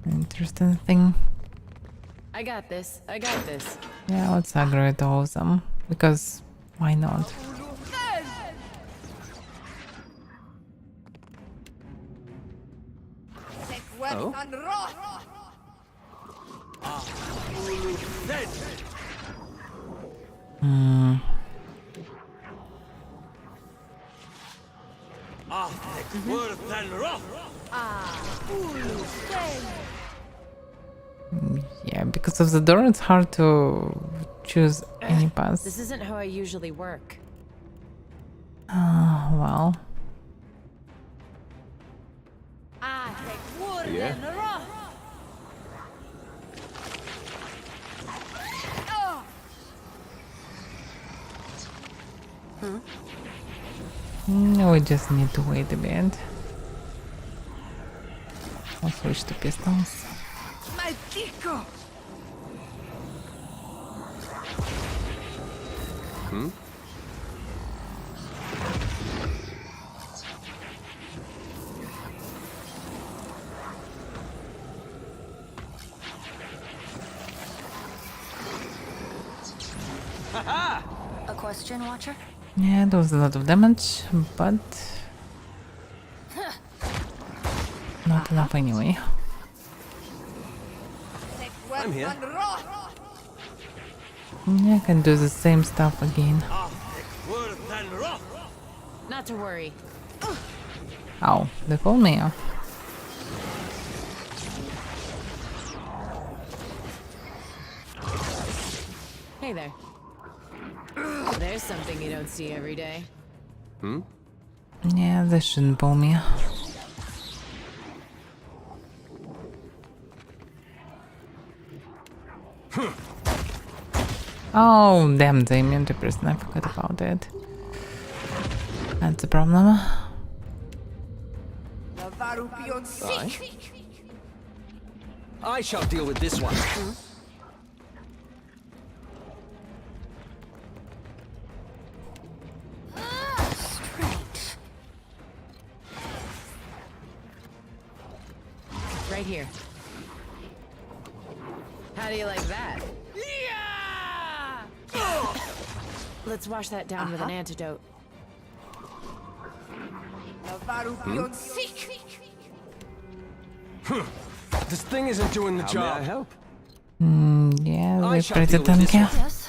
Interesting thing.
I got this. I got this.
Yeah, let's aggravate all of them, because why not?
Oh?
Yeah, because of the door, it's hard to choose any path.
This isn't how I usually work.
Well. We just need to wait a bit. I'll switch to pistols.
My Tico!
A question, Watcher?
Yeah, there was a lot of damage, but not enough anyway.
I'm here.
Yeah, I can do the same stuff again.
Not to worry.
Ow, they pulled me off.
Hey there. There's something you don't see every day.
Yeah, they shouldn't pull me. Oh, damn the immunity person, I forgot about it. That's a problem.
I shall deal with this one.
Right here. How do you like that? Let's wash that down with an antidote.
This thing isn't doing the job. May I help?
Yeah,
I
we're
shall
pretty
deal with this
tanky.
one.
Yes.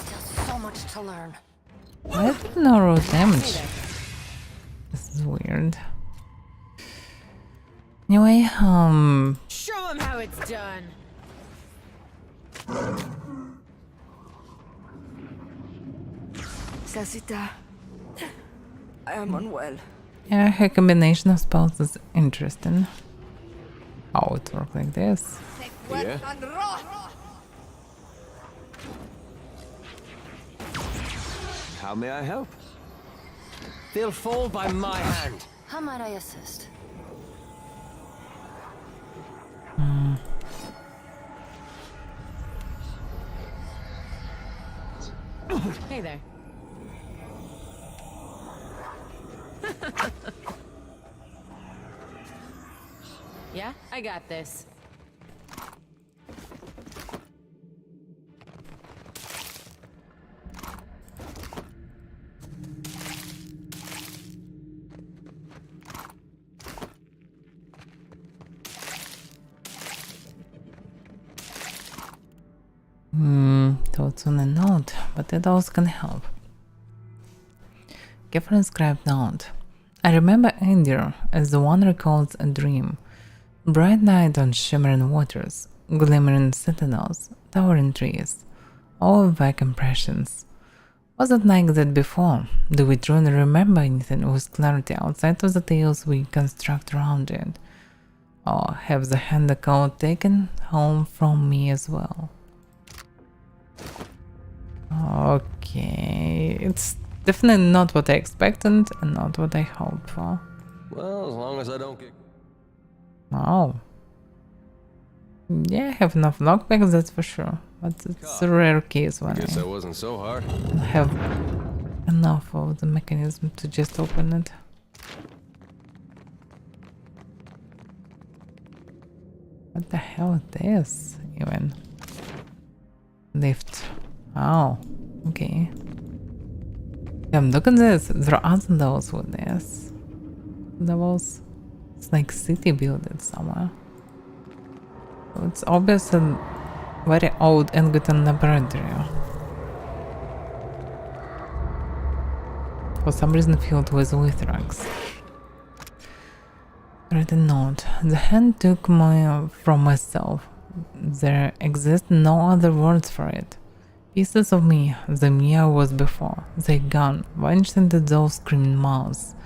Still so much to learn.
I didn't know road damage. This is weird. Anyway,
Show them how it's done.
Sasita, I am unwell.
yeah, her combination of spells is interesting. Oh, it works like this.
Yeah. How may I help? They'll fall by my hand.
How might I assist?
Hey there. Yeah, I got this.
Thoughts on a note, but it also can help. Carefully inscribed note. I remember Endir as the one recalls a dream. Bright night on shimmering waters, glimmering citadels, towering trees, all vague impressions. Was it like that before? Do we truly remember anything with clarity outside of the tales we construct around it? Or have the handicap taken home from me as well? Okay, it's definitely not what I expected and not what I hoped for.
Well, as long as I don't get...
Oh. Yeah, I have enough lockpicks, that's for sure. But it's a rare case when
Guess
I
that wasn't so hard.
have enough of the mechanism to just open it. What the hell is this, even? Lift. Oh, okay. Damn, look at this. There are other levels with this. Levels. It's like city building somewhere. So it's obviously a very old Anglican laboratory. For some reason filled with Withrags. Read a note. The hand took me from myself. There exist no other words for it. Pieces of me, the me I was before, they gone, vanished into those screaming mouths.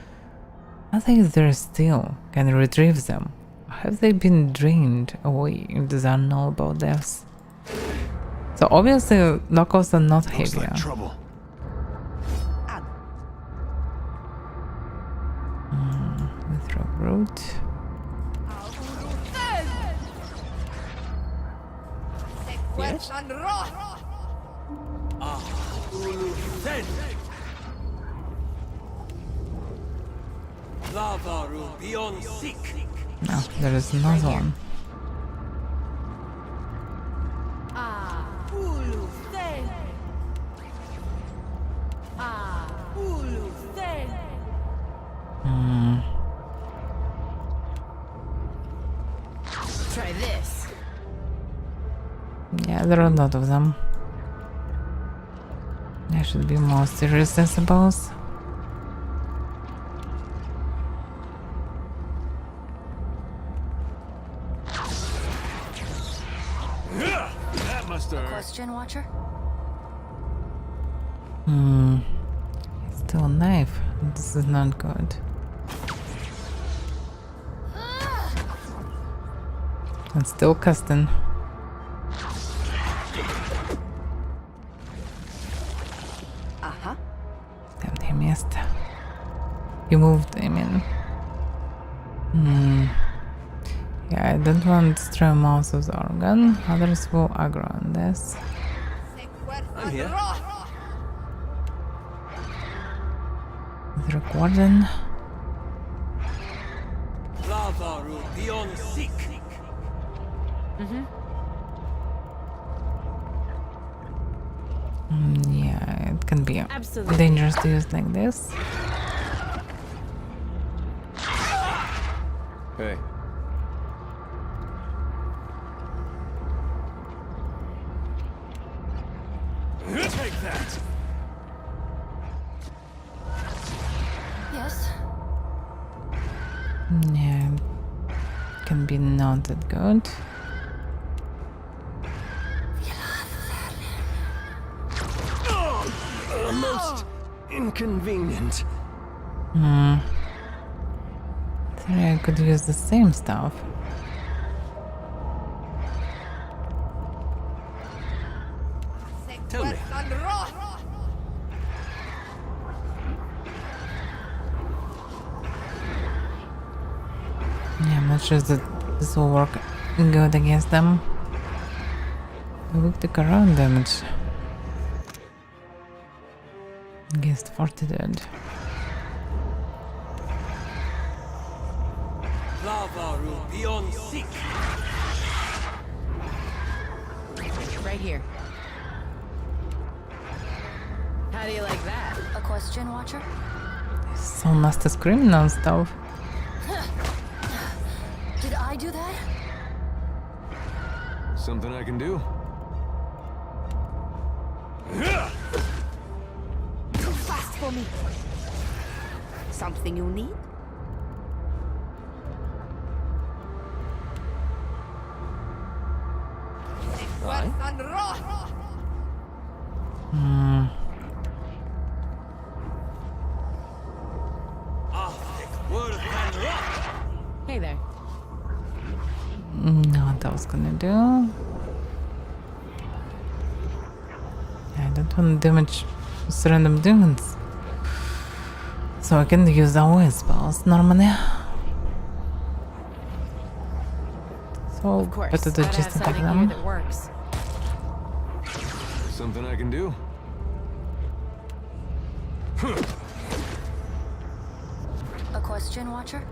Are they there still? Can I retrieve them? Or have they been drained away into the unknowable depths? So So obviously locals are not
Looks
heavier.
like trouble.
Withdraw root. No, there is another one.
Try this.
Yeah, there are a lot of them. I should be more serious, I suppose.
That must hurt.
Question, Watcher?
Still a knife. This is not good. And still casting. Damn, he missed. You moved, I mean. Yeah, I don't want to destroy Mouse's organ. Others will aggro on this.
I'm here.
With Warden. Yeah, it can be
Absolutely.
dangerous to use like this.
Hey.
Take that.
Yes.
Yeah, can be not that good.
Most inconvenient.
Sorry, I could use the same stuff.
Tell me.
Yeah, I'm not sure that this will work good against them. We took around damage against Fortitude.
Right here. How do you like that?
A question, Watcher?
Soul Master screaming on stuff.
Did I do that?
Something I can do?
Too fast for me. Something you need?
Hey there.
Know what I was gonna do. I don't want to damage just random demons. So I can use our spells normally. So
Of course.
better to
Gotta
just
have
attack
something here
them.
that works.
Something I can do?
A question, Watcher?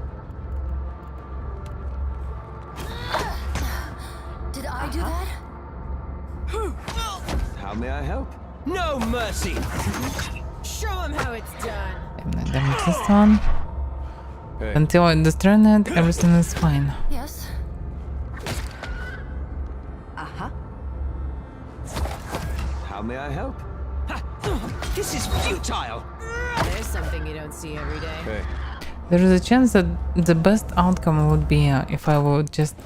Did I do that?
How may I help? No mercy!
Show him how it's done.
And then damage this one.
Hey.
Until I destroy it, everything is fine.
Yes.
How may I help? This is futile!
There's something you don't see every day.
Hey.
There is a chance that the best outcome would be if I would just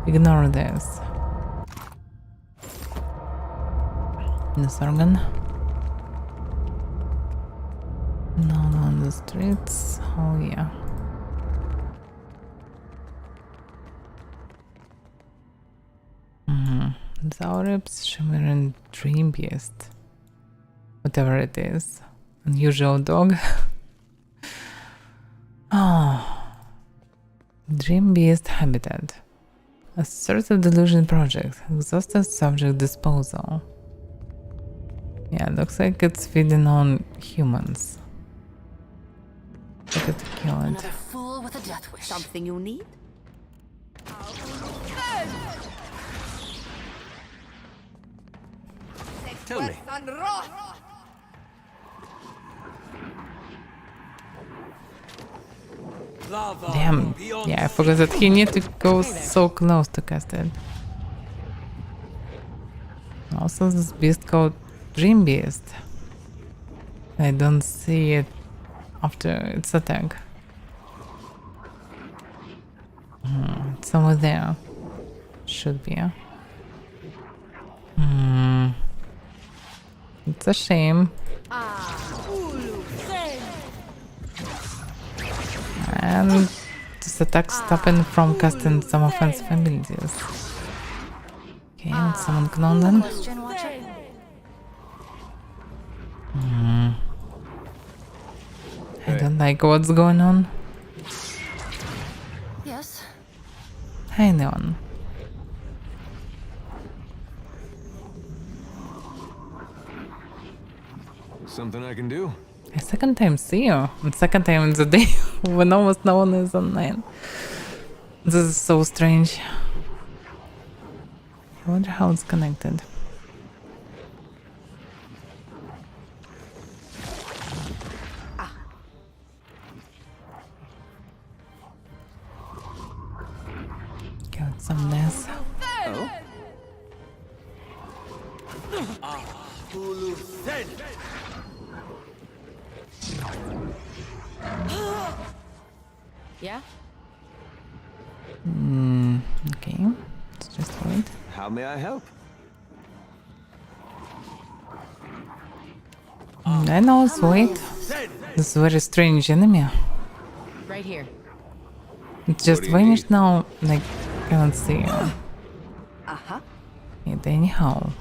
ignore this. This organ. No one on the streets. Oh yeah. Saurips, shimmering dream beast. Whatever it is. Unusual dog. Oh. Dream beast habitat. Assertive delusion project. Exhausted subject disposal. Yeah, looks like it's feeding on humans. Look at the kill it.
Another fool with a death wish.
Something you need?
Tell me,
Damn. Yeah, I forgot that he need to go so close to cast it. Also, this beast called Dream Beast. I don't see it after its attack. It's somewhere there. Should be. It's a shame. And this attack stopping from casting some offensive abilities. Okay, let's summon Clone then. I don't like what's going on.
Yes.
Hey, Neon.
Something I can do?
A second time see you. And second time in the day when almost no one is online. This is so strange. I wonder how it's connected. Got some mess.
Yeah?
Okay, let's just wait.
How may I help?
I know, it's wait. This is a very strange enemy.
Right here.
It just vanished now, like, can't see it anyhow.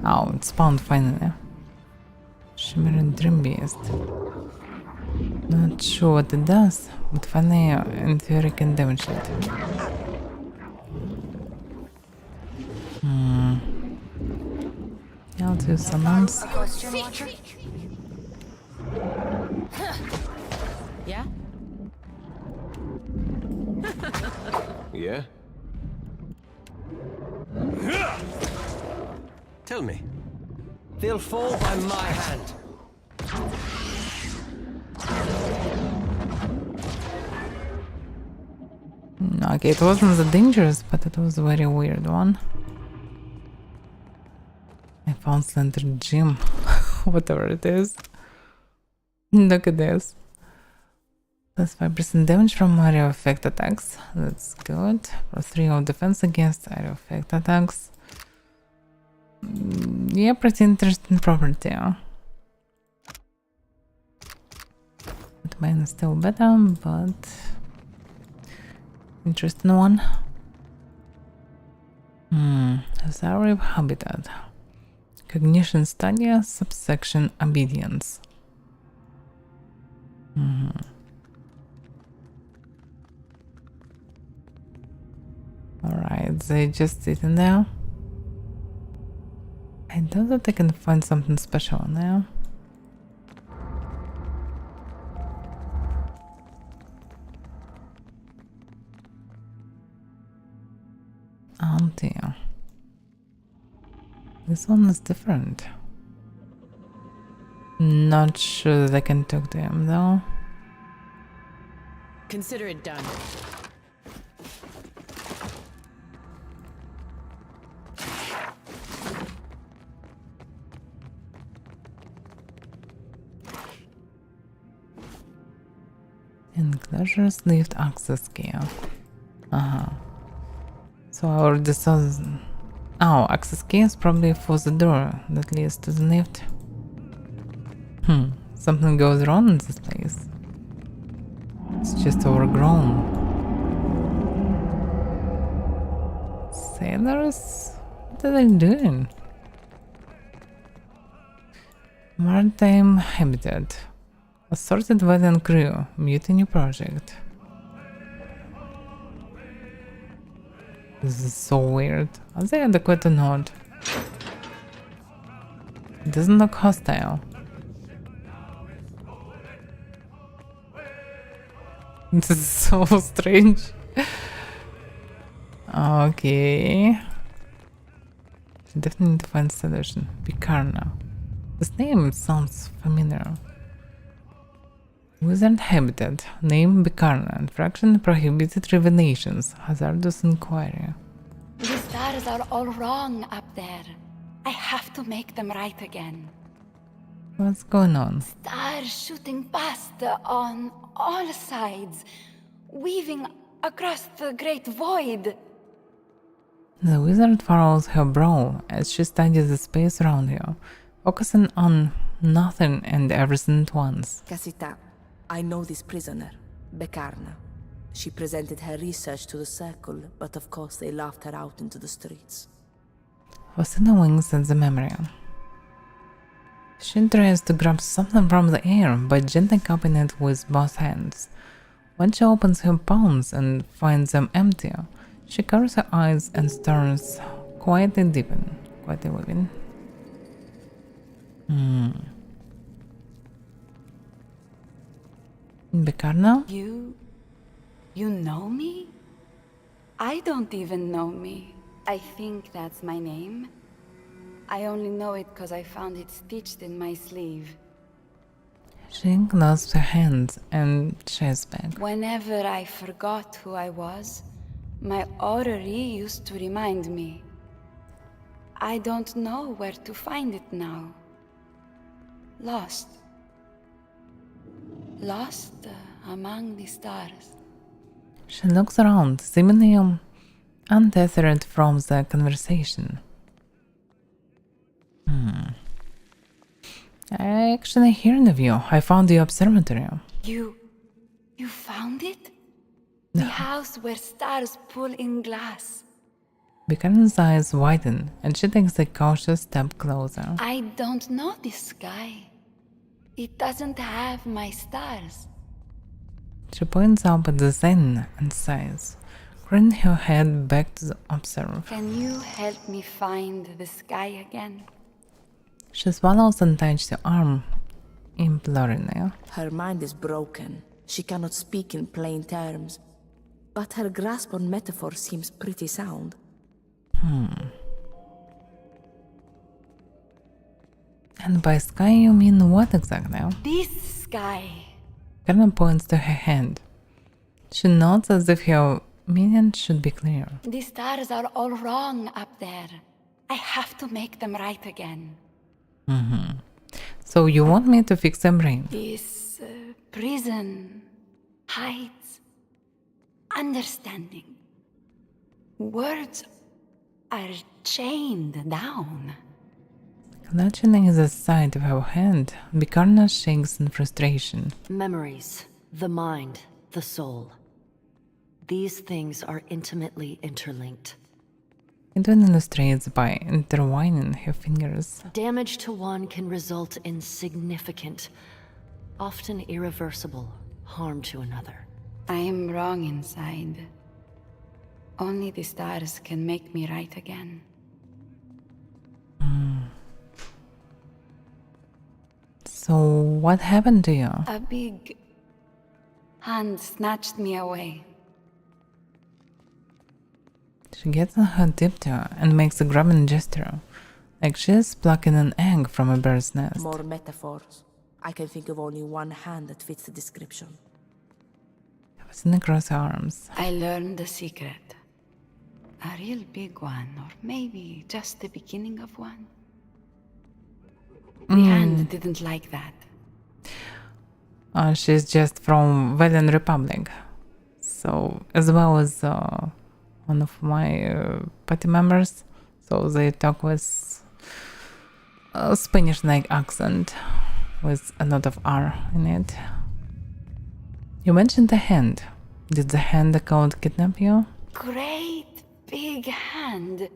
Oh, it spawned finally. Shimmering Dream Beast. Not sure what it does, but finally in theory can damage it. I'll do summons.
Yeah?
Yeah?
tell me.
They'll fall by my hand.
Okay, it wasn't that dangerous, but it was a very weird one. I found Slender Gym. Whatever it is. Look at this. Plus 5% damage from area effect attacks. That's good. Plus 3 of defense against area effect attacks. Yeah, pretty interesting property. But mine is still better, but interesting one. Zauriv Habitat. Cognition Stadia, subsection Obedience. Alright, they just sit in there. I doubt that I can find something special in there. Oh dear. This one is different. Not sure that I can talk to him though.
Consider it done.
Enclosures lift access key. So I already saw this. Oh, access key is probably for the door that leads to the lift. Something goes wrong in this place. It's just overgrown. Sailors? What are they doing? Maritime habitat. Assorted valiant crew. Mutiny project. This is so weird. Are they adequate or not? It doesn't look hostile. This is so strange. Okay. Definitely need to find a solution. Picarna. This name sounds familiar. Wizard habitat. Name Picarna. Infraction prohibited revelations. Hazardous inquiry.
The stars are all wrong up there. I have to make them right again.
What's going on?
Stars shooting past on all sides, weaving across the great void.
The wizard furrows her brow as she studies the space around her, focusing on nothing and everything at once.
Casita, I know this prisoner, Bekarna. She presented her research to the Circle, but of course they laughed her out into the streets.
Faustina winks at the memory. She tries to grab something from the air, but gently cupping it with both hands. When she opens her palms and finds them empty, she covers her eyes and stares quietly weeping. Bekarna?
You know me? I don't even know me. I think that's my name. I only know it because I found it stitched in my sleeve.
She clasps her hands and shakes back.
Whenever I forgot who I was, my orrery used to remind me. I don't know where to find it now. Lost. Lost among the stars.
She looks around, seemingly untethered from the conversation. I actually heard of you. I found the observatory.
You found it? The house where stars pull in glass.
Bekarna's eyes widen and she takes a cautious step closer.
I don't know this sky. It doesn't have my stars.
She points up at the Zen and sighs, craning her head back to observe.
Can you help me find the sky again?
She swallows and touches her arm imploringly.
Her mind is broken. She cannot speak in plain terms. But her grasp on metaphor seems pretty sound.
And by sky you mean what exactly?
This sky.
Bekarna points to her hand. She nods as if her meaning should be clear.
The stars are all wrong up there. I have to make them right again.
So you want me to fix them brain?
This prison hides understanding. Words are chained down.
Clutching the side of her hand, Bekarna shakes in frustration.
Memories, the mind, the soul. These things are intimately interlinked.
It illustrates by intertwining her fingers.
Damage to one can result in significant, often irreversible, harm to another.
I am wrong inside. Only the stars can make me right again.
So what happened to you?
A big hand snatched me away.
She gets on her tiptoe and makes a grabbing gesture, like she's plucking an egg from a bird's nest.
More metaphors. I can think of only one hand that fits the description.
Sitting across her arms.
I learned the secret. A real big one, or maybe just the beginning of one. The hand didn't like that.
She's just from Valiant Republic. So, as well as one of my party members. So they talk with a Spanish-like accent with a lot of R in it. You mentioned the hand. Did the hand code kidnap you?
Great big hand.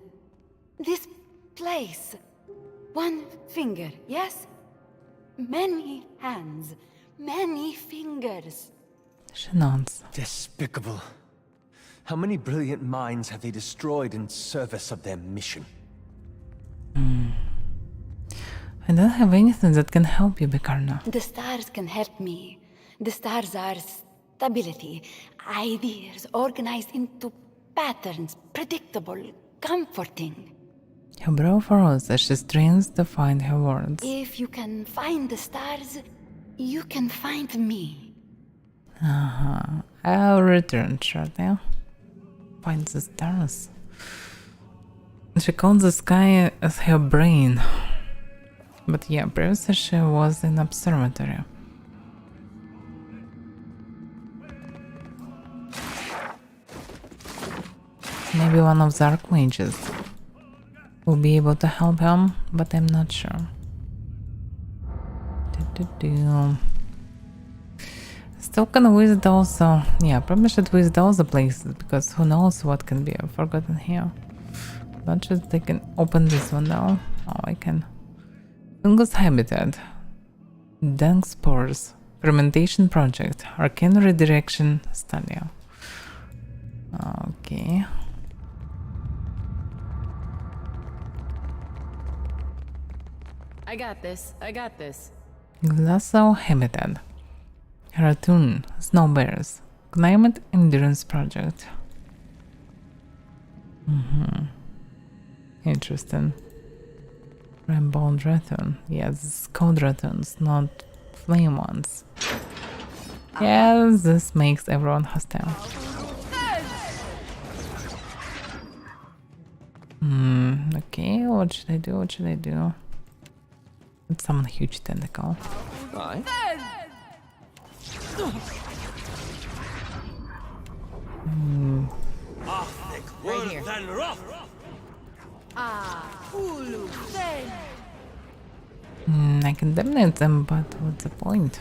This place. One finger, yes? Many hands, many fingers.
She nods.
Despicable. How many brilliant minds have they destroyed in service of their mission?
I don't have anything that can help you, Bekarna.
The stars can help me. The stars are stability, ideas organized into patterns, predictable, comforting.
Her brow furrows as she strains to find her words.
If you can find the stars, you can find me.
I'll return shortly. Find the stars. She called the sky as her brain. But yeah, previously she was in observatory. Maybe one of the archmages will be able to help him, but I'm not sure. Still can visit also. Yeah, probably should visit all the places because who knows what can be forgotten here. Not just they can open this one now. Oh, I can. Fungus habitat. Dank spores. Fermentation project. Arcane redirection study. Okay.
I got this. I got this.
Glasso habitat. Ratoon. Snow bears. Climate endurance project. Interesting. Rainbow ratoon. Yes, cold ratoons, not flame ones. Yes, this makes everyone hostile. Okay, what should I do? What should I do? Let's summon a huge tentacle.
Aye.
Right here.
I can dominate them, but what's the point?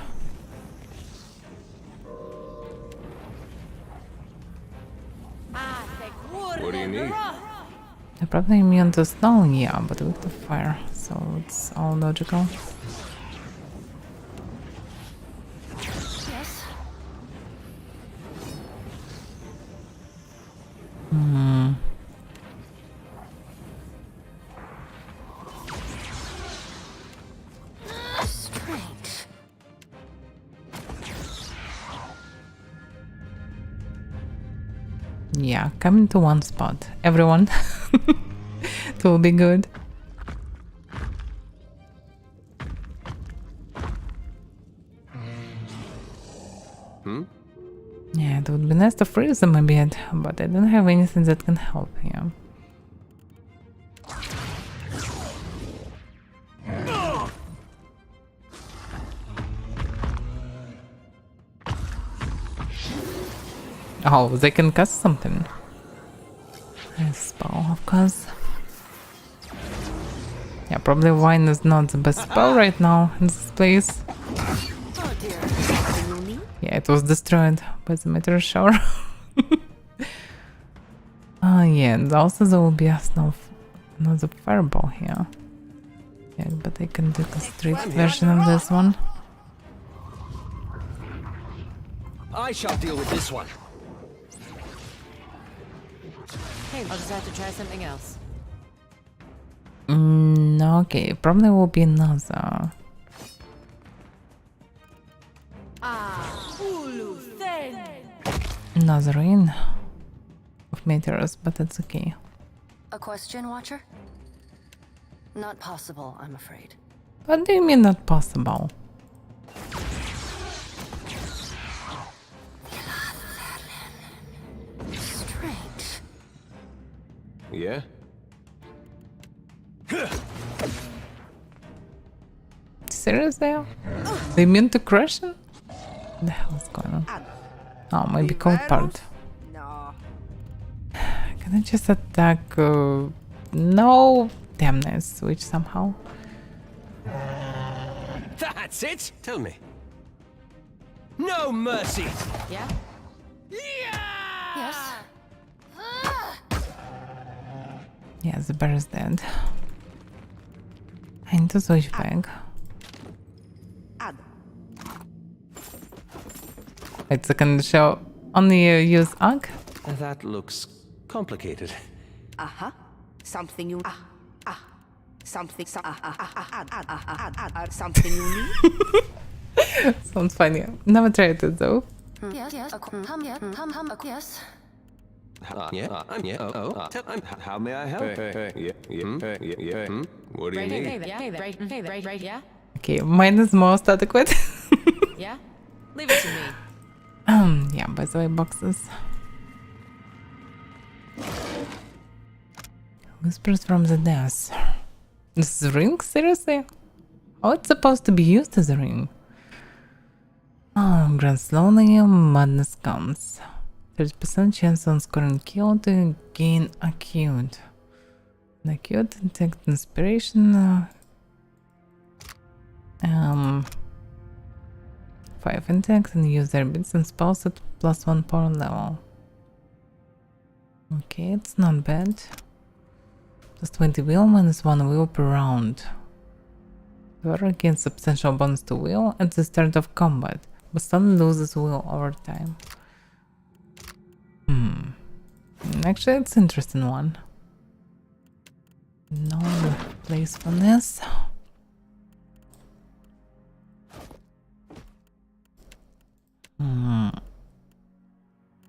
What do you need?
They're probably immune to snow, yeah, but with the fire, so it's all logical.
Yes? Strange.
Yeah, come to one spot. Everyone. It will be good. Yeah, it would be nice to freeze them a bit, but I don't have anything that can help here. Oh, they can cast something. A spell, of course. Yeah, probably wine is not the best spell right now in this place. Yeah, it was destroyed by the meteor shower. Oh yeah, and also there will be another fireball here. Yeah, but I can do a straight version of this one.
I shall deal with this one.
Hey, I'll just have to try something else.
Okay, probably will be another. Another rain of meteors, but it's okay.
A question, Watcher? Not possible, I'm afraid.
What do you mean not possible?
Strange.
Yeah?
Seriously? They mean to crush him? What the hell is going on? Oh, maybe cold part. Can I just attack? No, damnness, switch somehow.
That's it! Tell me. No mercy!
Yeah?
Yes?
Yeah, the bear is dead. I need to switch back. Wait, so can the show only use Ugg?
That looks complicated.
Something you something something you need.
Sounds funny. Never tried it though.
Yes. Yes.
How may I help? What do you need?
Right, yeah?
Okay, mine is most adequate.
Yeah? Leave it to me.
Yeah, by the way, boxes. Whispers from the depths. This is a ring? Seriously? Oh, it's supposed to be used as a ring. Oh, grant slowly, madness comes. 30% chance on scoring kill to gain acute. Acute, detect inspiration. 5 intellect and use their bits and spells at +1 power level. Okay, it's not bad. Plus 20 will, -1 will per round. Whoever gains substantial bonus to will at the start of combat, but suddenly loses will over time. Actually, it's an interesting one. No place for this.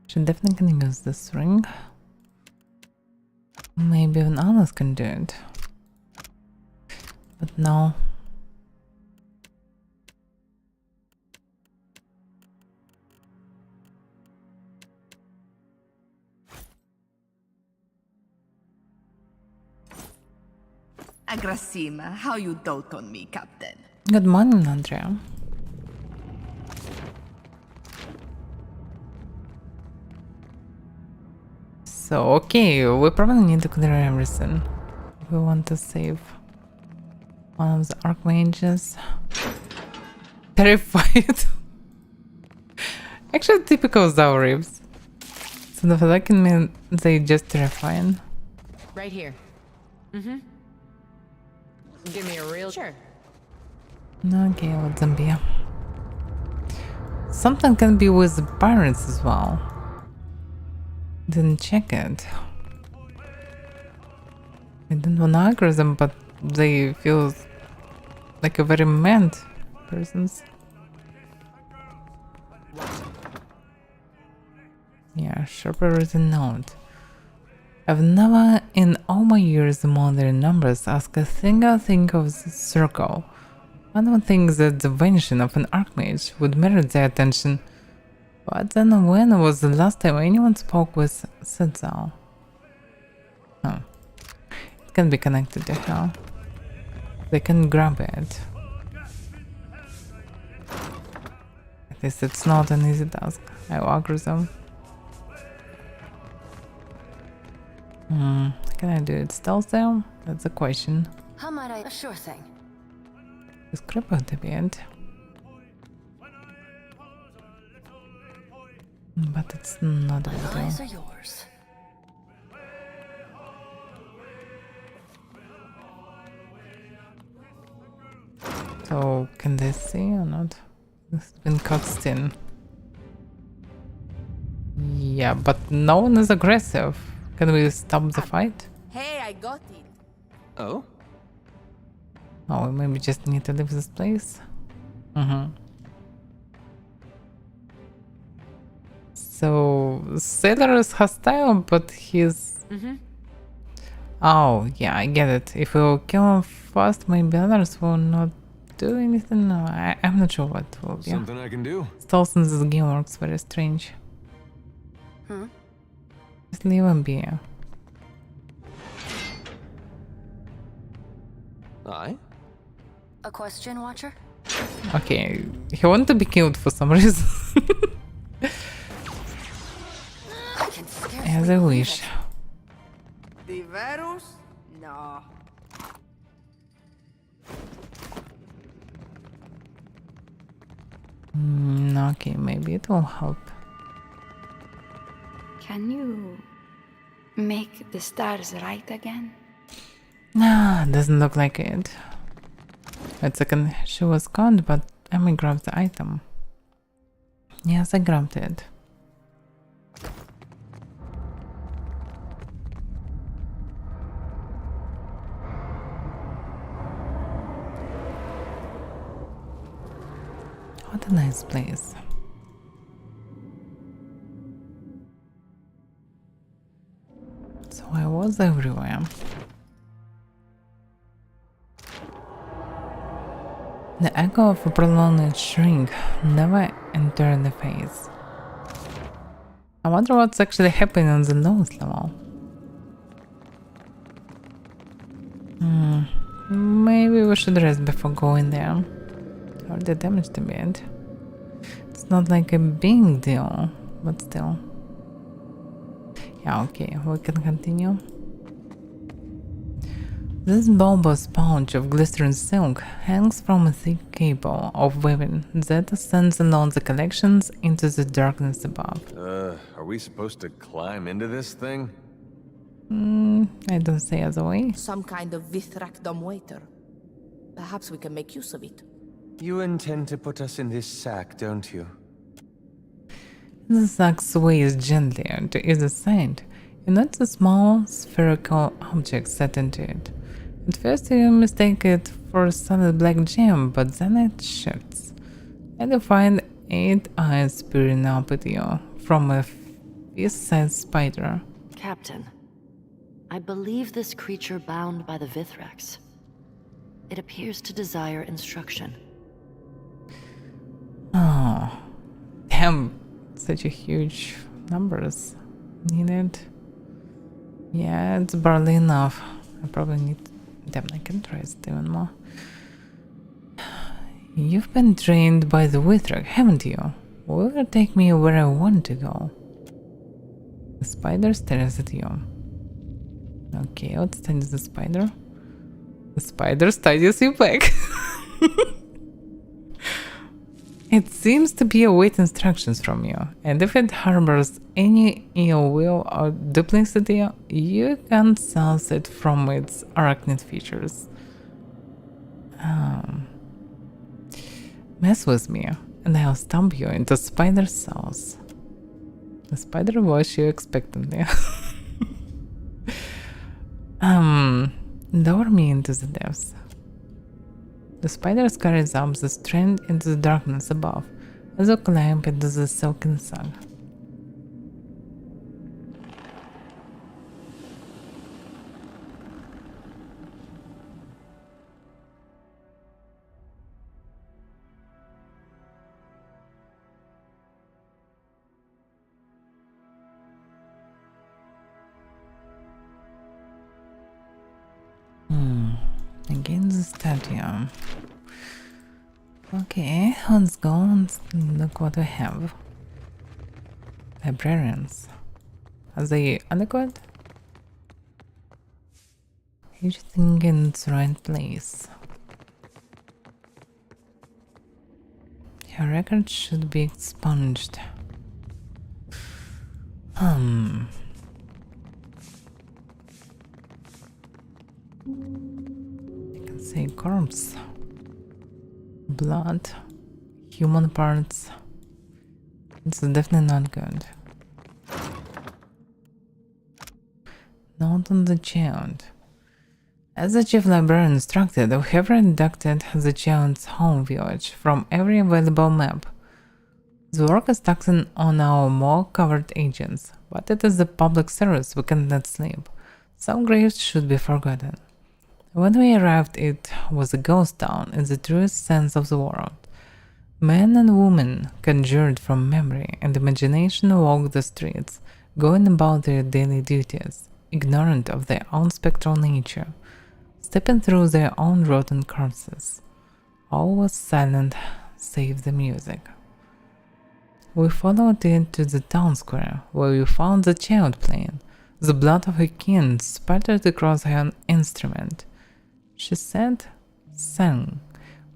Should definitely use this ring. Maybe even others can do it. But no.
Agrasima, how you dote on me, Captain.
Good morning, Andrea. So, okay, we probably need to clear everything. We want to save one of the archmages. Terrified. Actually, typical Zauribs. So the that can mean they just terrifying.
Right here. Give me a real... Sure.
Okay, let them be. Something can be with the pirates as well. Didn't check it. I don't want to aggro them, but they feel like a very mad persons. Yeah, sharper written note. I've never in all my years among their numbers asked a single thing of the circle. I don't think that the vanishing of an archmage would merit their attention. But then when was the last time anyone spoke with Sedzao? Oh. It can be connected to her. They can grab it. At least it's not an easy task. I will aggro them. Can I do it stealth though? That's the question.
How might I? Sure thing.
It's crippled a bit. But it's not a big deal.
Eyes are yours.
So, can they see or not? It's been cut in. Yeah, but no one is aggressive. Can we stop the fight?
Hey, I got it.
Oh?
Oh, we maybe just need to leave this place? So, Sailor is hostile, but he's... Oh, yeah, I get it. If we will kill him fast, maybe others will not do anything. No, I'm not sure what will be.
Something I can do.
Stealth in this game works very strange. Just leave him be.
Aye?
A question, Watcher?
Okay, he wanted to be killed for some reason.
I can scarcely
As I
believe
wish.
it.
The virus? No.
Okay, maybe it will help.
Can you make the stars right again?
Nah, doesn't look like it. Wait a second, she was caught, but let me grab the item. Yes, I grabbed it. What a nice place. So I was everywhere. The echo of a prolonged shrink never entered the face. I wonder what's actually happening on the lowest level. Maybe we should rest before going there. Already damaged a bit. It's not like a big deal, but still. Yeah, okay, we can continue. This bulbous pouch of glistening silk hangs from a thick cable of weaving that ascends along the collections into the darkness above.
Are we supposed to climb into this thing?
I don't say other way.
Some kind of Vithrak dumbwaiter. Perhaps we can make use of it.
You intend to put us in this sack, don't you?
The sack sways gently to either side. You notice a small spherical object set into it. At first you mistake it for a solid black gem, but then it shifts. And you find 8 eyes peering up at you from a fist-sized spider.
Captain, I believe this creature bound by the Vithrax. It appears to desire instruction.
Oh, damn, such a huge numbers needed. Yeah, it's barely enough. I probably need... Damn, I can try it even more. You've been trained by the Withrak, haven't you? Will you take me where I want to go? The spider stares at you. Okay, what studies the spider? The spider studies you back. It seems to be await instructions from you, and if it harbors any ill will or duplicity, you can sense it from its arachnid features. Mess with me, and I'll stump you into spider cells. The spider watched you expectantly. Lower me into the depths. The spider scurries up the strand into the darkness above, as you climb into the silken sack. Again the statue. Okay, let's go and look what we have. Librarians. Are they adequate? Everything in its right place. Your record should be expunged. Say corpse, blood, human parts. It's definitely not good. Note on the child. As the chief librarian instructed, we have reducted the child's home village from every available map. The work is taxing on our more covered agents, but it is a public service we cannot sleep. Some graves should be forgotten. When we arrived, it was a ghost town in the truest sense of the word. Men and women conjured from memory and imagination walked the streets, going about their daily duties, ignorant of their own spectral nature, stepping through their own rotten corpses. All was silent save the music. We followed it to the town square, where we found the child playing. The blood of her kin spattered across her instrument. She sang,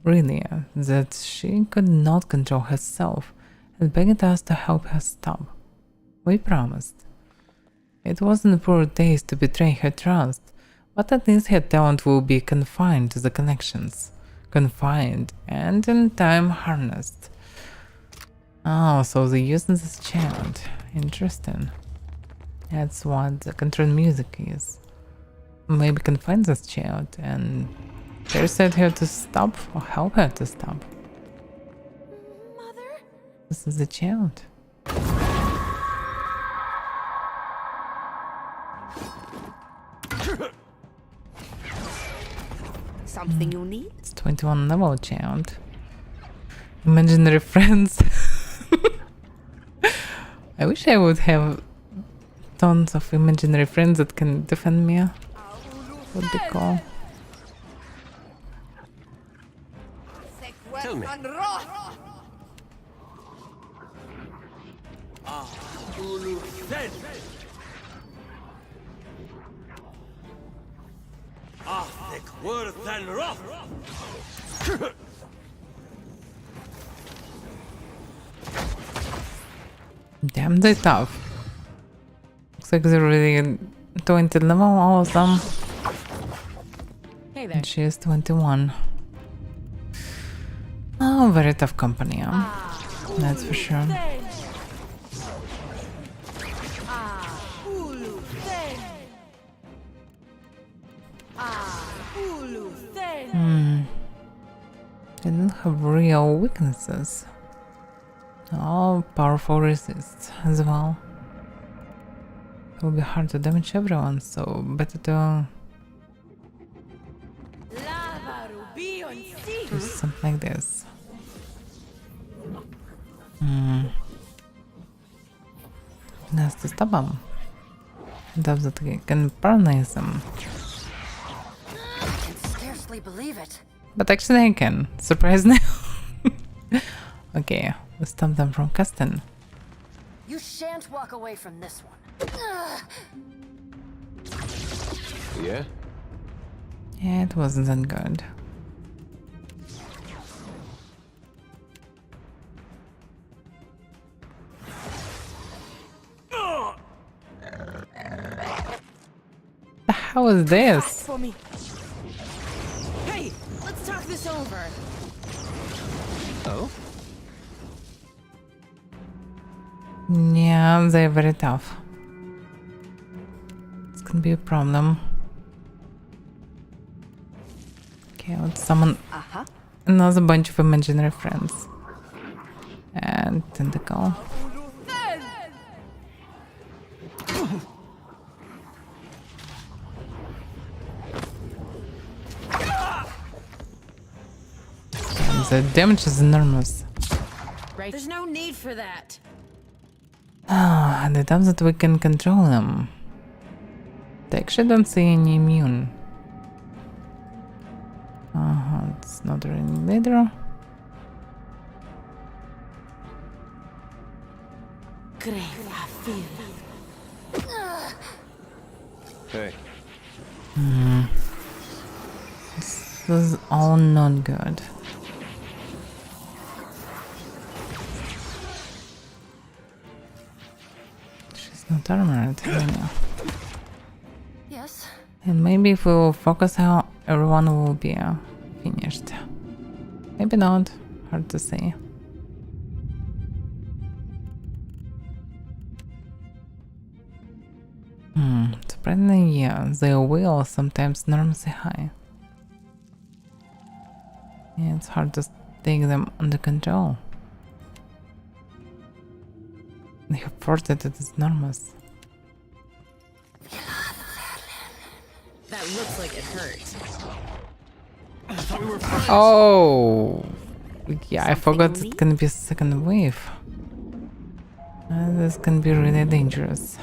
really, that she could not control herself and begged us to help her stop. We promised. It wasn't poor taste to betray her trust, But at least her talent will be confined to the connections. Confined and in time harnessed. Oh, so they use this chant. Interesting. That's what the control music is. Maybe confine this child and persuade her to stop or help her to stop.
Mother?
This is the child.
Something you need?
It's 21 level child. Imaginary friends. I wish I would have tons of imaginary friends that can defend me. Would be cool.
Tell me.
Damn, they're tough. Looks like they're really 20 level, all of them.
Hey there.
And she is 21. Oh, very tough company, that's for sure. They don't have real weaknesses. All powerful resists as well. It will be hard to damage everyone, so better to do something like this. Nice to stop them. Does that can paralyze them.
I can scarcely believe it.
But actually I can. Surprisingly. Okay, let's stop them from casting.
You shan't walk away from this one.
Yeah?
Yeah, it wasn't that good. The hell is this?
For me.
Hey, let's talk this over.
Oh?
Yeah, they're very tough. It's gonna be a problem. Okay, let's summon another bunch of imaginary friends. And tentacle. The damage is enormous.
Right. There's no need for that.
Ah, and the times that we can control them. They actually don't see any immune. It's not really leader.
Hey.
This is all not good. She's not armored, I know.
Yes.
And maybe if we will focus how everyone will be finished. Maybe not. Hard to say. Surprisingly, yeah, their will sometimes enormously high. Yeah, it's hard to take them under control. The effort that it is enormous.
That looks like it hurt.
Oh! Yeah, I forgot it's gonna be a second wave. This can be really dangerous.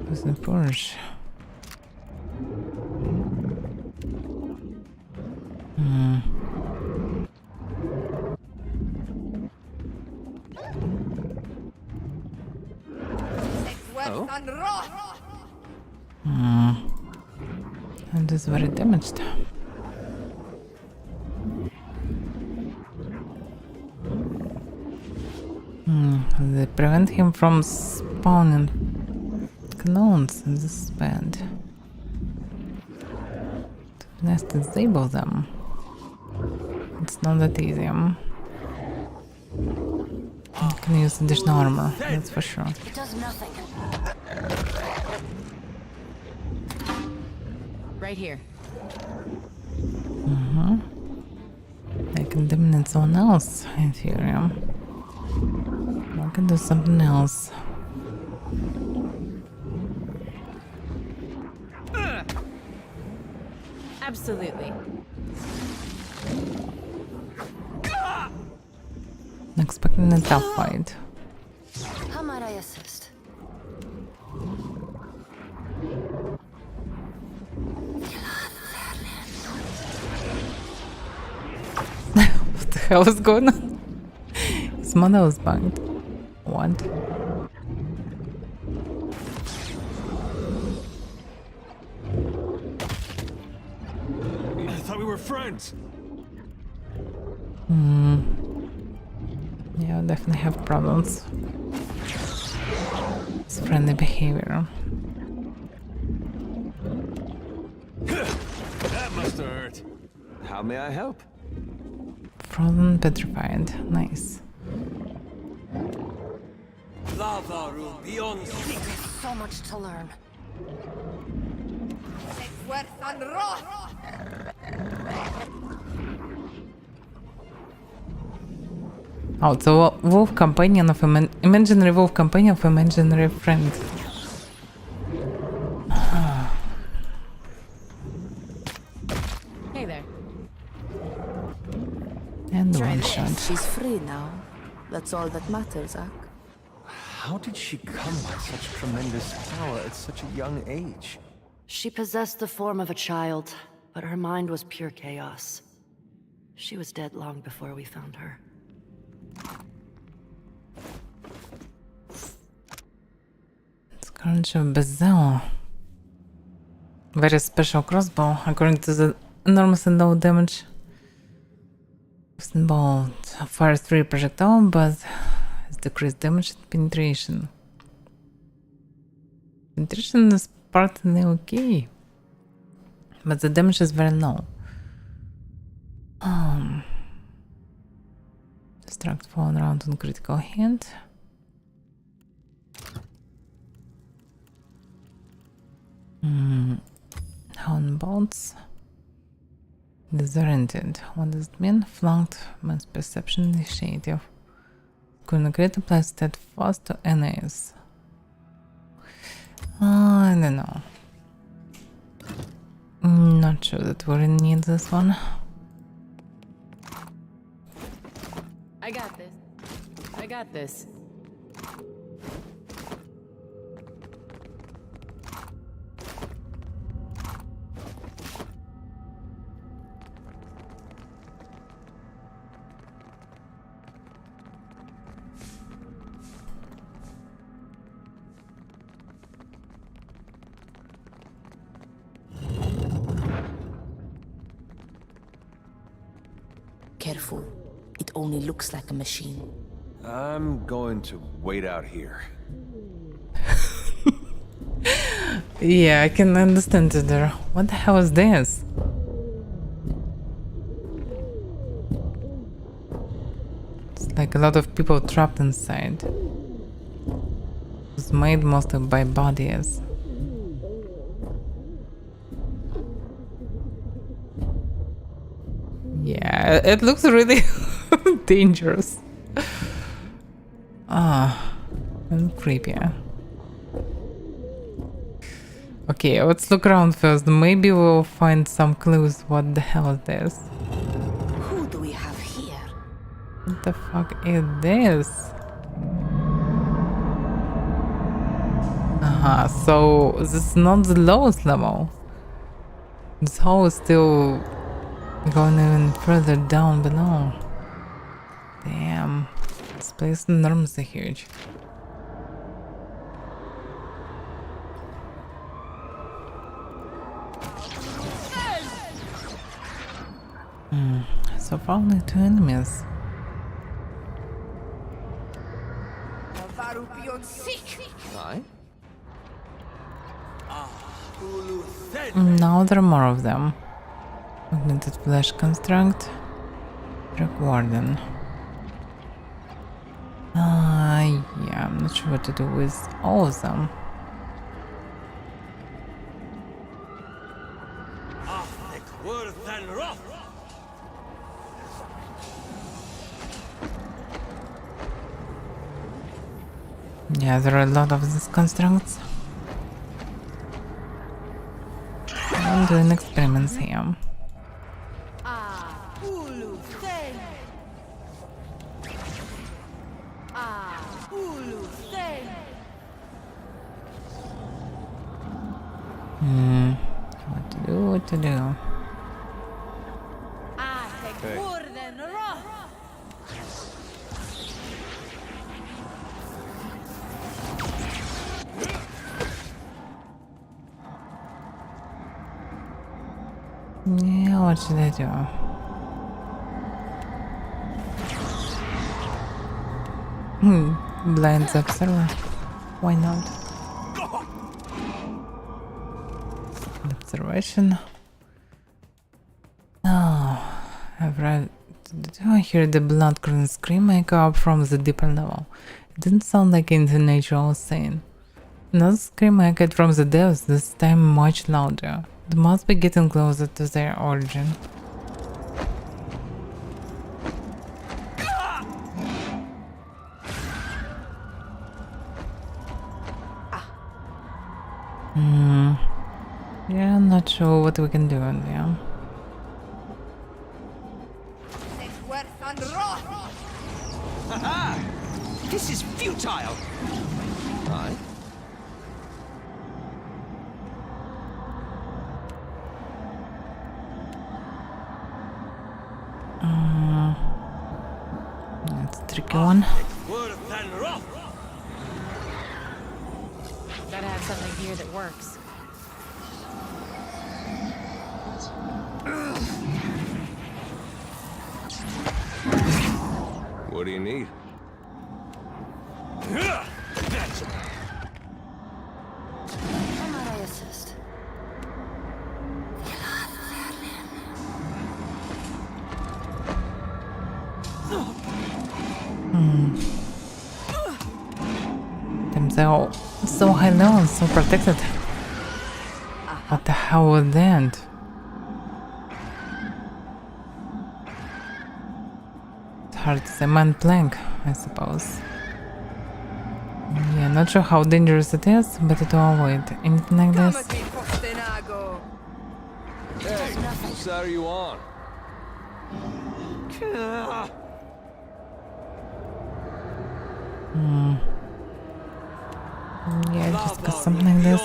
Who's the push? And it's very damaged. They prevent him from spawning cannons in this band. Nice to disable them. It's not that easy. You can use additional armor, that's for sure.
It does nothing.
Right here.
I can dominate someone else, in theory. I can do something else.
Absolutely.
Expecting a tough fight.
How might I assist?
What the hell is going on? His mother was bugged. What?
I thought we were friends.
Yeah, I definitely have problems. It's friendly behavior.
That must have hurt. How may I help?
Frozen petrified. Nice.
Lava room beyond.
There's so much to learn.
Oh, it's a wolf companion of imaginary wolf companion of imaginary friend.
Hey there.
And one shot.
She's free now. That's all that matters, Ak.
How did she come by such tremendous power at such a young age?
She possessed the form of a child, but her mind was pure chaos. She was dead long before we found her.
Scourge of Bezel. Very special crossbow, according to the enormous and low damage. Bolt fires 3 projectile, but has decreased damage and penetration. Penetration is partly okay, but the damage is very low. Distract fallen round on critical hit. Hound bolts. Disoriented. What does it mean? Flunked man's perception initiative. Communicate applies steadfast to enemies. I don't know. Not sure that we really need this one.
I got this. I got this.
Careful. It only looks like a machine.
I'm going to wait out here.
Yeah, I can understand it there. What the hell is this? It's like a lot of people trapped inside. It's made mostly by bodies. Yeah, it looks really dangerous. And creepy. Okay, let's look around first. Maybe we'll find some clues. What the hell is this?
Who do we have here?
What the fuck is this? So this is not the lowest level. This hole is still going even further down below. Damn. This place is enormously huge. So far only 2 enemies.
I?
Now there are more of them. Augmented flesh construct. Drug warden. Yeah, I'm not sure what to do with all of them. Yeah, there are a lot of these constructs. I'm doing experiments here. What to do? Yeah, what should I do? Blind observer. Why not? Observation. Oh, I've read. I hear the blood-curdling scream echo up from the deeper level. It didn't sound like anything natural scene. Another scream echoed from the depths, this time much louder. It must be getting closer to their origin. Yeah, I'm not sure what we can do in there.
This is futile!
Right.
That's a tricky one.
Gotta have something here that works.
What do you need?
How might I assist?
They're all so high level and so protected. What the hell was that? It's hard to say. Man plank, I suppose. Yeah, not sure how dangerous it is, but to avoid anything like this.
Hey, whose side are you on?
Yeah, just got something like this.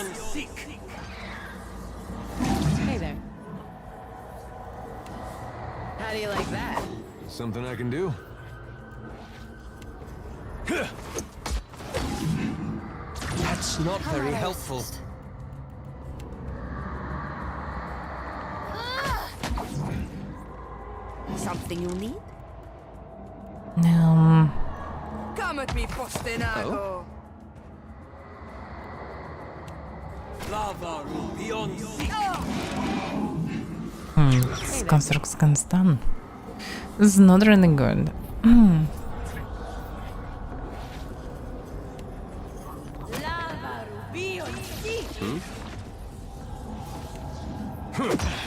Hey there. How do you like that?
Something I can do?
That's not very helpful.
Something you need? Come at me, Postinago.
This construct's done. This is not really good.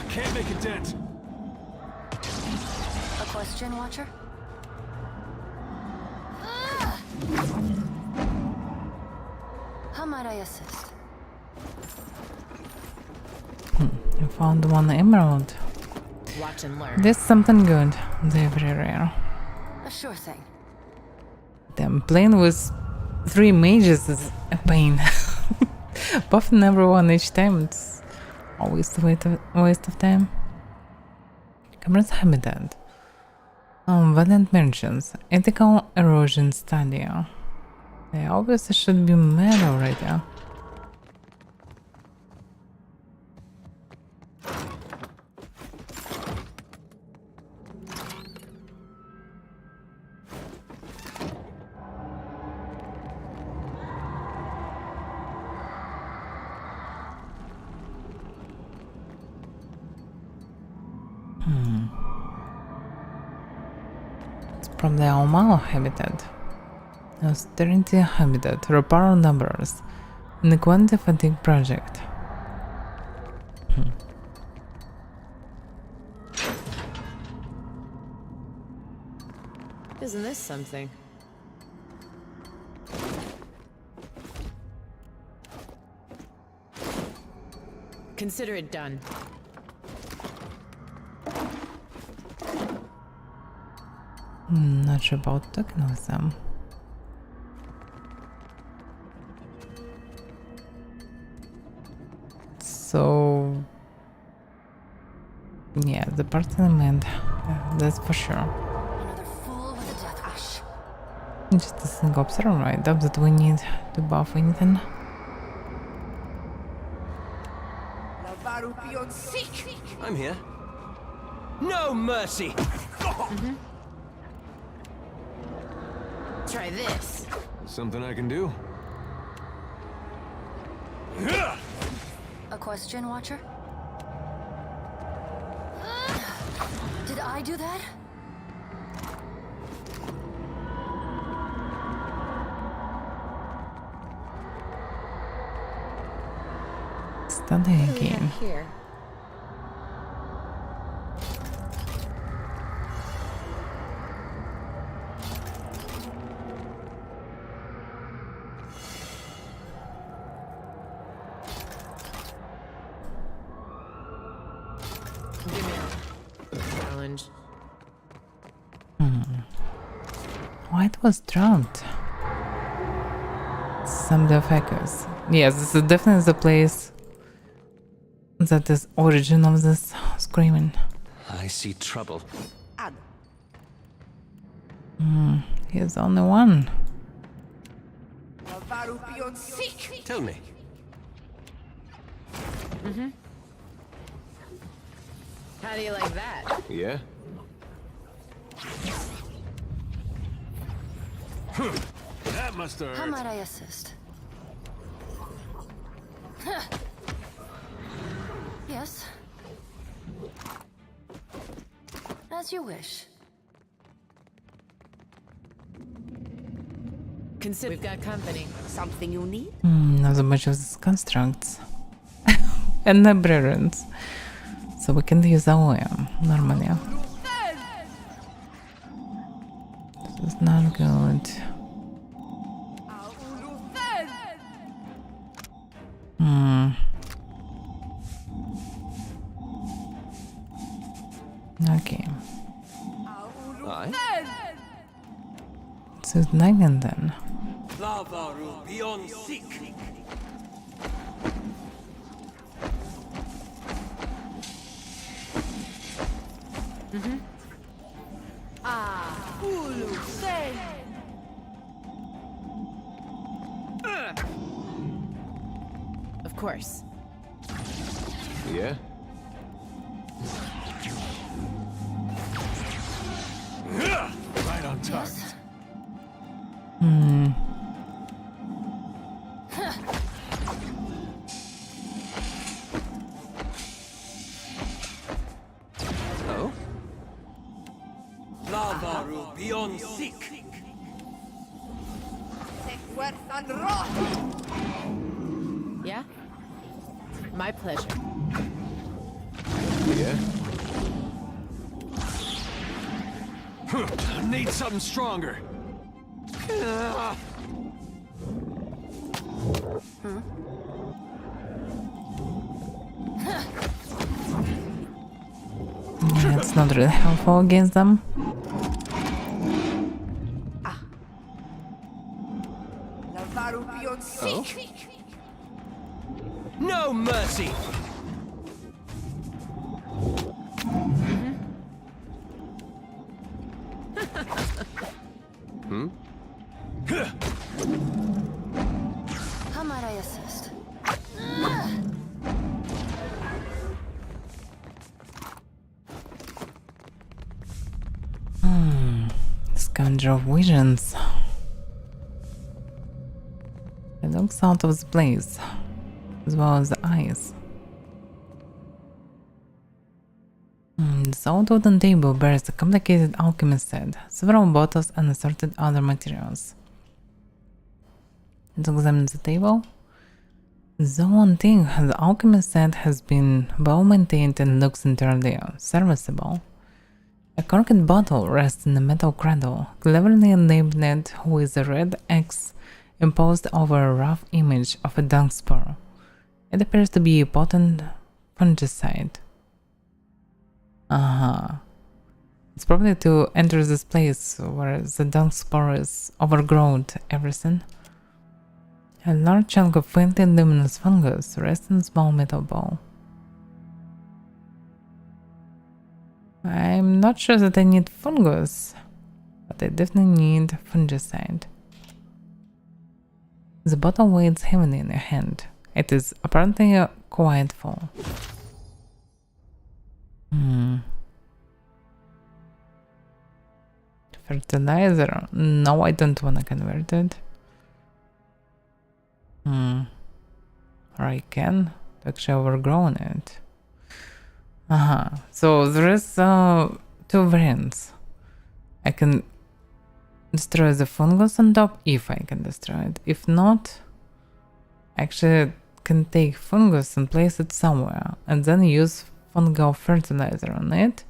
Can't make a dent.
A question, Watcher? How might I assist?
I found one emerald.
Watch and learn.
There's something good. They're very rare.
A sure thing.
Damn, playing with 3 mages is a pain. Buffing everyone each time, it's always a waste of time. Cameron's habitat. Valiant merchants. Ethical erosion study. They obviously should be mad already. It's probably our Malo habitat. Austerity habitat. Repair numbers. In the Quantum Fatigue project.
Isn't this something? Consider it done.
Not sure about talking with them. So yeah, the parliament, that's for sure.
Another fool with a death wish.
Just a single observer, I doubt that we need to buff anything.
I'm here. No mercy!
Try this.
Something I can do?
A question, Watcher? Did I do that?
Study again.
Here. Give me a challenge.
Why it was dropped? Some defectors. Yes, this is definitely the place that is origin of this screaming.
I see trouble.
He's the only one.
Tell me.
How do you like that?
Yeah? That must hurt.
How might I assist? Yes. As you wish.
Consider we've got company.
Something you need?
Not so much of these constructs. And aberrants. So we can use our normally. This is not good. Okay.
Aye?
So it's nagging then.
Of course.
Yeah? Right on target. Oh? Lavaru beyond seek.
Yeah? My pleasure.
Yeah? Need something stronger.
Yeah, it's not really helpful against them.
Oh? No mercy!
How might I assist?
Scoundrel of visions. It looks out of this place, as well as the eyes. The salt wooden table bears a complicated alchemist set, several bottles and assorted other materials. Let's examine the table. The one thing, the alchemist set has been well maintained and looks entirely serviceable. A corked bottle rests in a metal cradle, cleverly labeled with a red X imposed over a rough image of a dung spore. It appears to be a potent fungicide. It's probably to enter this place where the dung spore is overgrown everything. A large chunk of faintly luminous fungus rests in a small metal bowl. I'm not sure that I need fungus, but I definitely need fungicide. The bottle weighs heavily in your hand. It is apparently quite full. Fertilizer? No, I don't want to convert it. Or I can actually overgrown it. So there is two variants. I can destroy the fungus on top if I can destroy it. If not, actually can take fungus and place it somewhere and then use fungal fertilizer on it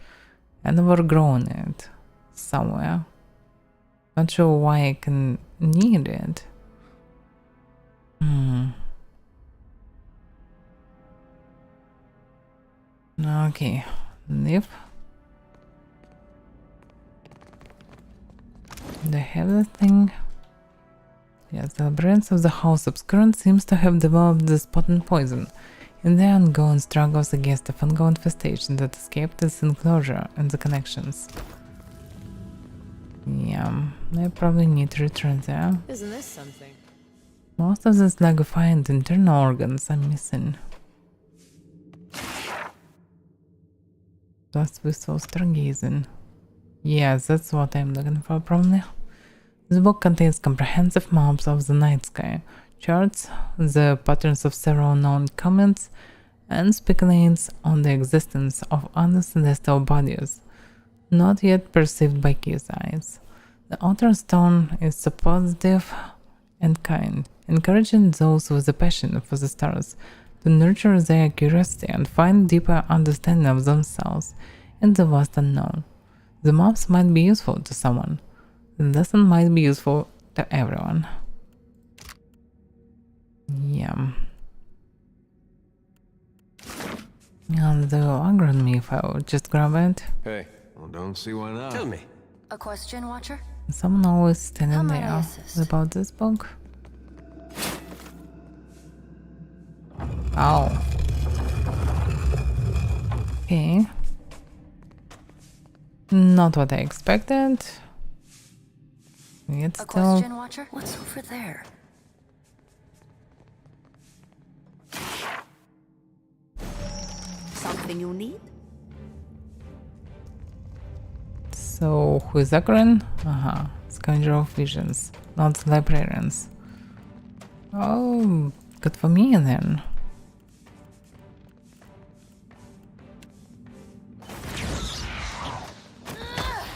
and overgrown it somewhere. Not sure why I can need it. Okay, leave. Do I have the thing? Yes, the brains of the House Obscurant seems to have developed this potent poison in their ongoing struggles against the fungal infestation that escaped its enclosure and the connections. Yeah, I probably need to return there.
Isn't this something?
Most of the slagified internal organs are missing. Thus we saw stargazing. Yes, that's what I'm looking for probably. This book contains comprehensive maps of the night sky, charts the patterns of several known comets, and speculates on the existence of other celestial bodies, not yet perceived by Key's eyes. The author's tone is suppositive and kind, encouraging those with a passion for the stars to nurture their curiosity and find deeper understanding of themselves in the vast unknown. The maps might be useful to someone. The lesson might be useful to everyone. Yeah. And they'll agree on me if I would just grab it.
Hey, well, don't see why not.
Tell me.
A question, Watcher?
Someone always standing
How might I
there
assist?
about this book. Oh. Okay. Not what I expected. It's
A
still...
question, Watcher? What's over there?
Something you need?
So, who is Akron? Scoundrel of Visions, not librarians. Oh, good for me then.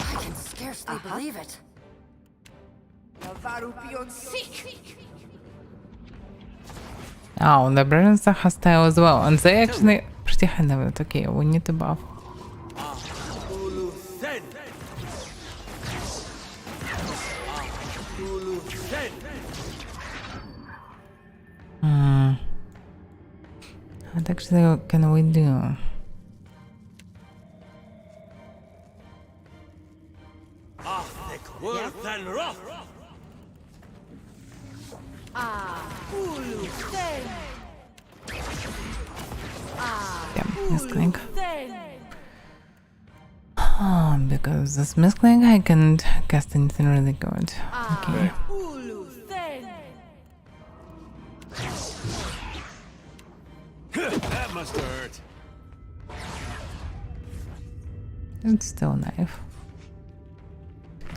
I can scarcely believe it.
Oh, librarians are hostile as well, and they actually pretty high level. Okay, we need to buff. What actually can we do? Yeah, misclick. Because this misclick I can't cast anything really good. Okay.
That must have hurt.
It's still a knife.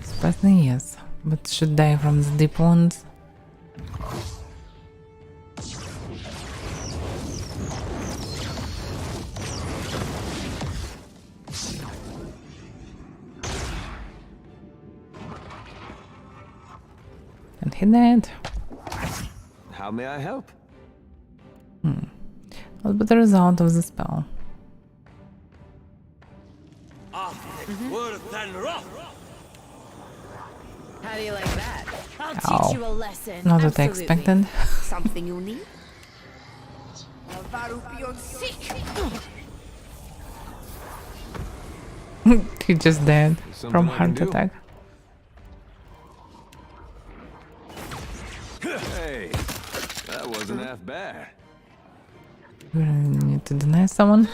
Surprisingly, yes, but should die from the deep wounds. he dead?
How may I help?
What about the result of the spell?
How do you like that? I'll teach you a lesson.
Not what I
Absolutely.
expected.
Something you need?
He just dead
Something
from
I can
heart
do.
attack.
Hey, that wasn't half bad.
We really need to deny someone.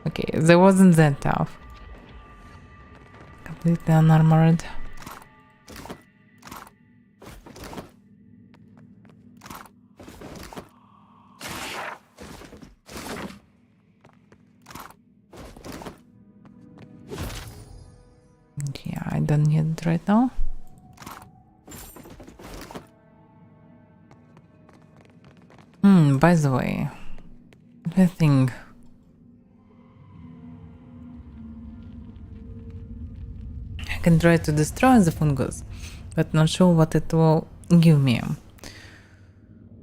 Okay, that wasn't that tough. Completely unarmored. Yeah, I don't need it right now. By the way, I think I can try to destroy the fungus, but not sure what it will give me.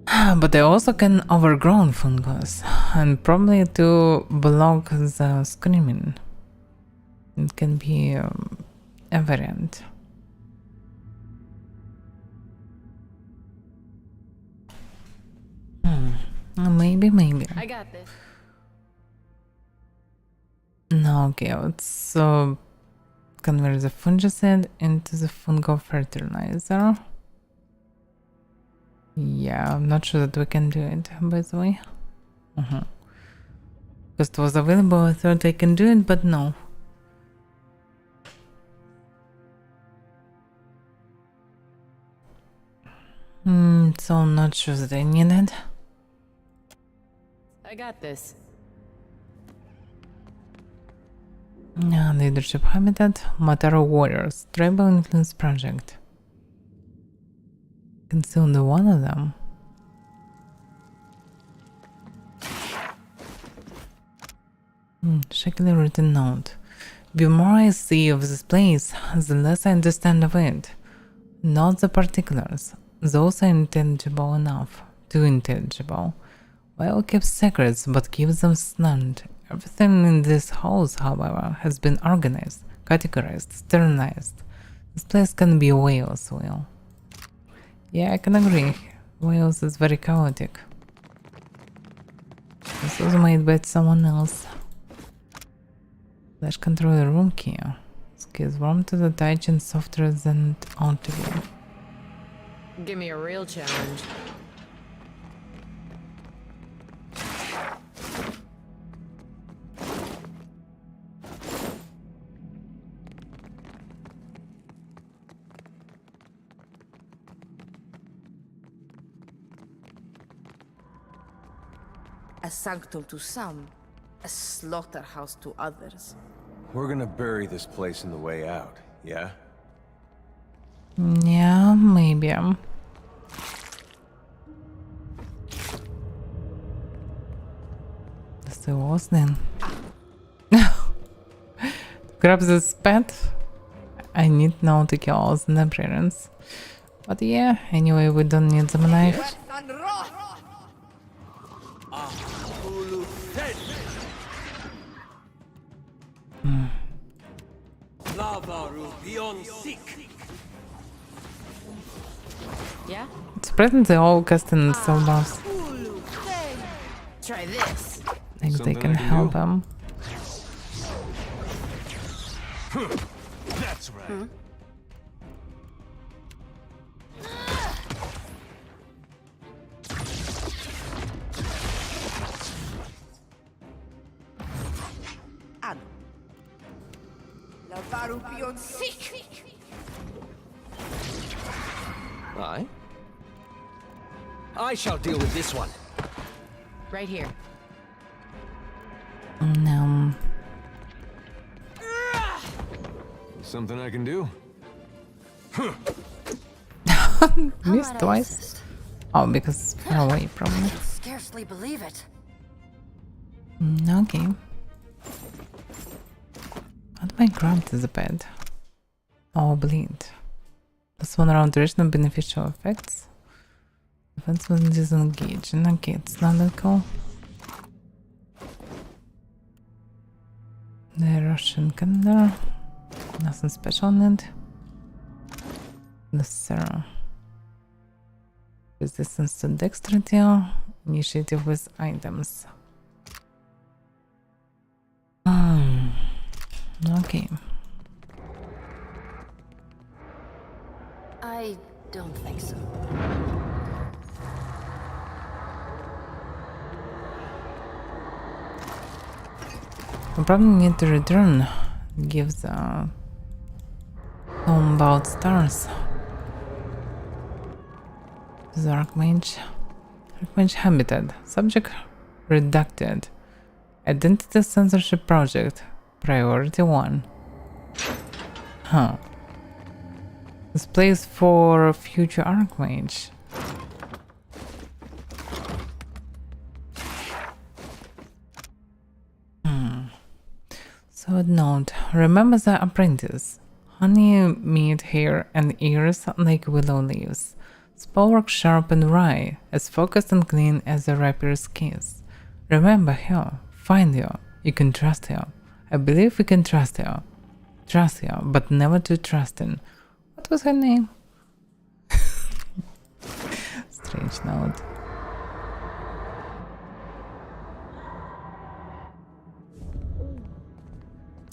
But I also can overgrown fungus, and probably to block the screaming. It can be a variant. Maybe.
I got this.
No, okay, let's convert the fungicide into the fungal fertilizer. Yeah, I'm not sure that we can do it, by the way. Because it was available, I thought I can do it, but no. So I'm not sure that I need it.
I got this.
Leadership Habitat, Mataro Warriors, Tribal Influence Project. Can still do one of them. Shakily written note. The more I see of this place, the less I understand of it. Not the particulars. Those are intelligible enough. Too intelligible. Well kept secrets, but keeps them snug. Everything in this house, however, has been organized, categorized, sterilized. This place can be Wales, Will. Yeah, I can agree. Wales is very chaotic. This was made by someone else. Let's control the room key. This key is warm to the touch and softer than it ought to be.
Give me a real challenge.
A sanctum to some, a slaughterhouse to others.
We're gonna bury this place in the way out, yeah?
Yeah, maybe. That's the worst then. Grab this pet. I need now to kill all the appearance. But yeah, anyway, we don't need the knife.
Yeah?
It's present they all cast in cell buffs.
Try this.
Like they
Something
can
I can
help
do.
them.
That's right. I shall deal with this one.
Right here.
No.
Something I can do?
Missed twice. Oh, because it's far away, probably.
Scarcely believe it.
Okay. How do I grab this bed? Oh, bleed. This one around duration beneficial effects. Defense when disengaged. Okay, it's not that cool. The Russian calendar. Nothing special on it. The Sarah. Resistance to dexterity. Initiative with items. Okay.
I don't think so.
We probably need to return. Give the home about stars. The Archmage. Archmage habitat. Subject redacted. Identity censorship project. Priority 1. Huh. This place for future Archmage. So note, remember the apprentice. Honey, meat, hair, and ears like willow leaves. Spellwork sharp and wry, as focused and clean as a rapier kiss. Remember her, find her, you can trust her. I believe we can trust her. Trust her, but never too trusting. What was her name? Strange note.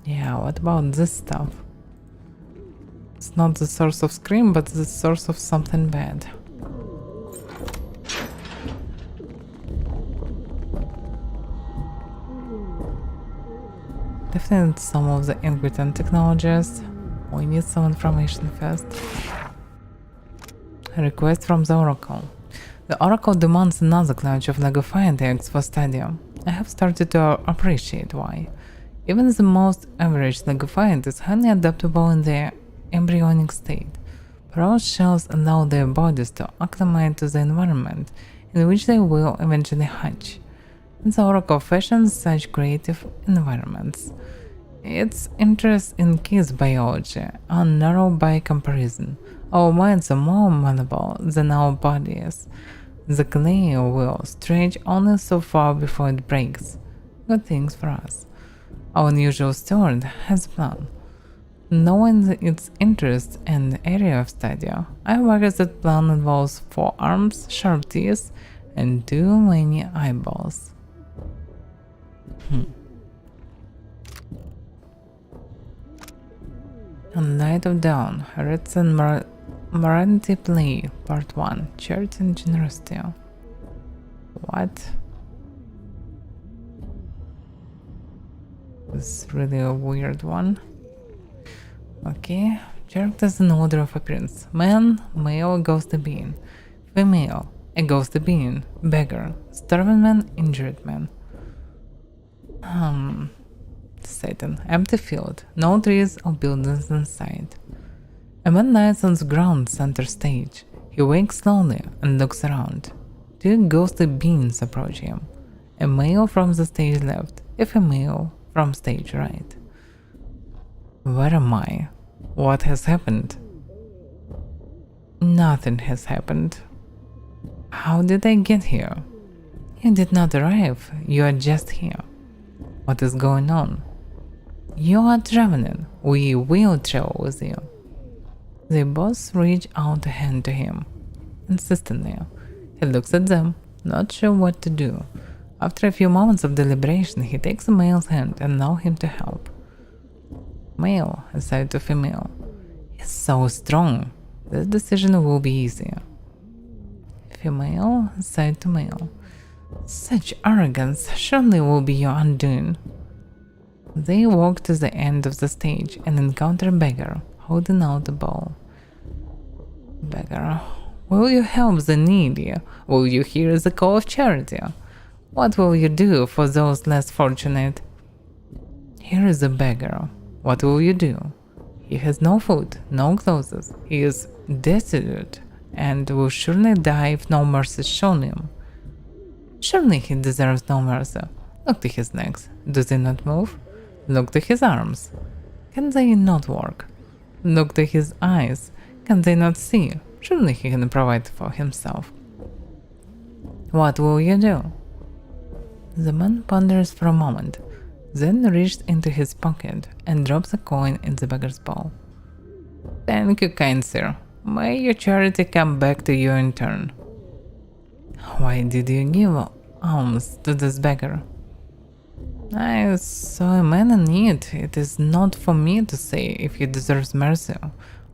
Yeah, what about this stuff? It's not the source of scream, but the source of something bad. Definitely some of the ingredient technologies. We need some information first. A request from the Oracle. The Oracle demands another clutch of Legofiant eggs for study. I have started to appreciate why. Even the most average Legofiant is highly adaptable in their embryonic state. Porous shells allow their bodies to acclimate to the environment in which they will eventually hatch. And the Oracle fashions such creative environments. Its interests in kids biology are narrow by comparison. Our minds are more malleable than our bodies. The clay will stretch only so far before it breaks. Good things for us. Our unusual steward has a plan. Knowing its interest and area of study, I worry that plan involves 4 arms, sharp teeth, and too many eyeballs. On Light of Dawn, Reds and Morality Play, Part 1, Charity and Generosity. What? This is really a weird one. Okay, characters in order of appearance. Man, male, ghostly being. Female, a ghostly being. Beggar, starving man, injured man. Satan, empty field, no trees or buildings inside. A man lies on the ground center stage. He wakes slowly and looks around. 2 ghostly beings approach him. A male from the stage left, a female from stage right. Where am I? What has happened? Nothing has happened. How did I get here? You did not arrive, you are just here. What is going on? You are traveling, we will travel with you. They both reach out a hand to him, insistently. He looks at them, not sure what to do. After a few moments of deliberation, he takes the male's hand and allows him to help. Male, aside to female. He's so strong. This decision will be easier. Female, aside to male. Such arrogance surely will be your undoing. They walk to the end of the stage and encounter Beggar, holding out a bowl. Beggar, will you help the needy? Will you hear the call of charity? What will you do for those less fortunate? Here is the beggar. What will you do? He has no food, no clothes. He is destitute and will surely die if no mercy is shown him. Surely he deserves no mercy. Look to his legs. Do they not move? Look to his arms. Can they not work? Look to his eyes. Can they not see? Surely he can provide for himself. What will you do? The man ponders for a moment, then reached into his pocket and drops a coin in the beggar's bowl. Thank you, kind sir. May your charity come back to you in turn. Why did you give alms to this beggar? I saw a man in need. It is not for me to say if he deserves mercy,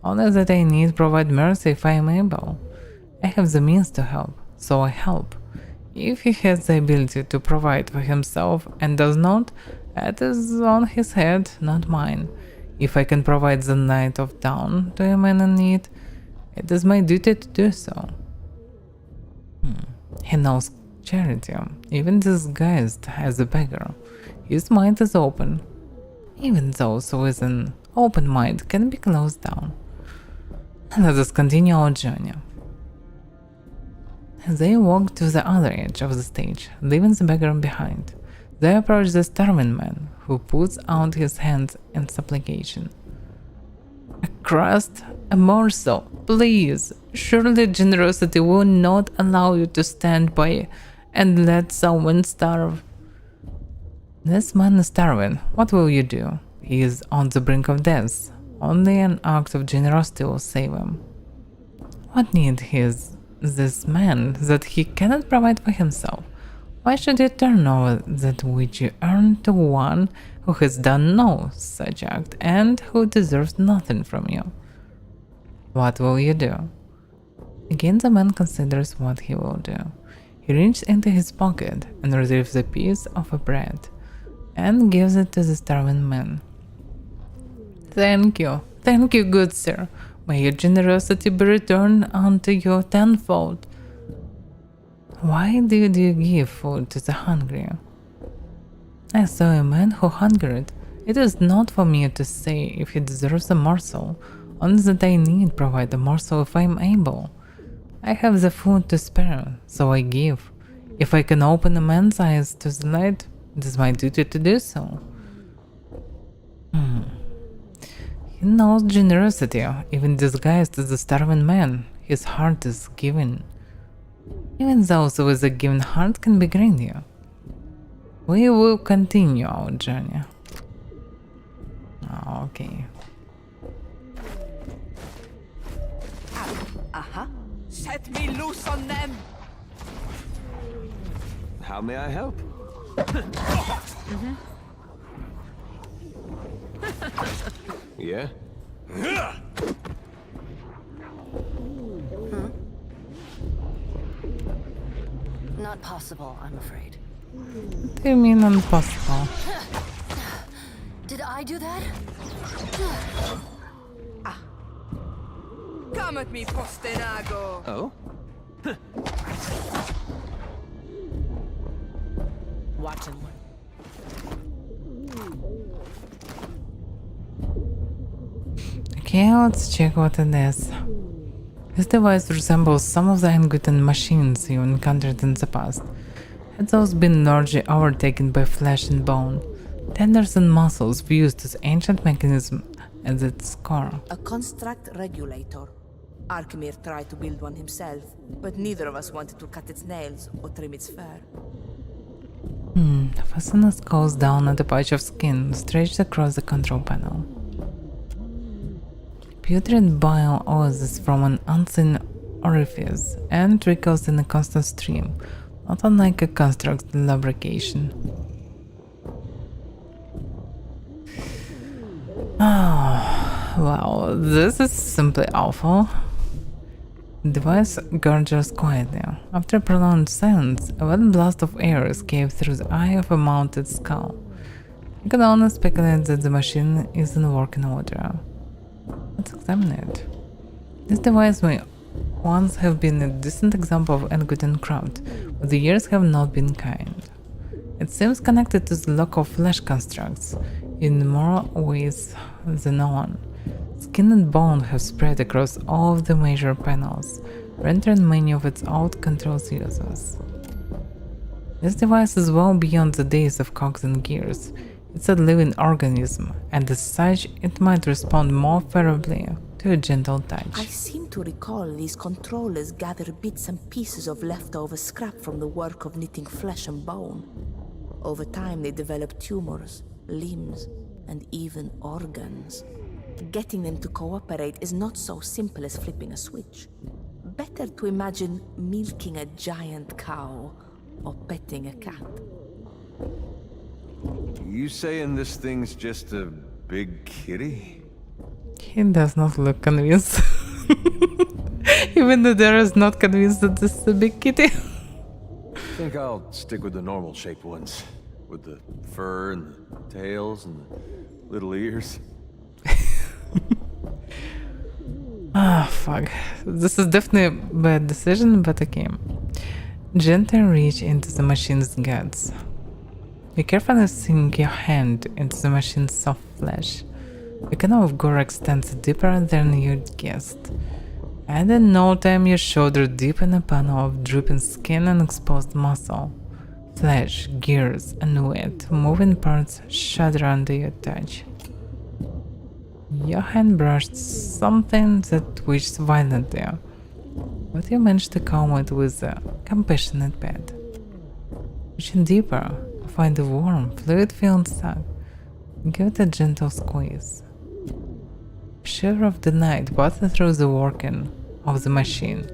only that I need provide mercy if I am able. I have the means to help, so I help. If he has the ability to provide for himself and does not, it is on his head, not mine. If I can provide the night of dawn to a man in need, it is my duty to do so. He knows charity, even disguised as a beggar. His mind is open. Even those with an open mind can be closed down. Let us continue our journey. They walk to the other edge of the stage, leaving the beggar behind. They approach the starving man, who puts out his hands in supplication. A crust, a morsel, please. Surely generosity will not allow you to stand by and let someone starve. This man is starving. What will you do? He is on the brink of death. Only an act of generosity will save him. What need is this man that he cannot provide for himself? Why should you turn over that which you earn to one who has done no such act and who deserves nothing from you? What will you do? Again the man considers what he will do. He reaches into his pocket and retrieves a piece of a bread and gives it to the starving man. Thank you, good sir. May your generosity be returned unto you tenfold. Why did you give food to the hungry? I saw a man who hungered. It is not for me to say if he deserves a morsel, only that I need provide a morsel if I am able. I have the food to spare, so I give. If I can open a man's eyes to the light, it is my duty to do so. He knows generosity, even disguised as a starving man. His heart is giving. Even those with a given heart can be greedy. We will continue our journey. Okay.
Set me loose on them!
How may I help? Yeah?
Not possible, I'm afraid.
What do you mean impossible?
Did I do that?
Come at me, Postenago!
Oh?
Watch and learn.
Okay, let's check what it is. This device resembles some of the ungotten machines you encountered in the past. Had those been largely overtaken by flesh and bone, tendons and muscles fused as ancient mechanism at its core.
A construct regulator. Arkmir tried to build one himself, but neither of us wanted to cut its nails or trim its fur.
Fasten a skulls down at a patch of skin stretched across the control panel. Putrid bile oozes from an unseen orifice and trickles in a constant stream, not unlike a construct's lubrication. Oh, wow, this is simply awful. The device gurgles quietly. After a prolonged silence, a wet blast of air escaped through the eye of a mounted skull. You can only speculate that the machine is in working order. Let's examine it. This device may once have been a decent example of ungotten craft, but the years have not been kind. It seems connected to the local flesh constructs in more ways than one. Skin and bone have spread across all of the major panels, rendering many of its old controls useless. This device is well beyond the days of cogs and gears. It's a living organism, and as such, it might respond more favorably to a gentle touch.
I seem to recall these controllers gather bits and pieces of leftover scrap from the work of knitting flesh and bone. Over time, they develop tumors, limbs, and even organs. Getting them to cooperate is not so simple as flipping a switch. Better to imagine milking a giant cow or petting a cat.
You saying this thing's just a big kitty?
He does not look convinced. Even the Dara is not convinced that this is a big kitty.
I think I'll stick with the normal shaped ones. With the fur and the tails and the little ears.
Ah, fuck. This is definitely a bad decision, but okay. Gently reach into the machine's guts. Be careful sink your hand into the machine's soft flesh. The canal of gore extends deeper than you'd guessed. And in no time your shoulder deep in a panel of dripping skin and exposed muscle. Flesh, gears, and wet, moving parts shudder under your touch. Your hand brushed something that twitched violently, but you managed to calm it with a compassionate pat. Reaching deeper, you find a warm, fluid-filled sack. Give it a gentle squeeze. A shiver of delight passes through the working of the machine.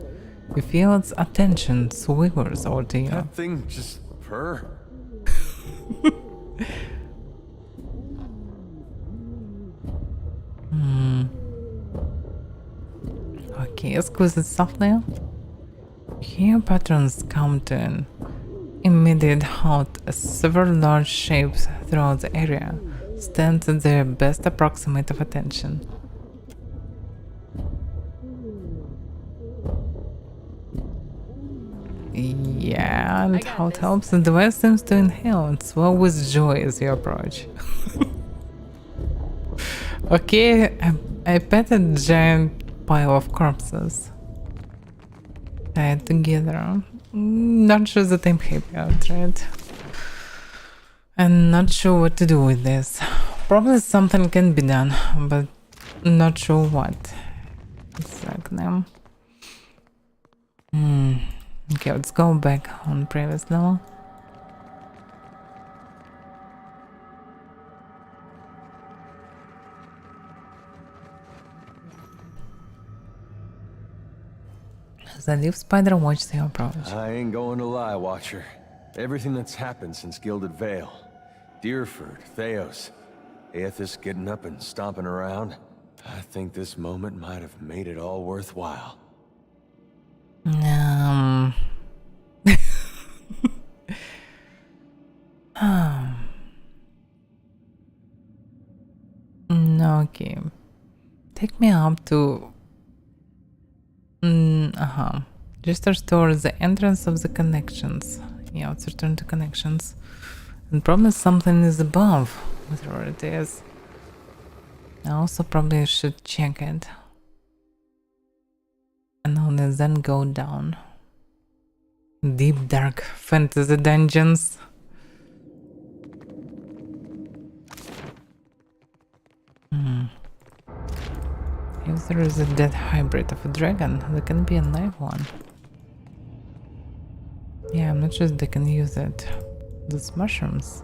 You feel its attention swiggles over to you.
That thing just purr.
Okay, squeeze it softly. Here patterns come to an immediate halt as several large shapes throughout the area stand at their best approximate of attention. Yeah, and how it helps, the device seems to inhale and swell with joy as you approach. Okay, I pet a giant pile of corpses tied together. Not sure that I'm happy about it. And not sure what to do with this. Probably something can be done, but not sure what exactly. Okay, let's go back on previous level. The leaf spider watched the approach.
I ain't going to lie, Watcher. Everything that's happened since Gilded Vale. Deerford, Theos, Aethys getting up and stomping around. I think this moment might have made it all worthwhile. Okay. Take me up to... Just restore the entrance of the connections. Yeah, let's return to connections. And probably something is above, whatever it is. I also probably should check it. And only then go down. Deep dark fantasy dungeons. If there is a dead hybrid of a dragon, there can be a live one. Yeah, I'm not sure they can use it. Those mushrooms.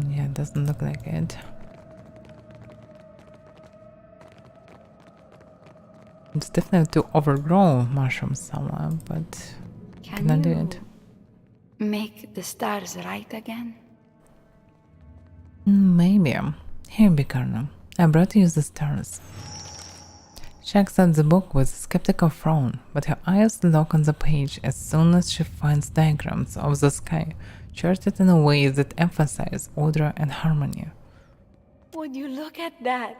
Yeah, it doesn't look like it. It's definitely to overgrow mushrooms somewhere, but can I do it?
Make the stars right again?
Maybe. Here, Bicarno. I brought you the stars. She accepts the book with a skeptical frown, but her eyes lock on the page as soon as she finds diagrams of the sky charted in a way that emphasize order and harmony.
Would you look at that?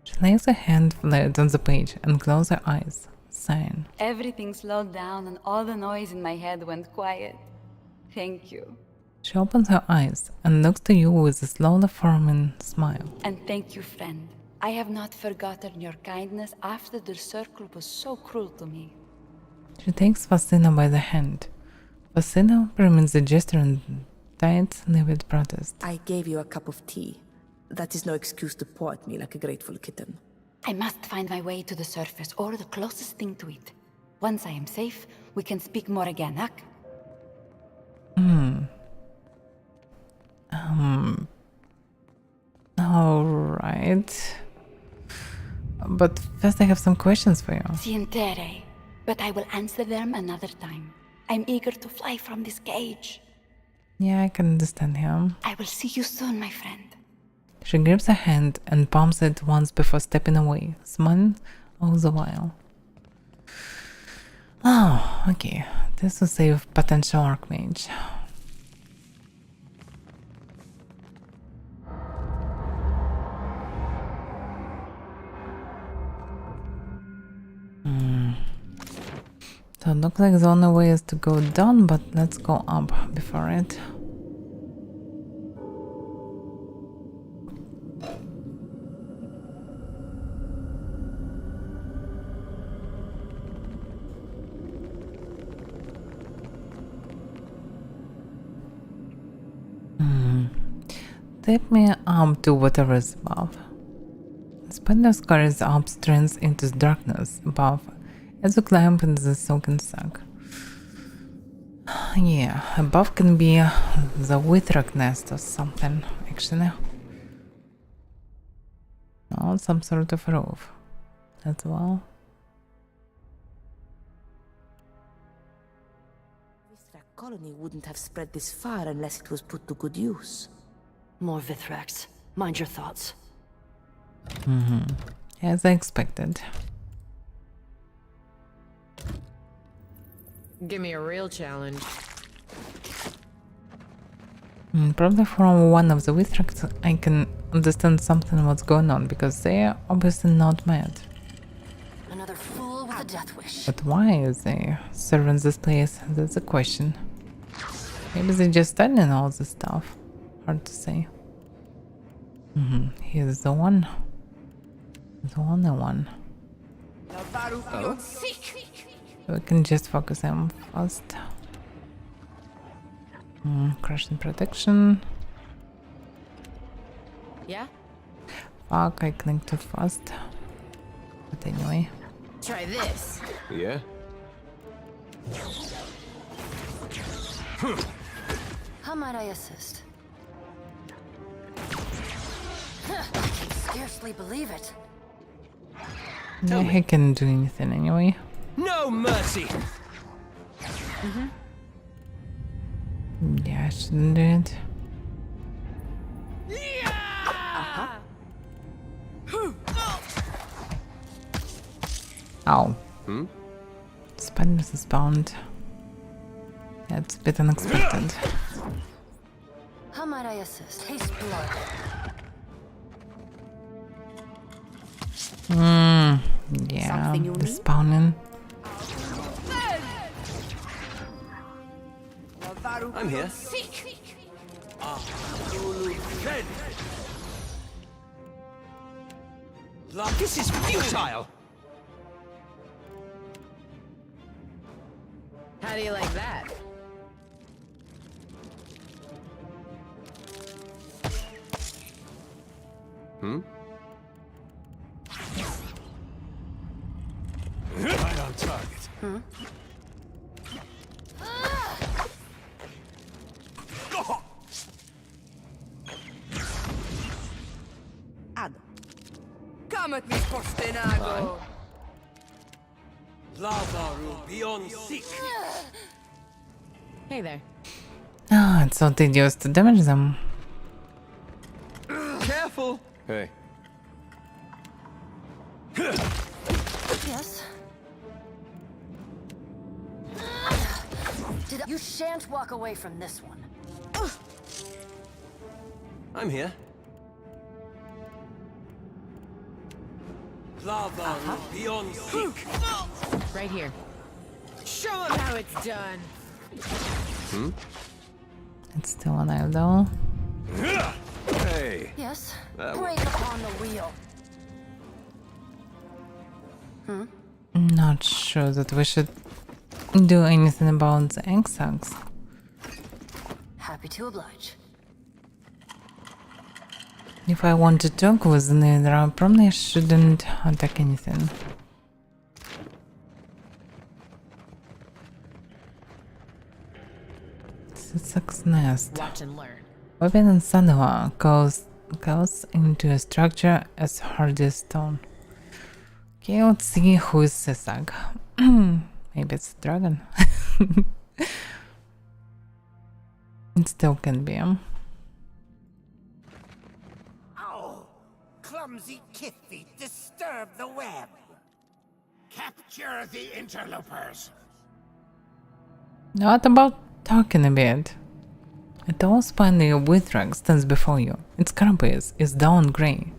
She lays her hand flat on the page and closes her eyes, sighing.
Everything slowed down and all the noise in my head went quiet. Thank you.
She opens her eyes and looks to you with a slowly forming smile.
And thank you, friend. I have not forgotten your kindness after the circle was so cruel to me.
She takes Fasina by the hand. Fasina permits the gesture and tights livid protest.
I gave you a cup of tea. That is no excuse to paw at me like a grateful kitten.
I must find my way to the surface or the closest thing to it. Once I am safe, we can speak more again, Huck.
Alright. But first I have some questions for you.
Sientere, but I will answer them another time. I'm eager to fly from this cage.
Yeah, I can understand him.
I will see you soon, my friend.
She grips her hand and palms it once before stepping away, smiling all the while. Oh, okay. This will save potential Archmage. So it looks like the only way is to go down, but let's go up before it. Take me up to whatever is above. Spider carries up strength into the darkness above as you climb into the soaking sack. Yeah, above can be the Withrock nest or something, actually. Oh, some sort of roof as well.
This colony wouldn't have spread this far unless it was put to good use.
More Vithrax. Mind your thoughts.
As I expected.
Give me a real challenge.
Probably from one of the Withracks I can understand something what's going on, because they're obviously not mad.
Another fool with a death wish.
But why is they serving this place? That's a question. Maybe they're just studying all this stuff. Hard to say. Here's the one. The only one.
Oh?
We can just focus him first. Crushing protection.
Yeah?
Fuck, I clicked too fast. But anyway.
Try this.
Yeah?
How might I assist? I can scarcely believe it.
Yeah, he can do anything anyway.
No mercy!
Yeah, I shouldn't do it. Ow. Spiders is bound. That's a bit unexpected.
How might I assist? Taste blood.
Yeah,
Something you
the
need?
spawning.
I'm here. This is futile!
How do you like that?
Right on target.
Add.
Come at me, Postinago!
Lavaru beyond seek.
Hey there.
Ah, it's so tedious to damage them.
Careful! Hey.
Yes. You shan't walk away from this one.
I'm here. Lavaru beyond seek.
Right here. Show them how it's done.
It's still alive though.
Hey.
Yes.
That
Break upon the wheel.
Not sure that we should do anything about the egg sacs.
Happy to oblige.
If I want to talk with the Nether, I probably shouldn't attack anything. Sisak's nest.
Watch and learn.
Weapon and Sandoa goes into a structure as hard as stone. Okay, let's see who is Sisak. Maybe it's a dragon. It still can be.
Oh, clumsy Kithy, disturb the web. Capture the interlopers.
What about talking a bit? A tall spiny withdrag stands before you. Its carapace is dawn grey,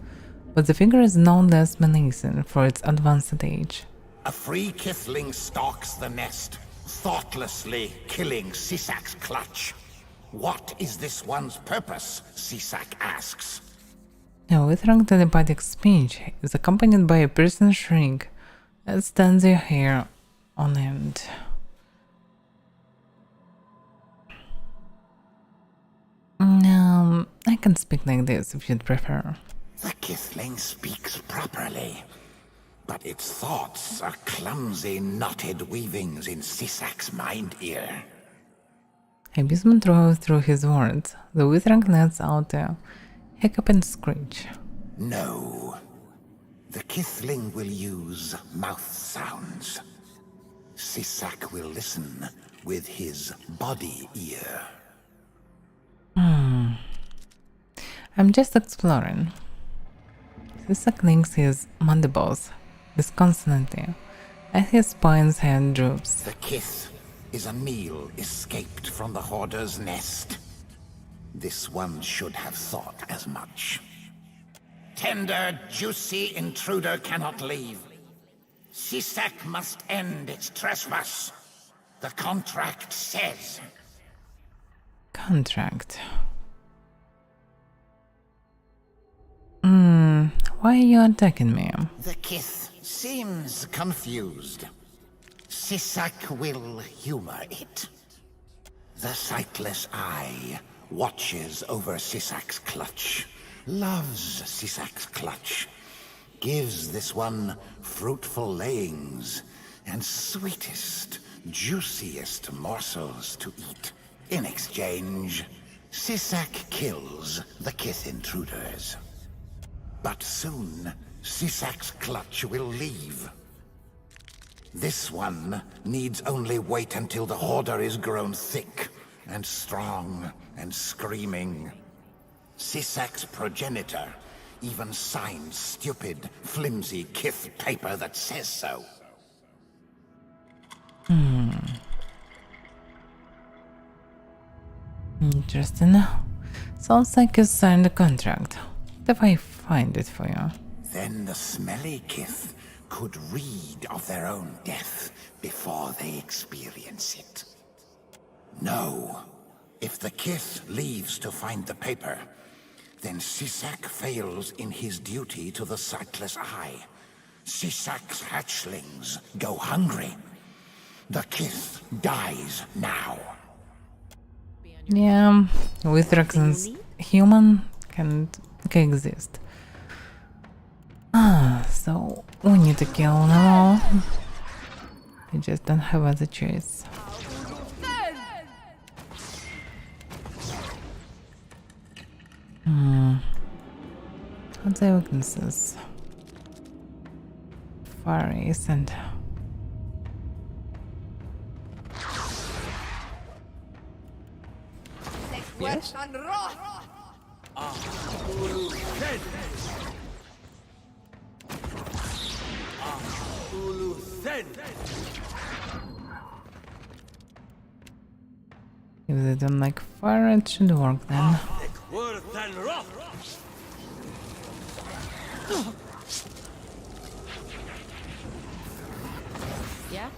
but the figure is no less menacing for its advanced age.
A free Kithling stalks the nest, thoughtlessly killing Sisak's clutch. What is this one's purpose? Sisak asks.
A withrang telepathic speech is accompanied by a piercing shriek that stands your hair on end. I can speak like this if you'd prefer.
The Kithling speaks properly, but its thoughts are clumsy, knotted weavings in Sisak's mind ear.
Abysmal rolls through his words. The withrang lets out a hiccup and screech.
No. The Kithling will use mouth sounds. Sisak will listen with his body ear.
I'm just exploring. Sisak links his mandibles disconsolately, and his spine's head droops.
The Kith is a meal escaped from the Hoarder's nest. This one should have thought as much. Tender, juicy intruder cannot leave. Sisak must end its trespass. The contract says.
Contract. Why are you attacking me?
The Kith seems confused. Sisak will humor it. The sightless eye watches over Sisak's clutch, loves Sisak's clutch, gives this one fruitful layings and sweetest, juiciest morsels to eat. In exchange, Sisak kills the Kith intruders. But soon, Sisak's clutch will leave. This one needs only wait until the Hoarder is grown thick and strong and screaming. Sisak's progenitor even signed stupid, flimsy Kith paper that says so.
Interesting. Sounds like you signed a contract. What if I find it for you?
Then the smelly Kith could read of their own death before they experience it. No. If the Kith leaves to find the paper, then Sisak fails in his duty to the sightless eye. Sisak's hatchlings go hungry. The Kith dies now.
Yeah, with dragons, human can't coexist. So we need to kill them all. We just don't have other choice. What's their weaknesses? Fire Ace and
Yes?
if they don't like fire, it should work then.
Yeah?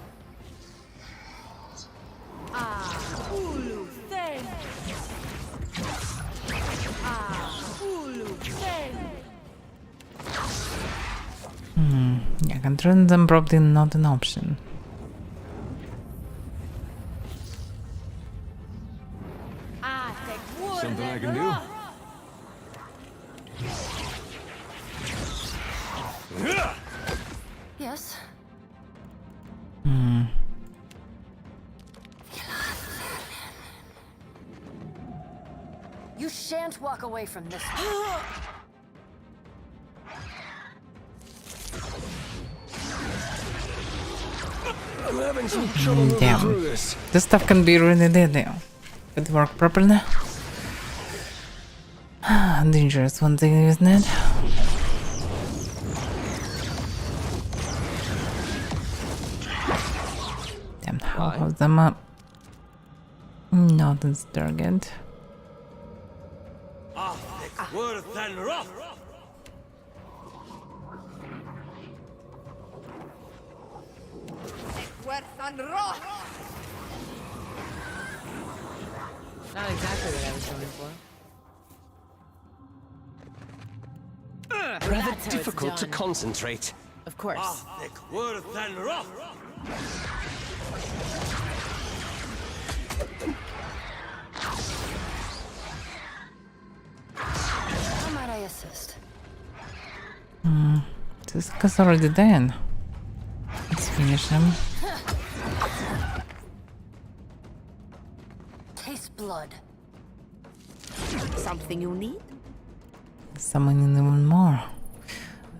Yeah, controlling them probably not an option.
Something I can do?
Yes? You shan't walk away from this one.
I'm having some trouble moving
Damn.
through this.
This stuff can be really deadly if it works properly. Dangerous one thing, isn't it? Damn, how hold them up? Not this target.
Worth and rough.
Not exactly what I was going for.
Rather
That's how
difficult
it's
to
done.
concentrate.
Of course.
Worth and rough.
How might I assist?
This guy's already dead. Let's finish him.
Taste blood.
Something you need?
Summoning even more.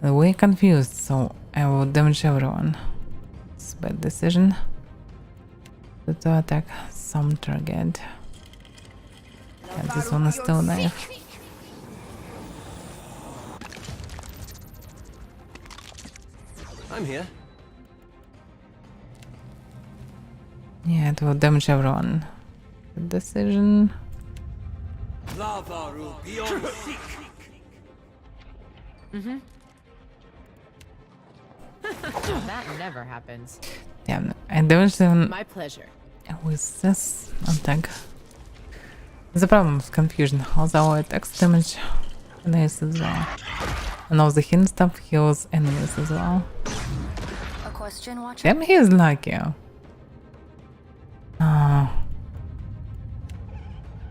Way confused, so I will damage everyone. It's a bad decision. To attack some target. Yeah, this one is still alive.
I'm here.
Yeah, it will damage everyone. Good decision.
Lavaru beyond seek.
That never happens.
Yeah, I damaged them
My pleasure.
with this attack. The problem is confusion. Although it attacks damage enemies as well. And all the hidden stuff heals enemies as well.
A question, Watcher?
Damn, he is lucky. Oh.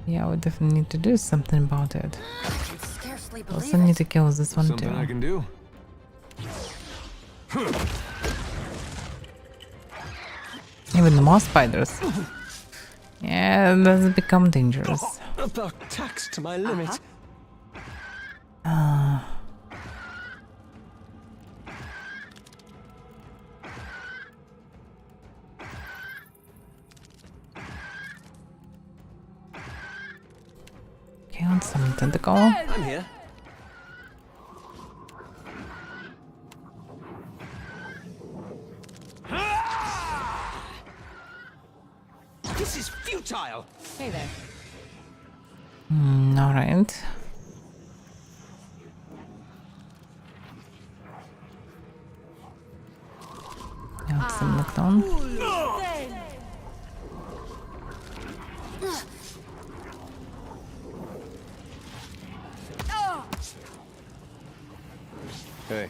Yeah, we definitely need to do something about it.
I can scarcely believe
Also need
it.
to kill this one
Something I
too.
can do?
Even more spiders. Yeah, that's become dangerous.
About taxed to my limit.
Okay, on some tentacle.
I'm here. This is futile.
Hey there.
Alright. Got some knockdown.
Hey.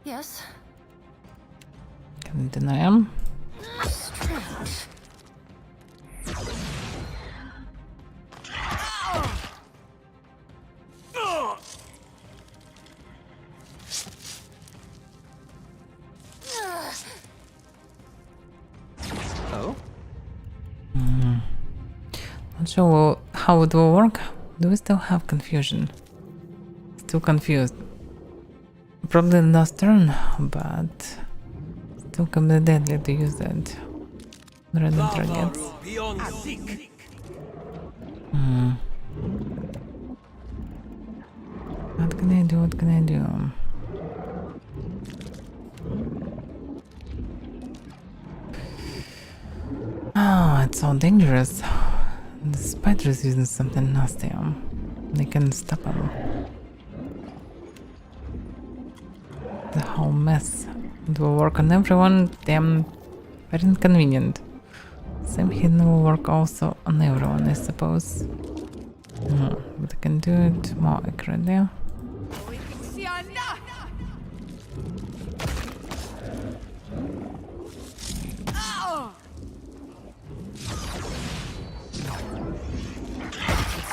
Yes?
Can deny him.
Strange.
Oh?
Not sure how it will work. Do we still have confusion? Still confused. Probably last turn, but still can be deadly to use that. Random targets.
Lavaru beyond seek.
What can I do? What can I do? Oh, it's so dangerous. The spider is using something nasty. They can stop him. The whole mess. It will work on everyone. Damn, very inconvenient. Same hidden will work also on everyone, I suppose. But I can do it more accurately.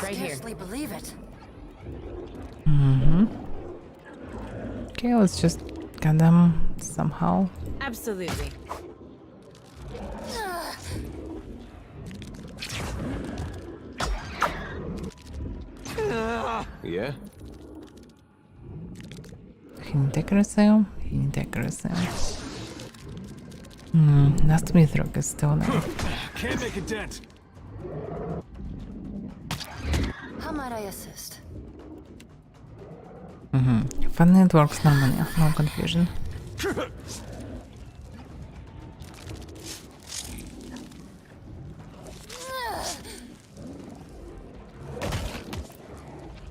Right here.
Scarcely believe it.
Okay, let's just get them somehow.
Absolutely.
Yeah?
Integracją. Następny rok jest to.
Can't make a dent.
How might I assist?
Fun it works normally, no confusion.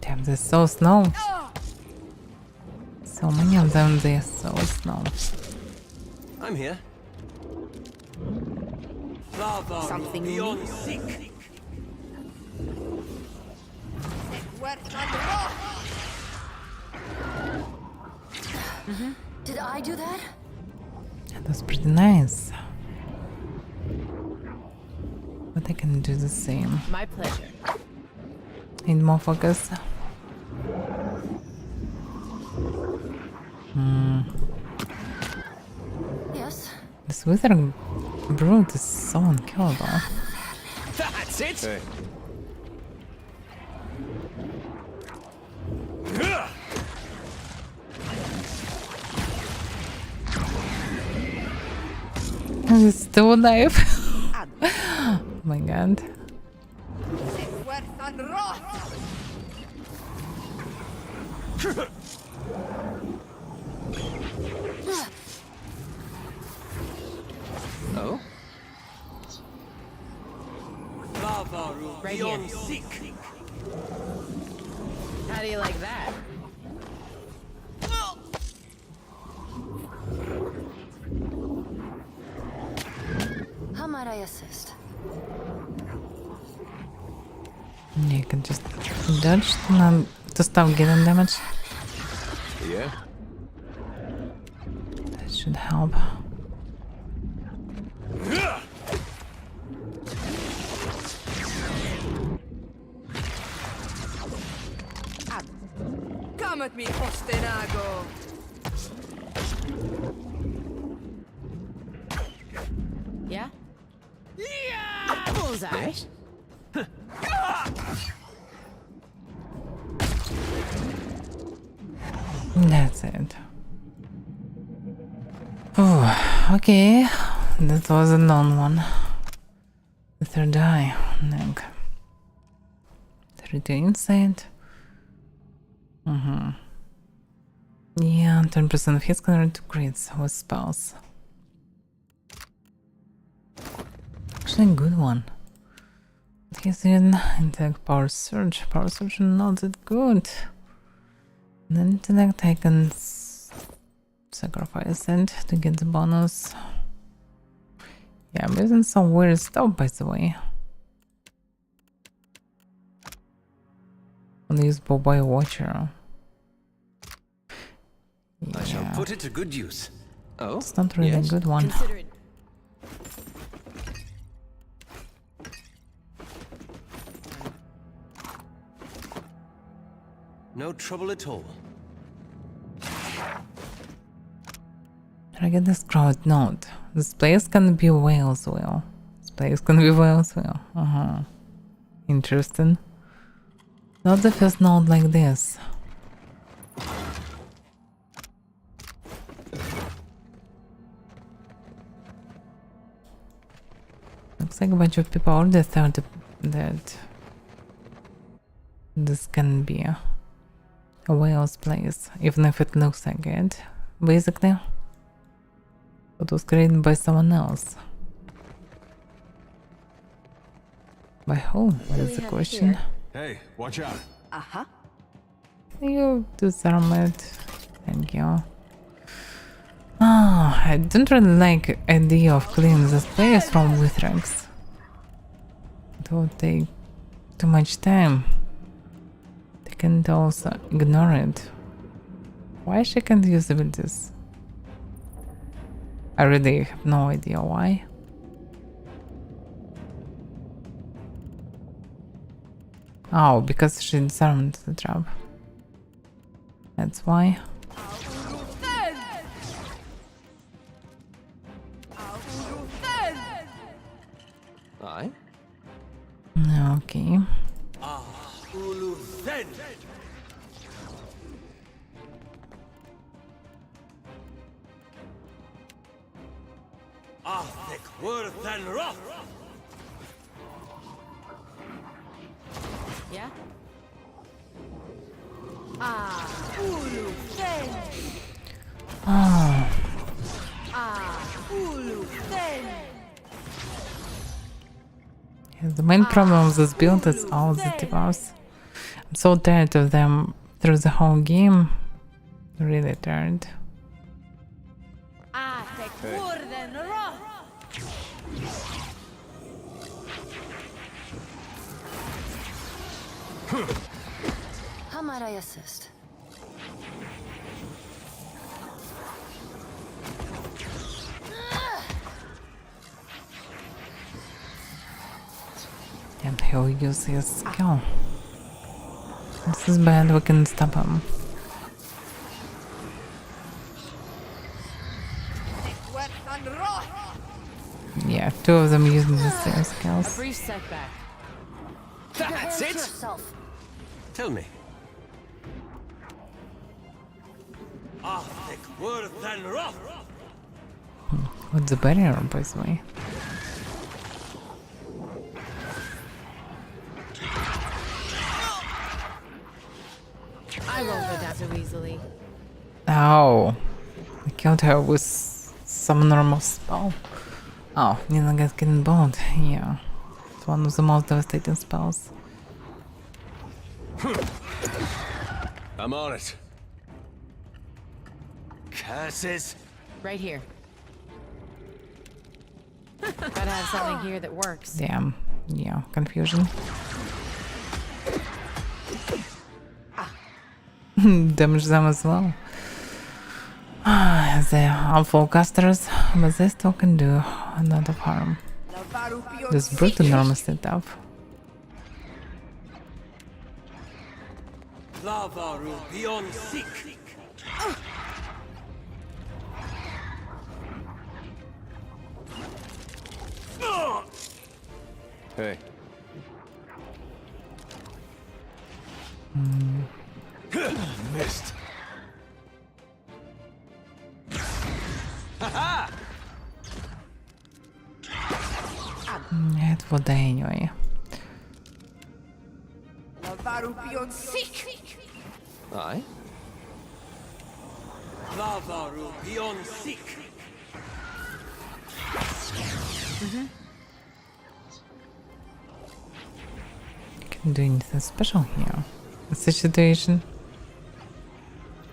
Damn, this is so slow. So many of them, they're so slow.
I'm here.
Something new.
Did I do that?
That was pretty nice. But I can do the same.
My pleasure.
Need more focus.
Yes.
This withering brute is so unkillable.
That's it! Hey.
He's still alive. Oh my god.
Oh?
Right here. How do you like that?
How might I assist?
You can just dodge to stop getting damage.
Yeah?
That should help.
Come at me, Ostenago. Yeah? Yeah! Bullseye.
That's it. Oh, okay. That was a long one. The third eye. Neck. 32 insight. Yeah, 10% of hits converted to crits with spells. Actually, a good one. He's in intellect power surge. Power surge not that good. Then intellect I can sacrifice it to get the bonus. Yeah, I'm using some weird stuff, by the way. I'll use Boy Watcher. Yeah.
I shall put it to good use. Oh?
It's not really
yes?
a good one.
Consider it.
No trouble at all.
I get this crowd note. This place can be whales well. This place can be whales well. Interesting. Not the first note like this. Looks like a bunch of people already thought that this can be a whale's place, even if it looks like it. Basically, it was created by someone else. By whom? That's the question.
Hey, watch out.
Uh-huh.
You disarm it. Thank you. I don't really like idea of cleaning this place from Withrax. It would take too much time. They can also ignore it. Why she can't use abilities? I really have no idea why. Oh, because she disarmed the trap. That's why.
Aye?
Okay.
Yeah?
Oh. Yeah, the main problem of this build is all the debuffs. I'm so tired of them through the whole game. Really tired.
How might I assist?
And he'll use his skill. This is bad, we can stop him. Yeah, two of them using the same skills.
A brief setback.
That's it?
Yourself.
Tell me.
What's the barrier, by the way?
I won't go down so easily.
Oh, I killed her with some normal spell. Oh, Nina gets getting boned. Yeah, it's one of the most devastating spells.
I'm on it. Curses.
Right here. Gotta have something here that works.
Damn, yeah, confusion. Damage them as well. They are full casters, but they still can do a lot of harm. This brute enormously tough.
Hey. Missed.
It would die anyway.
Aye?
Can do anything special here. The situation.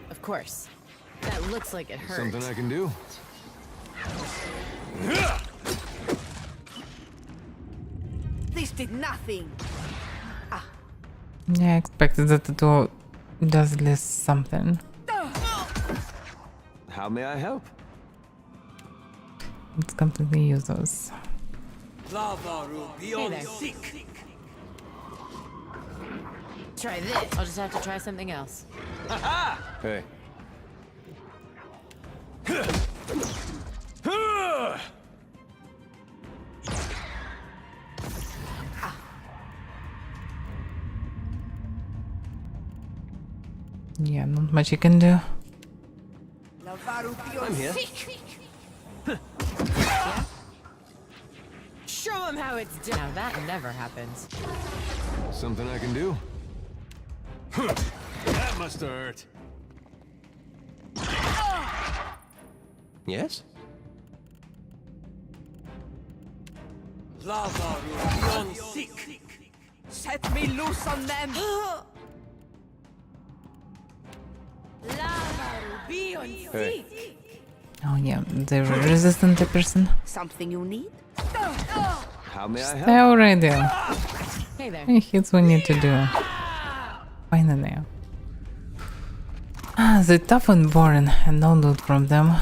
Of course. That looks like it hurt.
Something I can do?
This did nothing.
Yeah, I expected that it does at least something.
How may I help?
It's completely useless.
Hey there. Try this. I'll just have to try something else.
Hey.
Yeah, not much you can do.
I'm here.
Yeah? Show him how it's done. Now that never happens.
Something I can do?
That must have hurt.
Yes?
Set me loose on them.
Hey.
Oh yeah, they're resistant to person.
Something you need?
How may I help?
Stay already.
Hey there.
It's what we need to do. Finally. They're tough and boring, and no loot from them.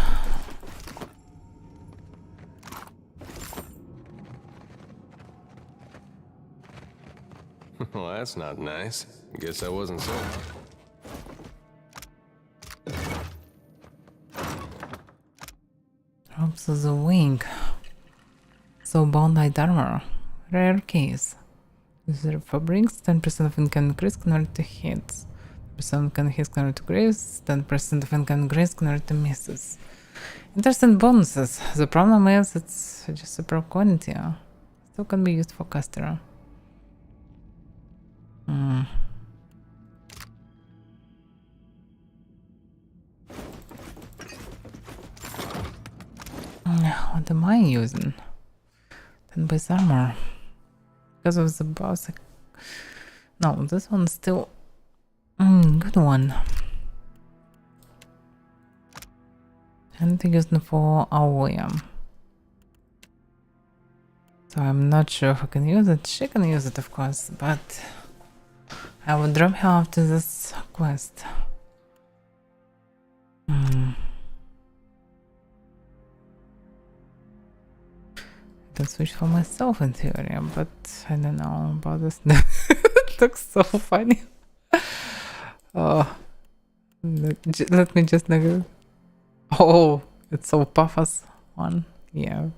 Well, that's not nice. Guess I wasn't so.
Drops of the wing. So bone light armor. Rare case. User fabrics, 10% of incoming increase converted to hits. 10% of incoming hits converted to grace, 10% of incoming grace converted to misses. Interesting bonuses. The problem is it's just super quantity. Still can be used for caster. What am I using? 10 base armor. Because of the boss. No, this one's still good one. And to use it for Avaira. So I'm not sure if I can use it. She can use it, of course, but I will drop her after this quest. I can switch for myself in theory, but I don't know about this. It looks so funny. Oh, let me just look. Oh, it's so puffus one. Yeah,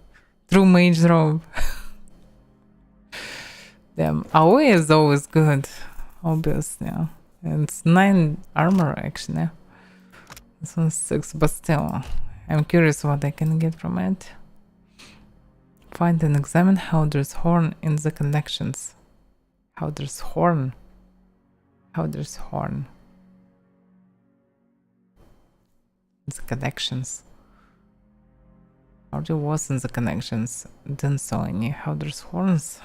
true mage robe. Damn, Avaira is always good, obviously. Yeah. And it's 9 armor actually. This one's 6, but still, I'm curious what I can get from it. Find and examine how there's horn in the collections. How there's horn. How there's horn. The connections. Already was in the connections. Didn't saw any. How there's horns.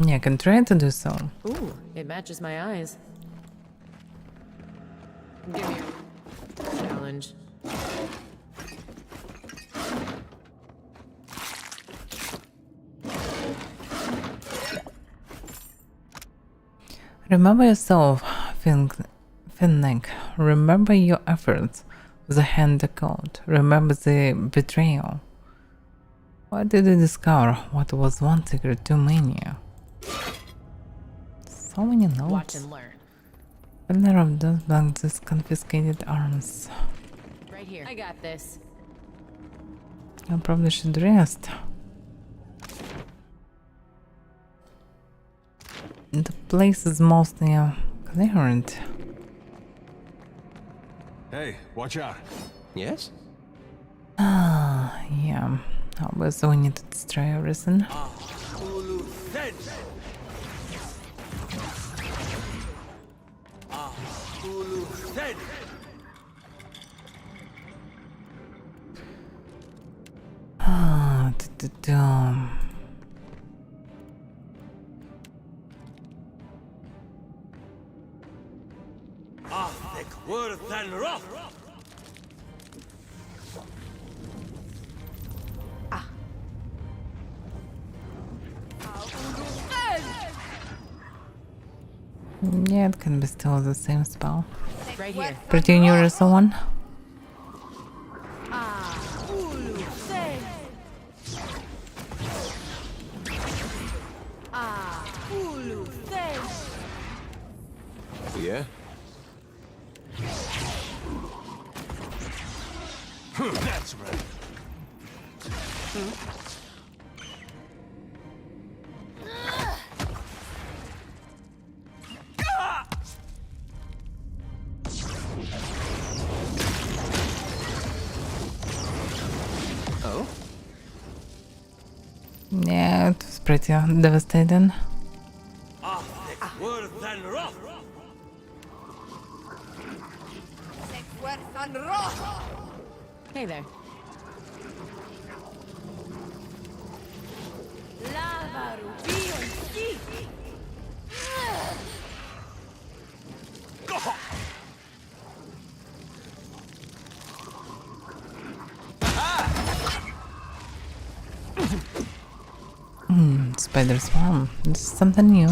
Yeah, I can try to do so.
Ooh, it matches my eyes. Give me a challenge.
Remember yourself, Finneck. Remember your efforts. The hand code. Remember the betrayal. Why did you discover what was one secret too many? So many notes.
Watch and learn.
Owner of those blanks confiscated arms.
Right here. I got this.
I probably should rest. The place is mostly cleared.
Hey, watch out. Yes?
Yeah. Obviously we need to destroy everything. Yeah, it can be still the same spell.
Right here.
Pretty universal one.
Yeah? That's right. Oh?
Yeah, it was pretty devastating.
Hey there.
Spider swarm. This is something new.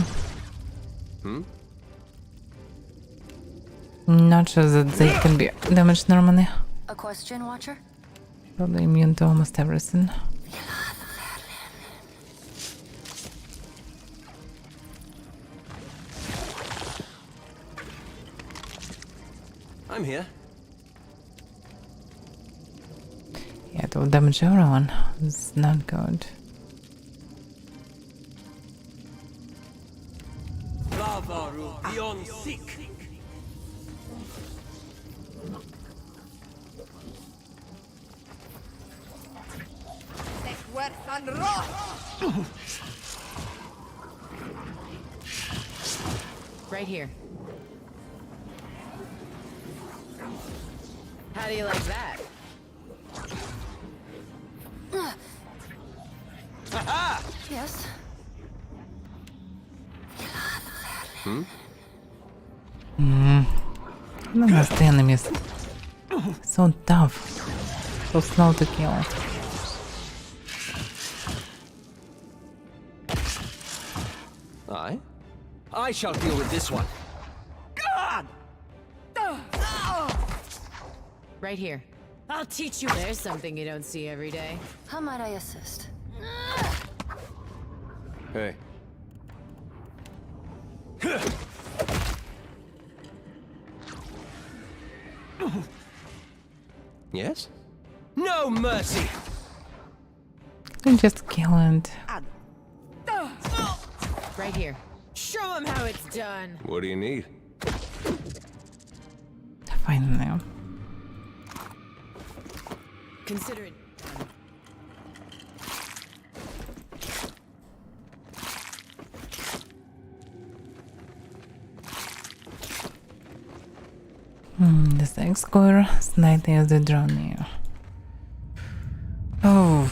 Not sure that they can be damaged normally.
A question, Watcher?
Probably immune to almost everything.
I'm here.
Yeah, it will damage everyone. It's not good.
Beyond sick.
Right here. How do you like that?
Yes.
Look at the enemies. So tough. So slow to kill.
I shall deal with this one.
Right here. I'll teach you. There's something you don't see every day.
How might I assist?
Hey. Yes?
No mercy.
You just kill it.
Right here. Show them how it's done.
What do you need?
Finally.
Consider it.
This X-Core slightly as the drone here. Oh.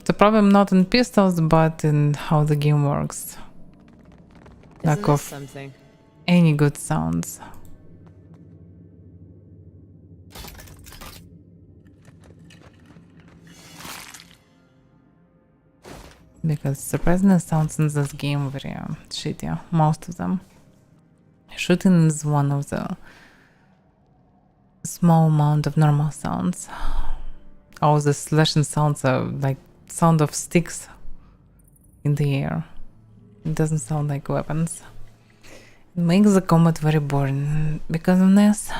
The problem not in pistols, but in how the game works. Lack
Isn't this
of
something?
any good sounds. Because surprisingly sounds in this game very shitty, most of them. Shooting is one of the small amount of normal sounds. All the slashing sounds are like sound of sticks in the air. It doesn't sound like weapons. It makes the combat very boring. Because of this,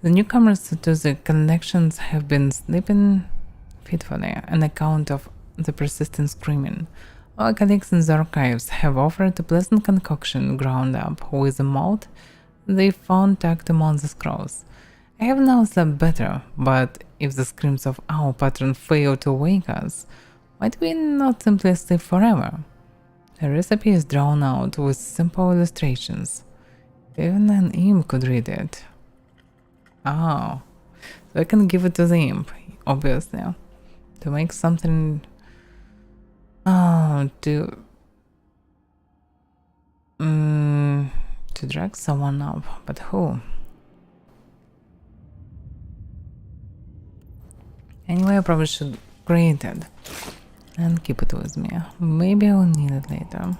the newcomers to the connections have been sleeping fitfully on account of the persistent screaming. Our colleagues in the archives have offered a pleasant concoction ground up with a malt they found tucked among the scrolls. I have now slept better, but if the screams of our patron fail to wake us, might we not simply sleep forever? The recipe is drawn out with simple illustrations. Even an imp could read it. Oh, so I can give it to the imp, obviously, to make something. Oh, to drag someone up, but who? Anyway, I probably should create it and keep it with me. Maybe I'll need it later.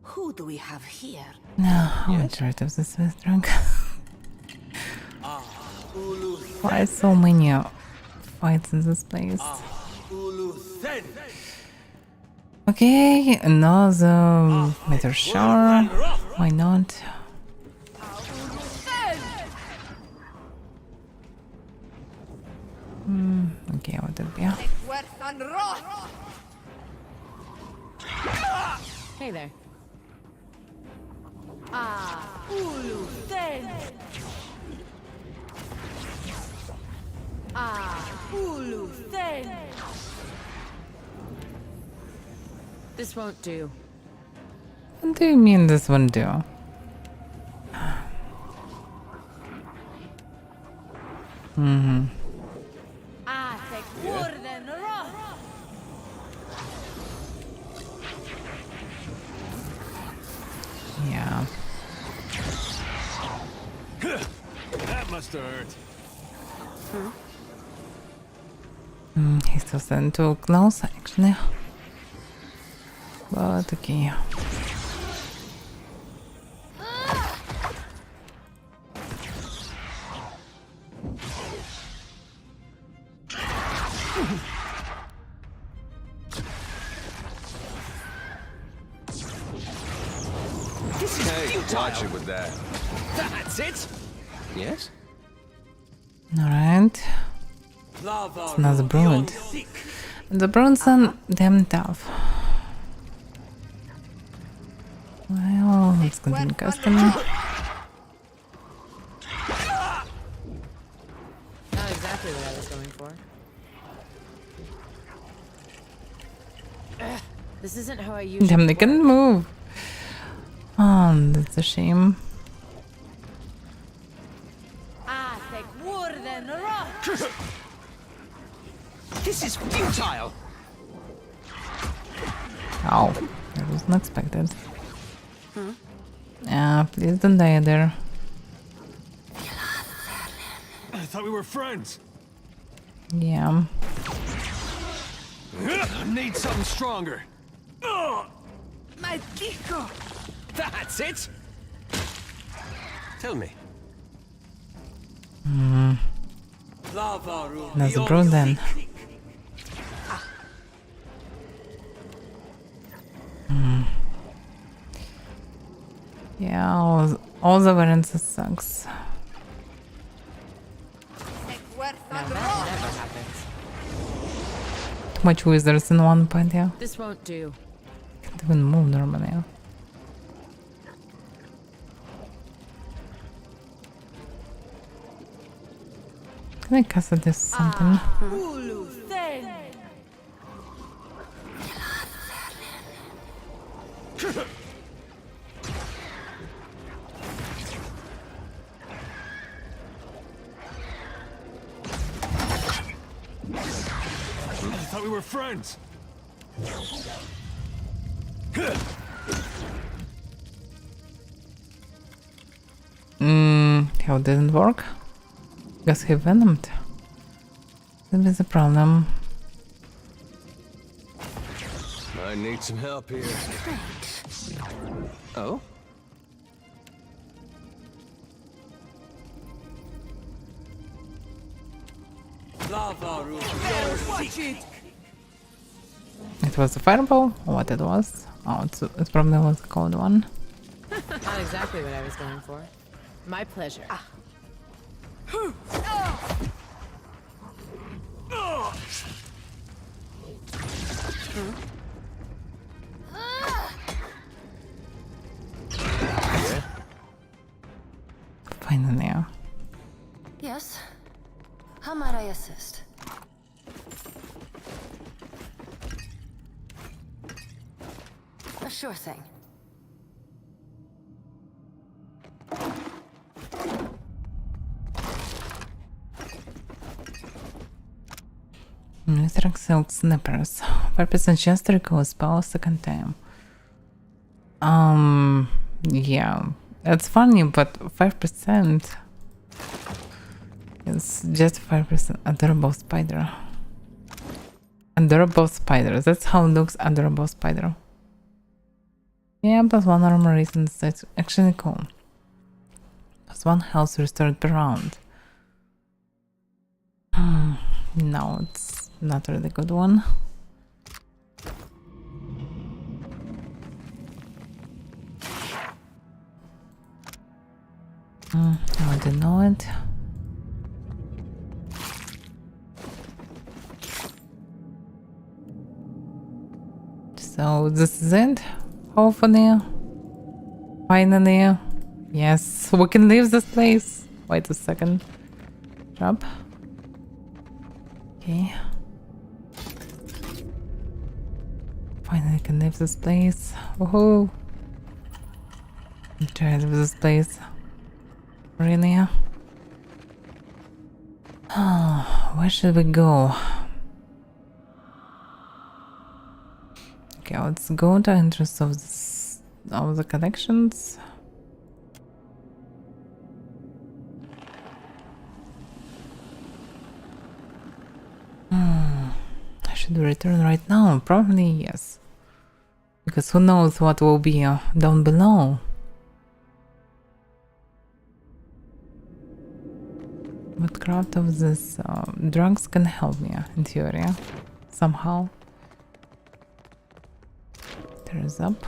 Who do we have here?
No, I'm tired of this with drunk. Why so many fights in this place? Okay, another meteor shower. Why not? Okay, what would it be?
Hey there. This won't do.
What do you mean this one do? Yeah.
start.
He's still standing too close, actually. But okay.
Hey, watch it with that.
That's it?
Yes?
Alright. It's another Bruin. The Bruins are damn tough. Well, let's continue casting.
Not exactly what I was going for. This isn't how I usually
Damn, they couldn't move. Oh, that's a shame.
This is futile!
Oh, that was unexpected. Please don't die there.
I thought we were friends.
Yeah.
Need something stronger. That's it?
Tell me.
Another bro then. Yeah, all the variances sucks. Too much wizards in one point, yeah.
This won't do.
Can't even move normally. Can I cast this something?
I thought we were friends.
How it didn't work? Guess he venomed. That is a problem.
I need some help here. Oh?
It was a fireball, or what it was? Oh, it probably was a cold one.
Not exactly what I was going for. My pleasure.
Finally, yeah.
Yes? How might I assist? A sure thing.
Mr. Silk Snippers. 5% chance to recall a spell a second time. Yeah. That's funny, but 5% is just 5%. Adorable spider. Adorable spider. That's how it looks, adorable spider. Yeah, plus 1 armor reasons. That's actually cool. Plus 1 health restored per round. No, it's not a really good one. I don't know it. So this is it. Hopefully. Finally. Yes, we can leave this place. Wait a second. Drop. Okay. Finally can leave this place. Woohoo! I'm tired of this place. Really? Oh, where should we go? Okay, let's go to entrance of this, of the collections. I should return right now. Probably yes. Because who knows what will be down below. But craft of this drugs can help me in theory. Somehow. There is up.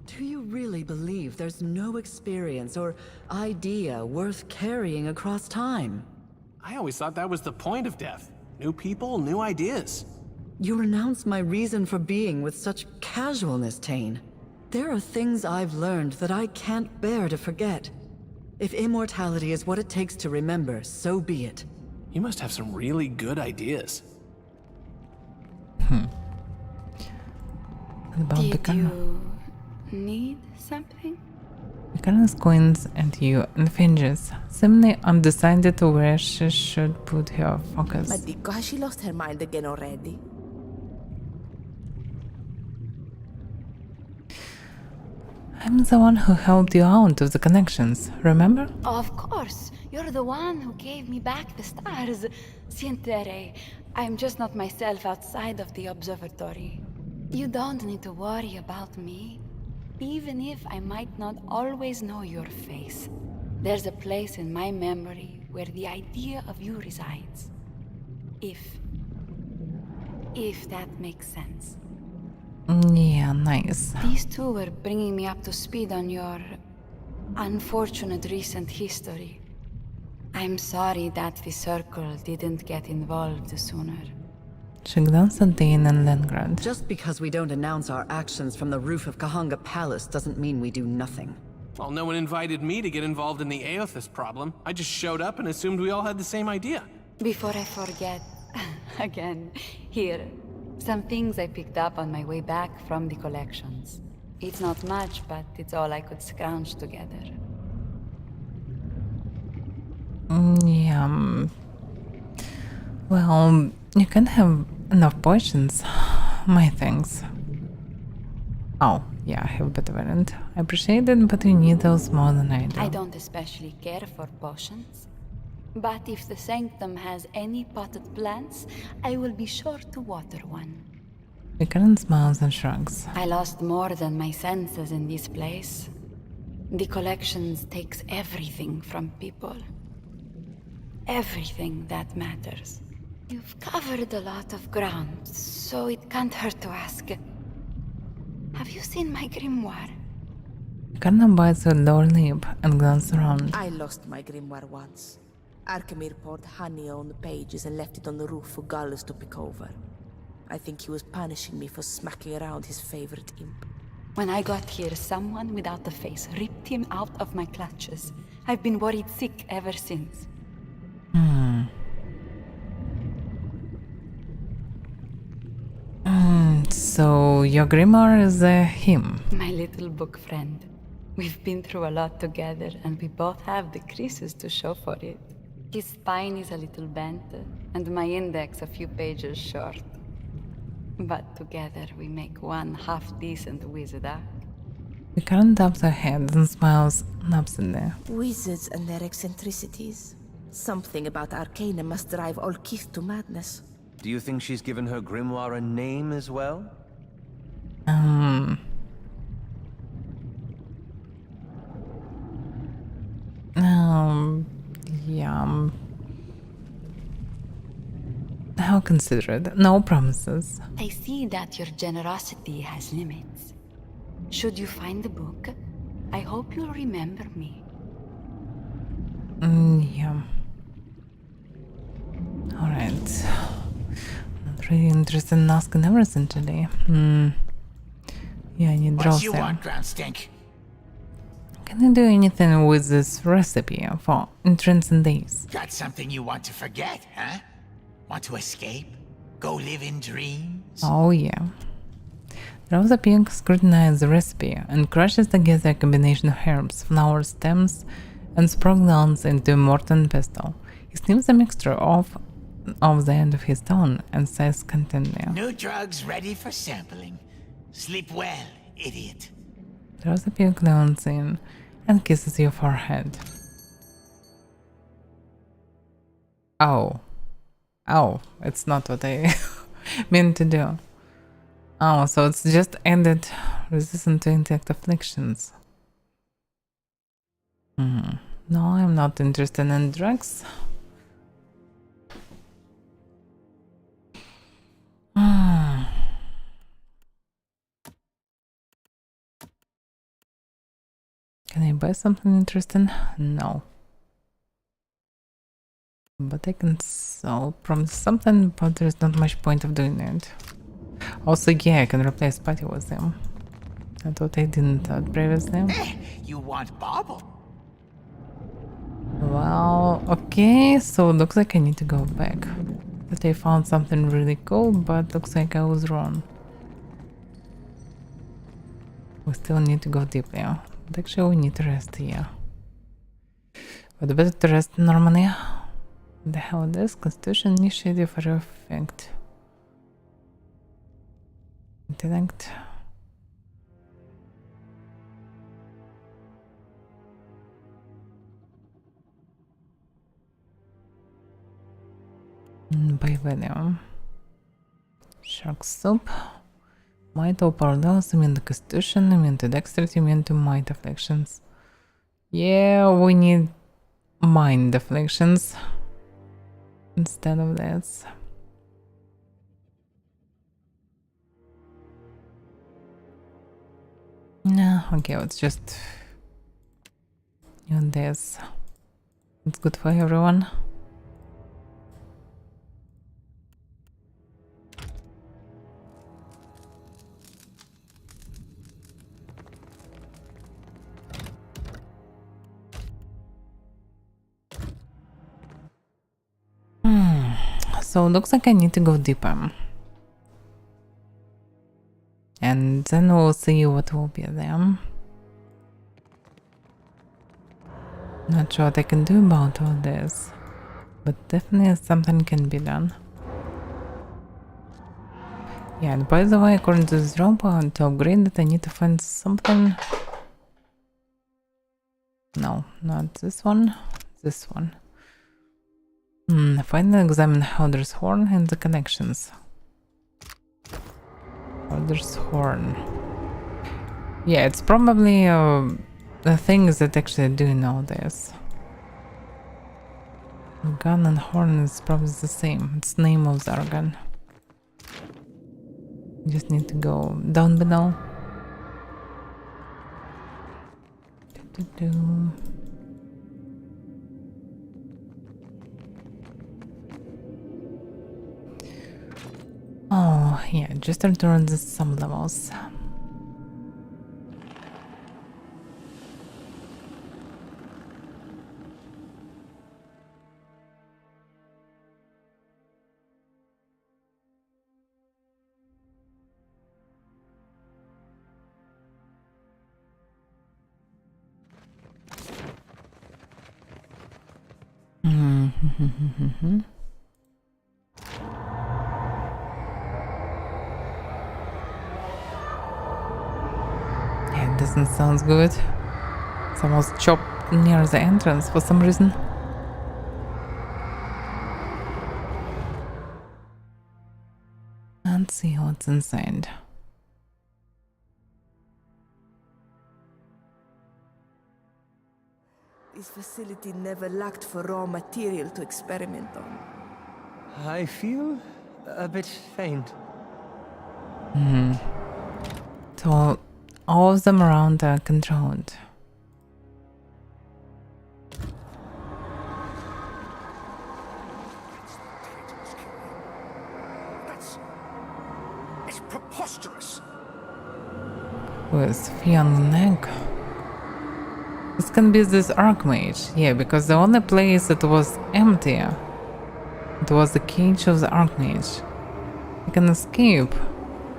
Do you really believe there's no experience or idea worth carrying across time?
I always thought that was the point of death. New people, new ideas.
You renounce my reason for being with such casualness, Tane. There are things I've learned that I can't bear to forget. If immortality is what it takes to remember, so be it.
You must have some really good ideas.
Did you need something?
Buchanan's coins and you and Finges, seemingly undecided where she should put her focus.
Ma dico, has she lost her mind again already?
I'm the one who helped you out of the connections, remember?
Of course. You're the one who gave me back the stars. Sientere, I'm just not myself outside of the observatory. You don't need to worry about me. Even if I might not always know your face, there's a place in my memory where the idea of you resides. If that makes sense.
Yeah, nice.
These two were bringing me up to speed on your unfortunate recent history. I'm sorry that the Circle didn't get involved sooner.
Shigdan and Leningrad.
Just because we don't announce our actions from the roof of Kahanga Palace doesn't mean we do nothing.
Well, no one invited me to get involved in the Aothis problem. I just showed up and assumed we all had the same idea.
Before I forget, again, here, some things I picked up on my way back from the collections. It's not much, but it's all I could scrounge together.
Yeah. Well, you can have enough potions. My thanks. Oh, yeah, I have a better variant. I appreciate it, but you need those more than I do.
I don't especially care for potions. But if the Sanctum has any potted plants, I will be sure to water one.
Buchanan smiles and shrugs.
I lost more than my senses in this place. The collections takes everything from people. Everything that matters. You've covered a lot of ground, so it can't hurt to ask. Have you seen my grimoire?
Buchanan bites her lower lip and glances around.
I lost my grimoire once. Arkemir poured honey on the pages and left it on the roof for Gallus to pick over. I think he was punishing me for smacking around his favorite imp.
When I got here, someone without a face ripped him out of my clutches. I've been worried sick ever since.
So your grimoire is him.
My little book friend. We've been through a lot together, and we both have the creases to show for it. His spine is a little bent, and my index a few pages short. But together we make one half-decent wizard act.
Buchanan taps her head and smiles absently.
Wizards and their eccentricities. Something about Arcana must drive all Keith to madness.
Do you think she's given her grimoire a name as well?
Yeah. How considerate. No promises.
I see that your generosity has limits. Should you find the book, I hope you'll remember me.
Yeah. Alright. Not really interested in asking everything today. Yeah, I need draws
What you
there.
want, ground stink?
Can you do anything with this recipe for entrance in days?
Got something you want to forget, huh? Want to escape? Go live in dreams?
Oh yeah. Rosa Pink scrutinizes the recipe and crushes together a combination of herbs, flower stems, and sproglons into a mortar pestle. He sniffs the mixture off the end of his tongue and says contentedly.
New drugs ready for sampling. Sleep well, idiot.
Rosa Pink leans in and kisses your forehead. Oh. Oh, it's not what I meant to do. Oh, so it's just ended resistant to intellect afflictions. No, I'm not interested in drugs. Can I buy something interesting? No. But I can sell promise something, but there's not much point of doing it. Also, yeah, I can replace Patty with them. I thought I didn't previously.
You want bauble?
Well, okay, so it looks like I need to go back. But I found something really cool, but looks like I was wrong. We still need to go deeply, but actually we need to rest here. But better to rest normally. What the hell it is? Constitution initiative for effect. Intellect. By value. Shark soup. Might or parallels, immune to constitution, immune to dexterity, immune to mind afflictions. Yeah, we need mind afflictions instead of this. No, okay, let's just use this. It's good for everyone. So looks like I need to go deeper. And then we'll see what will be there. Not sure what I can do about all this, but definitely something can be done. Yeah, and by the way, according to this robot, to upgrade it, I need to find something. No, not this one. This one. Find and examine Howder's horn and the connections. Howder's horn. Yeah, it's probably the things that actually doing all this. Gun and horn is probably the same. It's name of the organ. Just need to go down below. Oh, yeah, just return some levels. Yeah, it doesn't sound good. It's almost chopped near the entrance for some reason. Let's see what's inside.
This facility never lacked for raw material to experiment on.
I feel a bit faint.
So all of them around are controlled.
It's preposterous.
With feet on the neck. This can be this Archmage. Yeah, because the only place that was empty, it was the cage of the Archmage. You can escape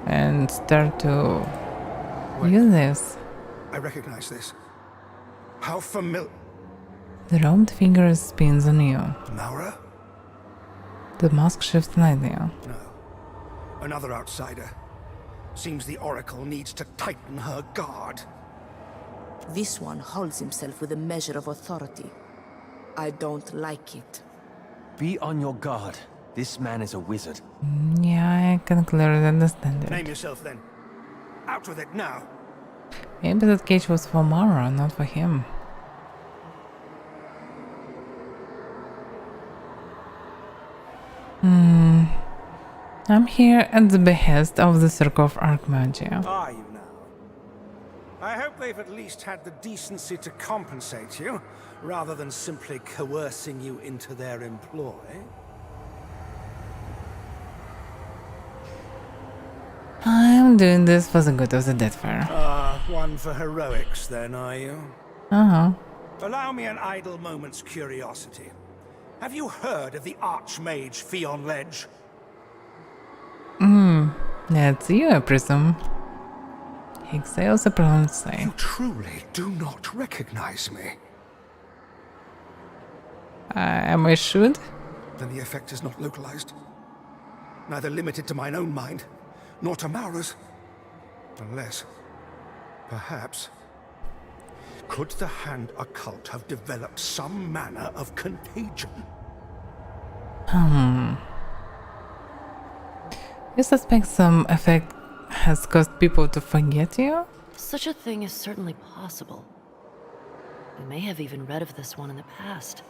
and start to use this.
I recognize this. How familiar...
The robed figure spins on you.
Maura?
The mask shifts slightly.
No. Another outsider. Seems the Oracle needs to tighten her guard.
This one holds himself with a measure of authority. I don't like it.
Be on your guard. This man is a wizard.
Yeah, I can clearly understand
Name
it.
yourself then. Out with it now.
Maybe that cage was for Mara, not for him. I'm here at the behest of the Circle of Archmagia.
Are you now? I hope they've at least had the decency to compensate you, rather than simply coercing you into their employ.
I'm doing this for the good of the Deadfire.
One for heroics then, are you?
Uh-huh.
Allow me an idle moment's curiosity. Have you heard of the Archmage Fion Ledge?
That's you, I presume. I also pronounce say.
You truly do not recognize me.
Am I should?
Then the effect is not localized. Neither limited to mine own mind, nor to Maura's. Unless, perhaps, could the Hand Occult have developed some manner of contagion?
You suspect some effect has caused people to forget you?
Such a thing is certainly possible. We may have even read of this one in the past,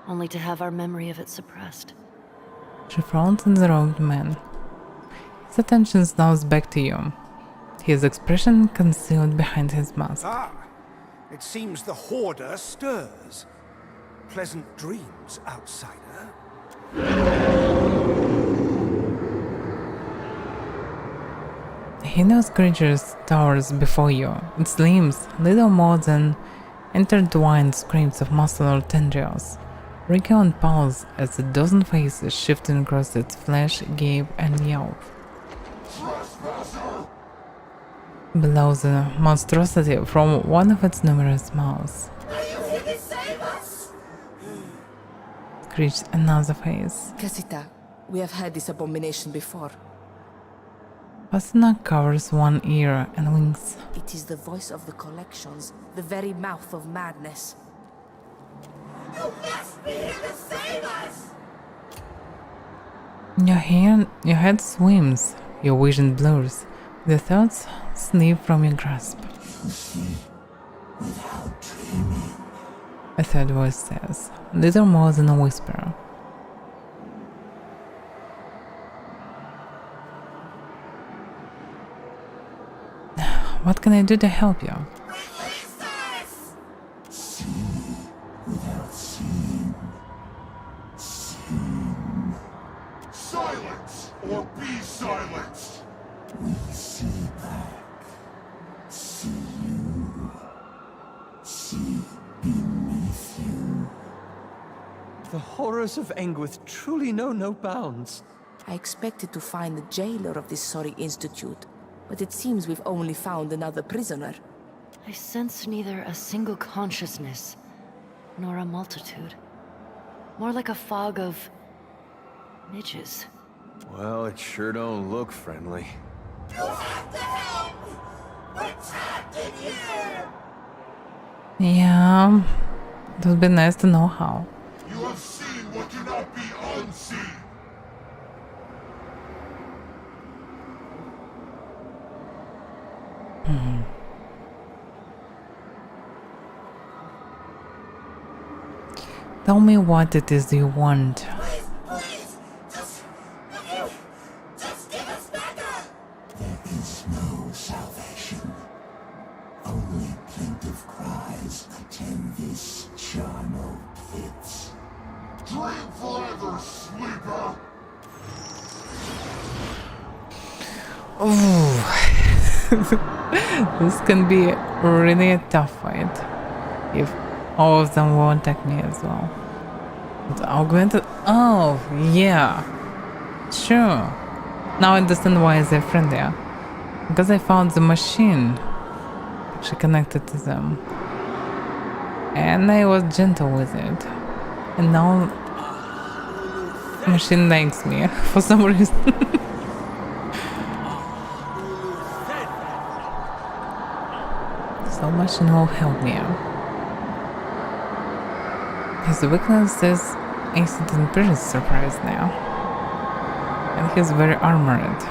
only to have our memory of it suppressed.
She frowns at the robed man. His attention snows back to you. His expression concealed behind his mask.
Ah, it seems the Hoarder stirs. Pleasant dreams, outsider.
He knows creatures towers before you. Its limbs, little more than intertwined scraps of muscular tendrils. Recount pulse as a dozen faces shifting across its flesh, gape, and yelp. Below the monstrosity from one of its numerous mouths screeched another face.
Casita, we have had this abomination before.
Pasina covers one ear and winks.
It is the voice of the collections, the very mouth of madness.
You must be here to save us!
Your head swims, your vision blurs, the thoughts slip from your grasp. A third voice says, little more than a whisper. What can I do to help you?
Release us!
See without seeing. Seeing. Silence or be silenced! We see back. See you. See beneath you.
The horrors of Engwith truly know no bounds.
I expected to find the jailer of this sorry institute, but it seems we've only found another prisoner.
I sense neither a single consciousness, nor a multitude. More like a fog of... midges.
Well, it sure don't look friendly.
You have to help! We're trapped in here!
Yeah, it would be nice to know how.
You have seen what cannot be unseen!
Tell me what it is you want.
Please! Just give us back up!
There is no salvation. Only plaintive cries attend this charnel pit. Dream forever, sleeper!
This can be really a tough fight if all of them will attack me as well. But augmented. Oh, yeah. Sure. Now I understand why they're friendlier. Because I found the machine actually connected to them. And I was gentle with it. And now the machine likes me for some reason. So machine will help me. His weakness is acid and pretty surprised now. And he's very armored.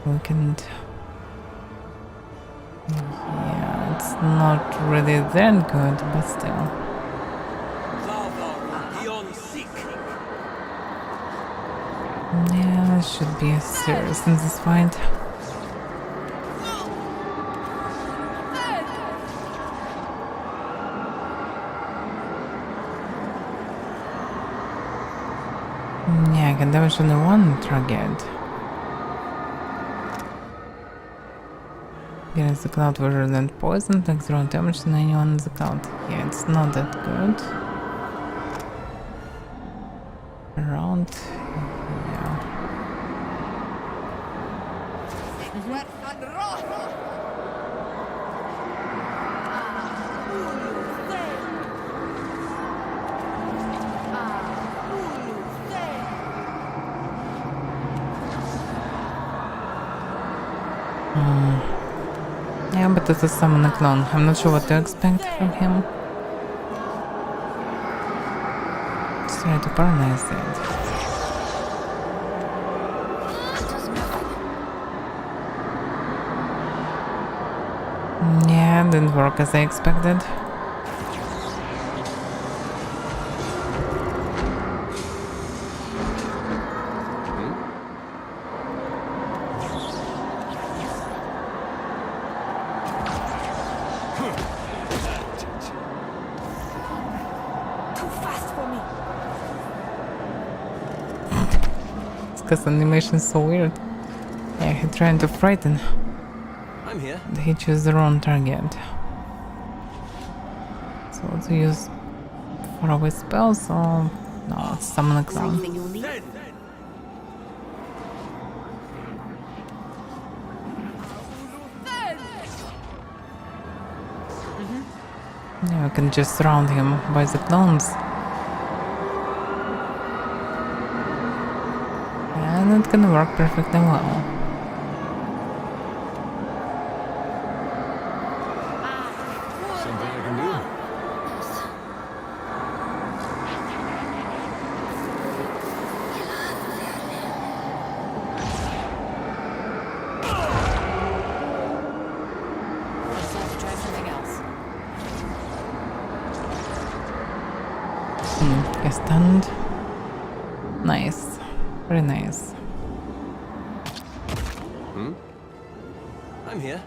Weakened. Yeah, it's not really that good, but still. Yeah, it should be serious in this fight. Yeah, I can damage only one target. Against the cloud version and poison, takes zero damage to anyone in the cloud. Yeah, it's not that good. Around, yeah. Yeah, but it's a summon clone. I'm not sure what to expect from him. Just try to paralyze it. Yeah, didn't work as I expected. Because animation is so weird. Yeah, he's trying to frighten.
I'm here.
He chose the wrong target. So to use faraway spells or no, it's summon a clown. Yeah, we can just surround him by the clones. And it can work perfectly well.
Something I can do?
Just have to try something else.
Get stunned. Nice. Very nice.
I'm here.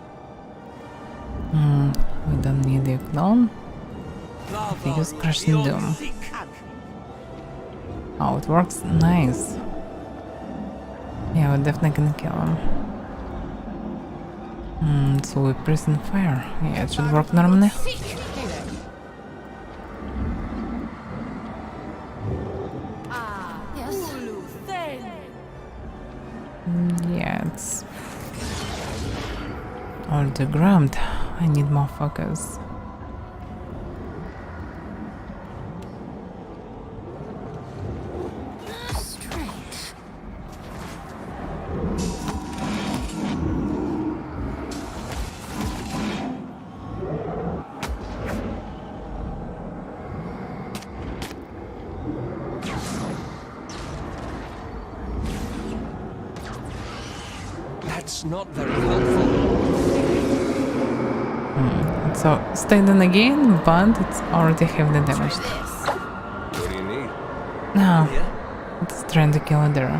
We don't need a clone. We use Crushing Doom. Oh, it works nice. Yeah, we're definitely gonna kill him. So we prison fire. Yeah, it should work normally. Yeah, it's already grabbed. I need more focus.
That's not very helpful.
So, stayed in again, but it's already heavily damaged.
What do you need?
No, it's trying to kill Avaira.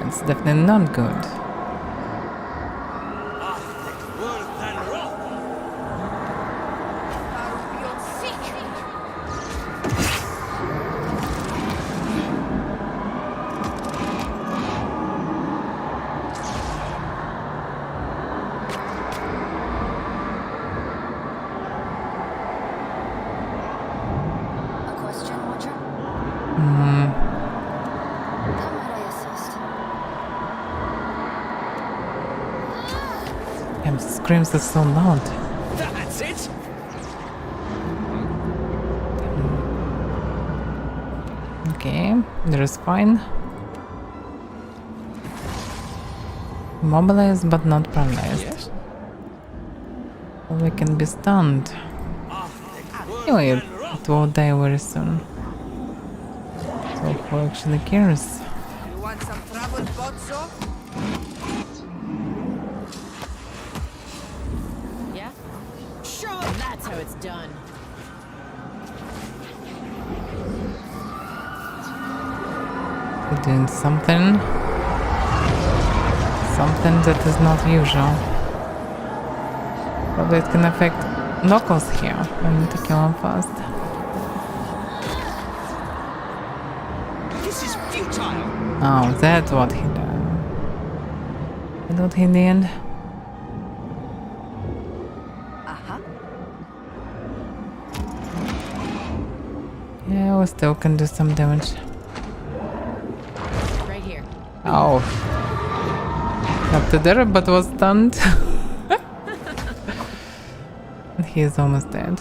It's definitely not good.
Damn, the screams are so loud.
That's it!
Okay, there is fine. Mobilized but not paralyzed.
Yes?
So we can be stunned. Anyway, it will die very soon. So who actually cares?
You want some trouble, Botso?
Yeah? Sure, that's how it's done.
We're doing something. Something that is not usual. Probably it can affect locals here. I need to kill them fast.
This is futile!
Oh, that's what he did. That's what he did.
Uh-huh.
Yeah, we still can do some damage.
Right here.
Oh. Up to there, but was stunned. And he is almost dead.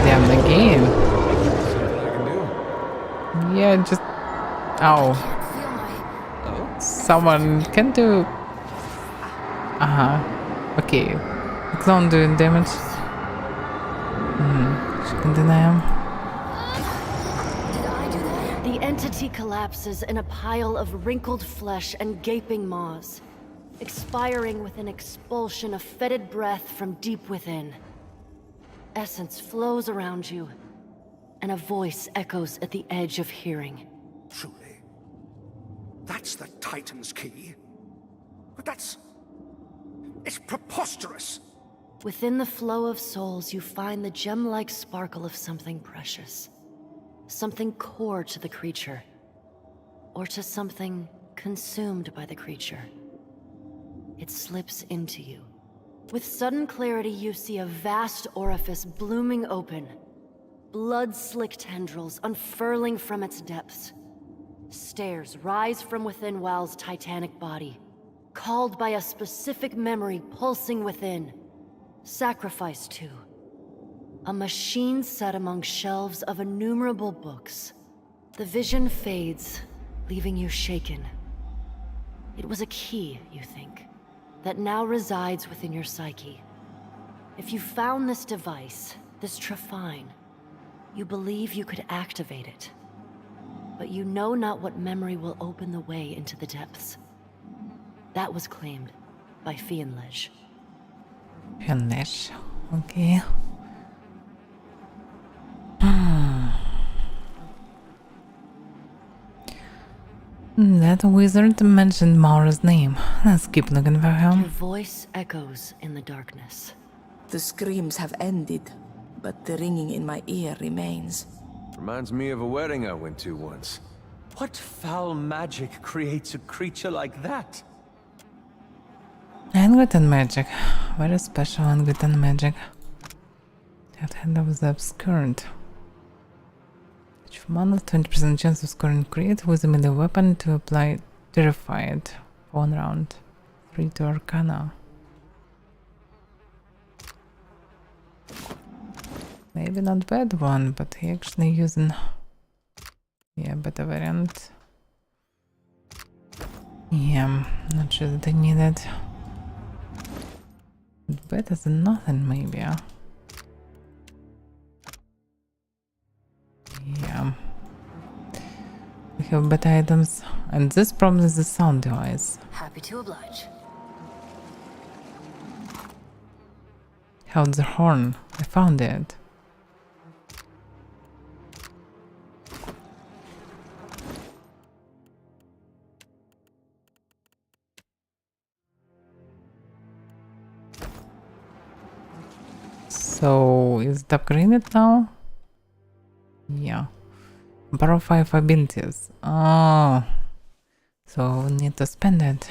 Damn the game. Yeah, just. Oh. Someone can do. Okay. The clone doing damage. She can deny him.
The entity collapses in a pile of wrinkled flesh and gaping maws, expiring with an expulsion of fetid breath from deep within. Essence flows around you, and a voice echoes at the edge of hearing.
Truly. That's the Titan's key. But that's... it's preposterous.
Within the flow of souls, you find the gem-like sparkle of something precious. Something core to the creature. Or to something consumed by the creature. It slips into you. With sudden clarity, you see a vast orifice blooming open. Blood-slick tendrils unfurling from its depths. Stairs rise from within Wal's titanic body, called by a specific memory pulsing within. Sacrificed to. A machine set among shelves of innumerable books. The vision fades, leaving you shaken. It was a key, you think, that now resides within your psyche. If you found this device, this Trefine, you believe you could activate it. But you know not what memory will open the way into the depths. That was claimed by Fienlej.
Fienlej, okay. That wizard mentioned Maura's name. Let's keep looking for
Your
him.
voice echoes in the darkness.
The screams have ended, but the ringing in my ear remains.
Reminds me of a wedding I went to once.
What foul magic creates a creature like that?
Unwritten magic. Very special unwritten magic. That hand of the obscured. Each mana, 20% chance of scoring crit with a melee weapon to apply Terrified for 1 round. 3 to Arcana. Maybe not bad one, but he actually using better variant. Yeah, not sure that I need it. Better than nothing, maybe. Yeah. We have better items, and this problem is the sound device.
Happy to oblige.
Held the horn. I found it. So, is it upgraded now? Yeah. Borrow 5 abilities. Oh. So, we need to spend it.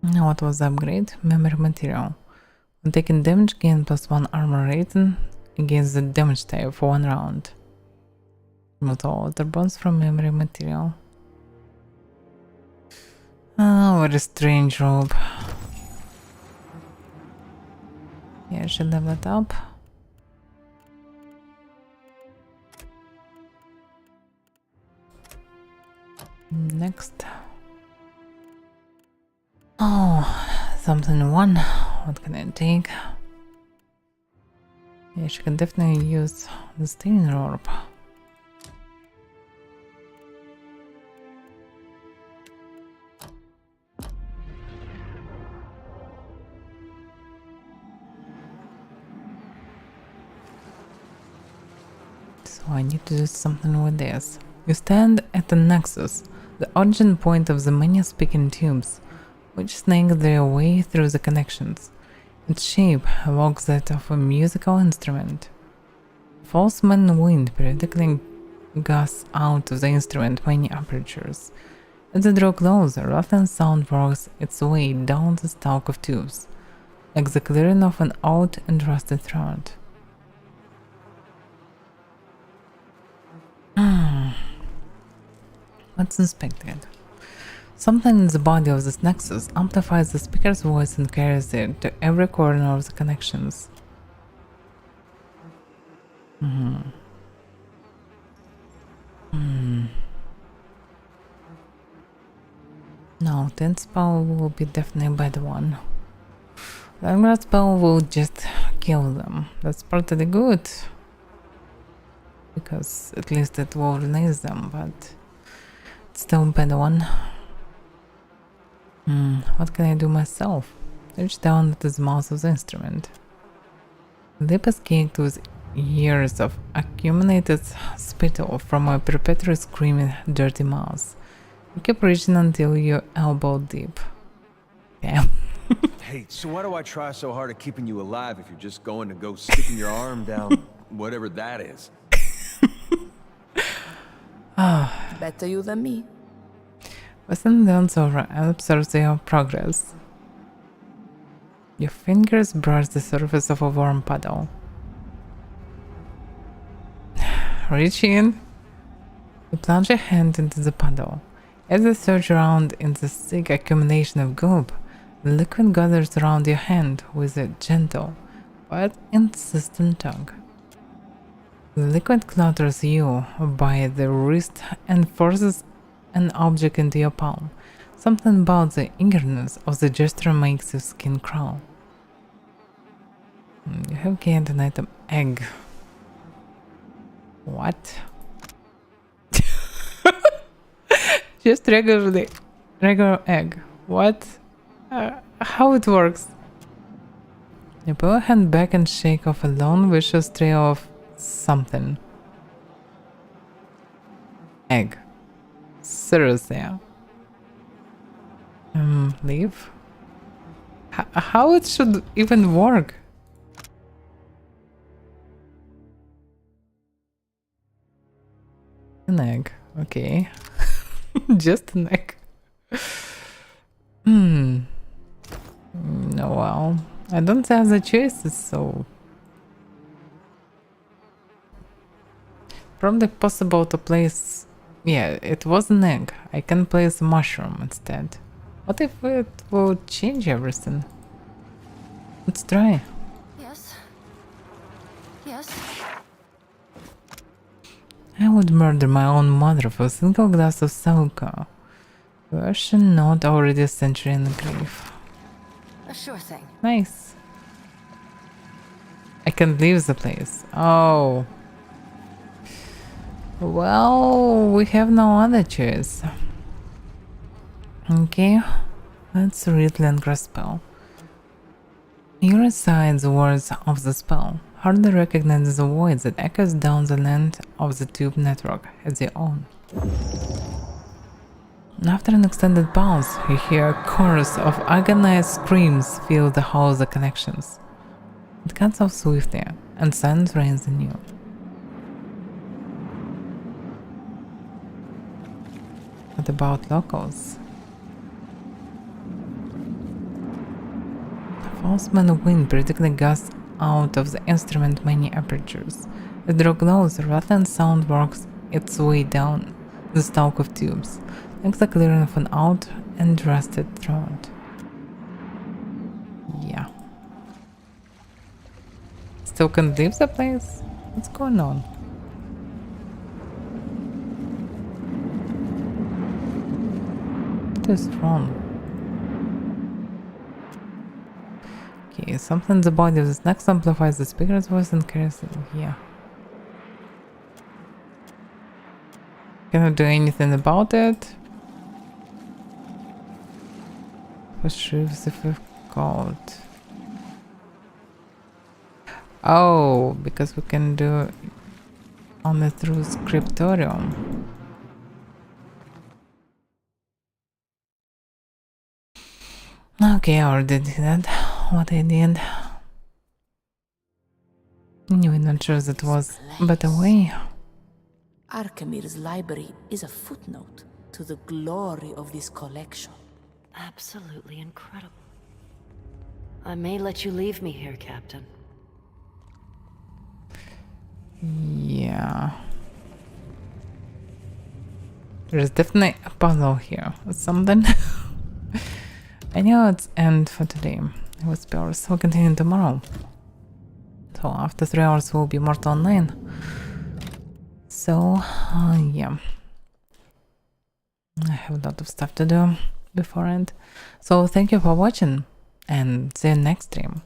Now, what was the upgrade? Memory material. When taking damage, gain +1 armor rating against the damage type for 1 round. Remove all other bonds from memory material.
what a strange robe. Yeah, I should level it up. Next. Oh, something one. What can I take? Yeah, she can definitely use the staining orb. So I need to do something with this. You stand at the nexus, the origin point of the many speaking tubes, which snake their way through the connections. Its shape evokes that of a musical instrument. False man wind periodically gusts out of the instrument many apertures. As they draw closer, rattling sound works its way down the stalk of tubes, like the clearing of an old and rusted throat. What's inspected? Something in the body of this nexus amplifies the speaker's voice and carries it to every corner of the connections. No, 10 spell will be definitely a bad one. Longer spell will just kill them. That's partly good, because at least it will release them, but it's still a bad one. What can I do myself? Reach down to the mouth of the instrument. The lip is caked with years of accumulated spittle from a perpetually screaming dirty mouth. You keep reaching until you're elbow deep. Yeah.
Hey, so why do I try so hard at keeping you alive if you're just going to go sticking your arm down whatever that is?
Better you than me.
Weston leans over and observes your progress. Your fingers brush the surface of a warm puddle. Reach in. You plunge your hand into the puddle. As you search around in the thick accumulation of goop, the liquid gathers around your hand with a gentle but insistent tug. The liquid clutters you by the wrist and forces an object into your palm. Something about the eagerness of the gesture makes your skin crawl. You have gained an item egg. What? Just regular egg. What? How it works? You pull a hand back and shake off a long vicious trail of something. Egg. Seriously. Leave? How it should even work? An egg. Okay. Just an egg. No, well, I don't have the choices, so probably possible to place. Yeah, it was an egg. I can place a mushroom instead. What if it will change everything? Let's try.
Yes. Yes.
I would murder my own mother for a single glass of Sauka. Were she not already a century in the grave?
A sure thing.
Nice. I can leave the place. Oh. Well, we have no other choice. Okay, let's read Lengra's spell. You recite the words of the spell. Hardly recognize the voice that echoes down the length of the tube network as your own. After an extended pause, you hear a chorus of agonized screams fill the halls of the connections. It cuts off swiftly, and silence reigns anew. What about locals? The falseman wind predictably gusts out of the instrument many apertures. As the draw glows, a rattling sound works its way down the stalk of tubes,
Extra clearing of an out and rusted throat. Yeah. Still can't leave the place? What's going on? What is wrong? Okay, something in the body of this next amplifies the speaker's voice and carries it. Yeah. Cannot do anything about it. Retrieves if we've called. Oh, because we can do only through scriptorium. Okay, I already did that. What I did. Anyway, not sure that was a better way.
Archimede's library is a footnote to the glory of this collection.
Absolutely incredible. I may let you leave me here, Captain.
Yeah. There's definitely a puzzle here or something. I know it's end for today. It was Paris. We'll continue tomorrow. So after 3 hours we'll be more online. So yeah. I have a lot of stuff to do beforehand. So thank you for watching and see you next stream.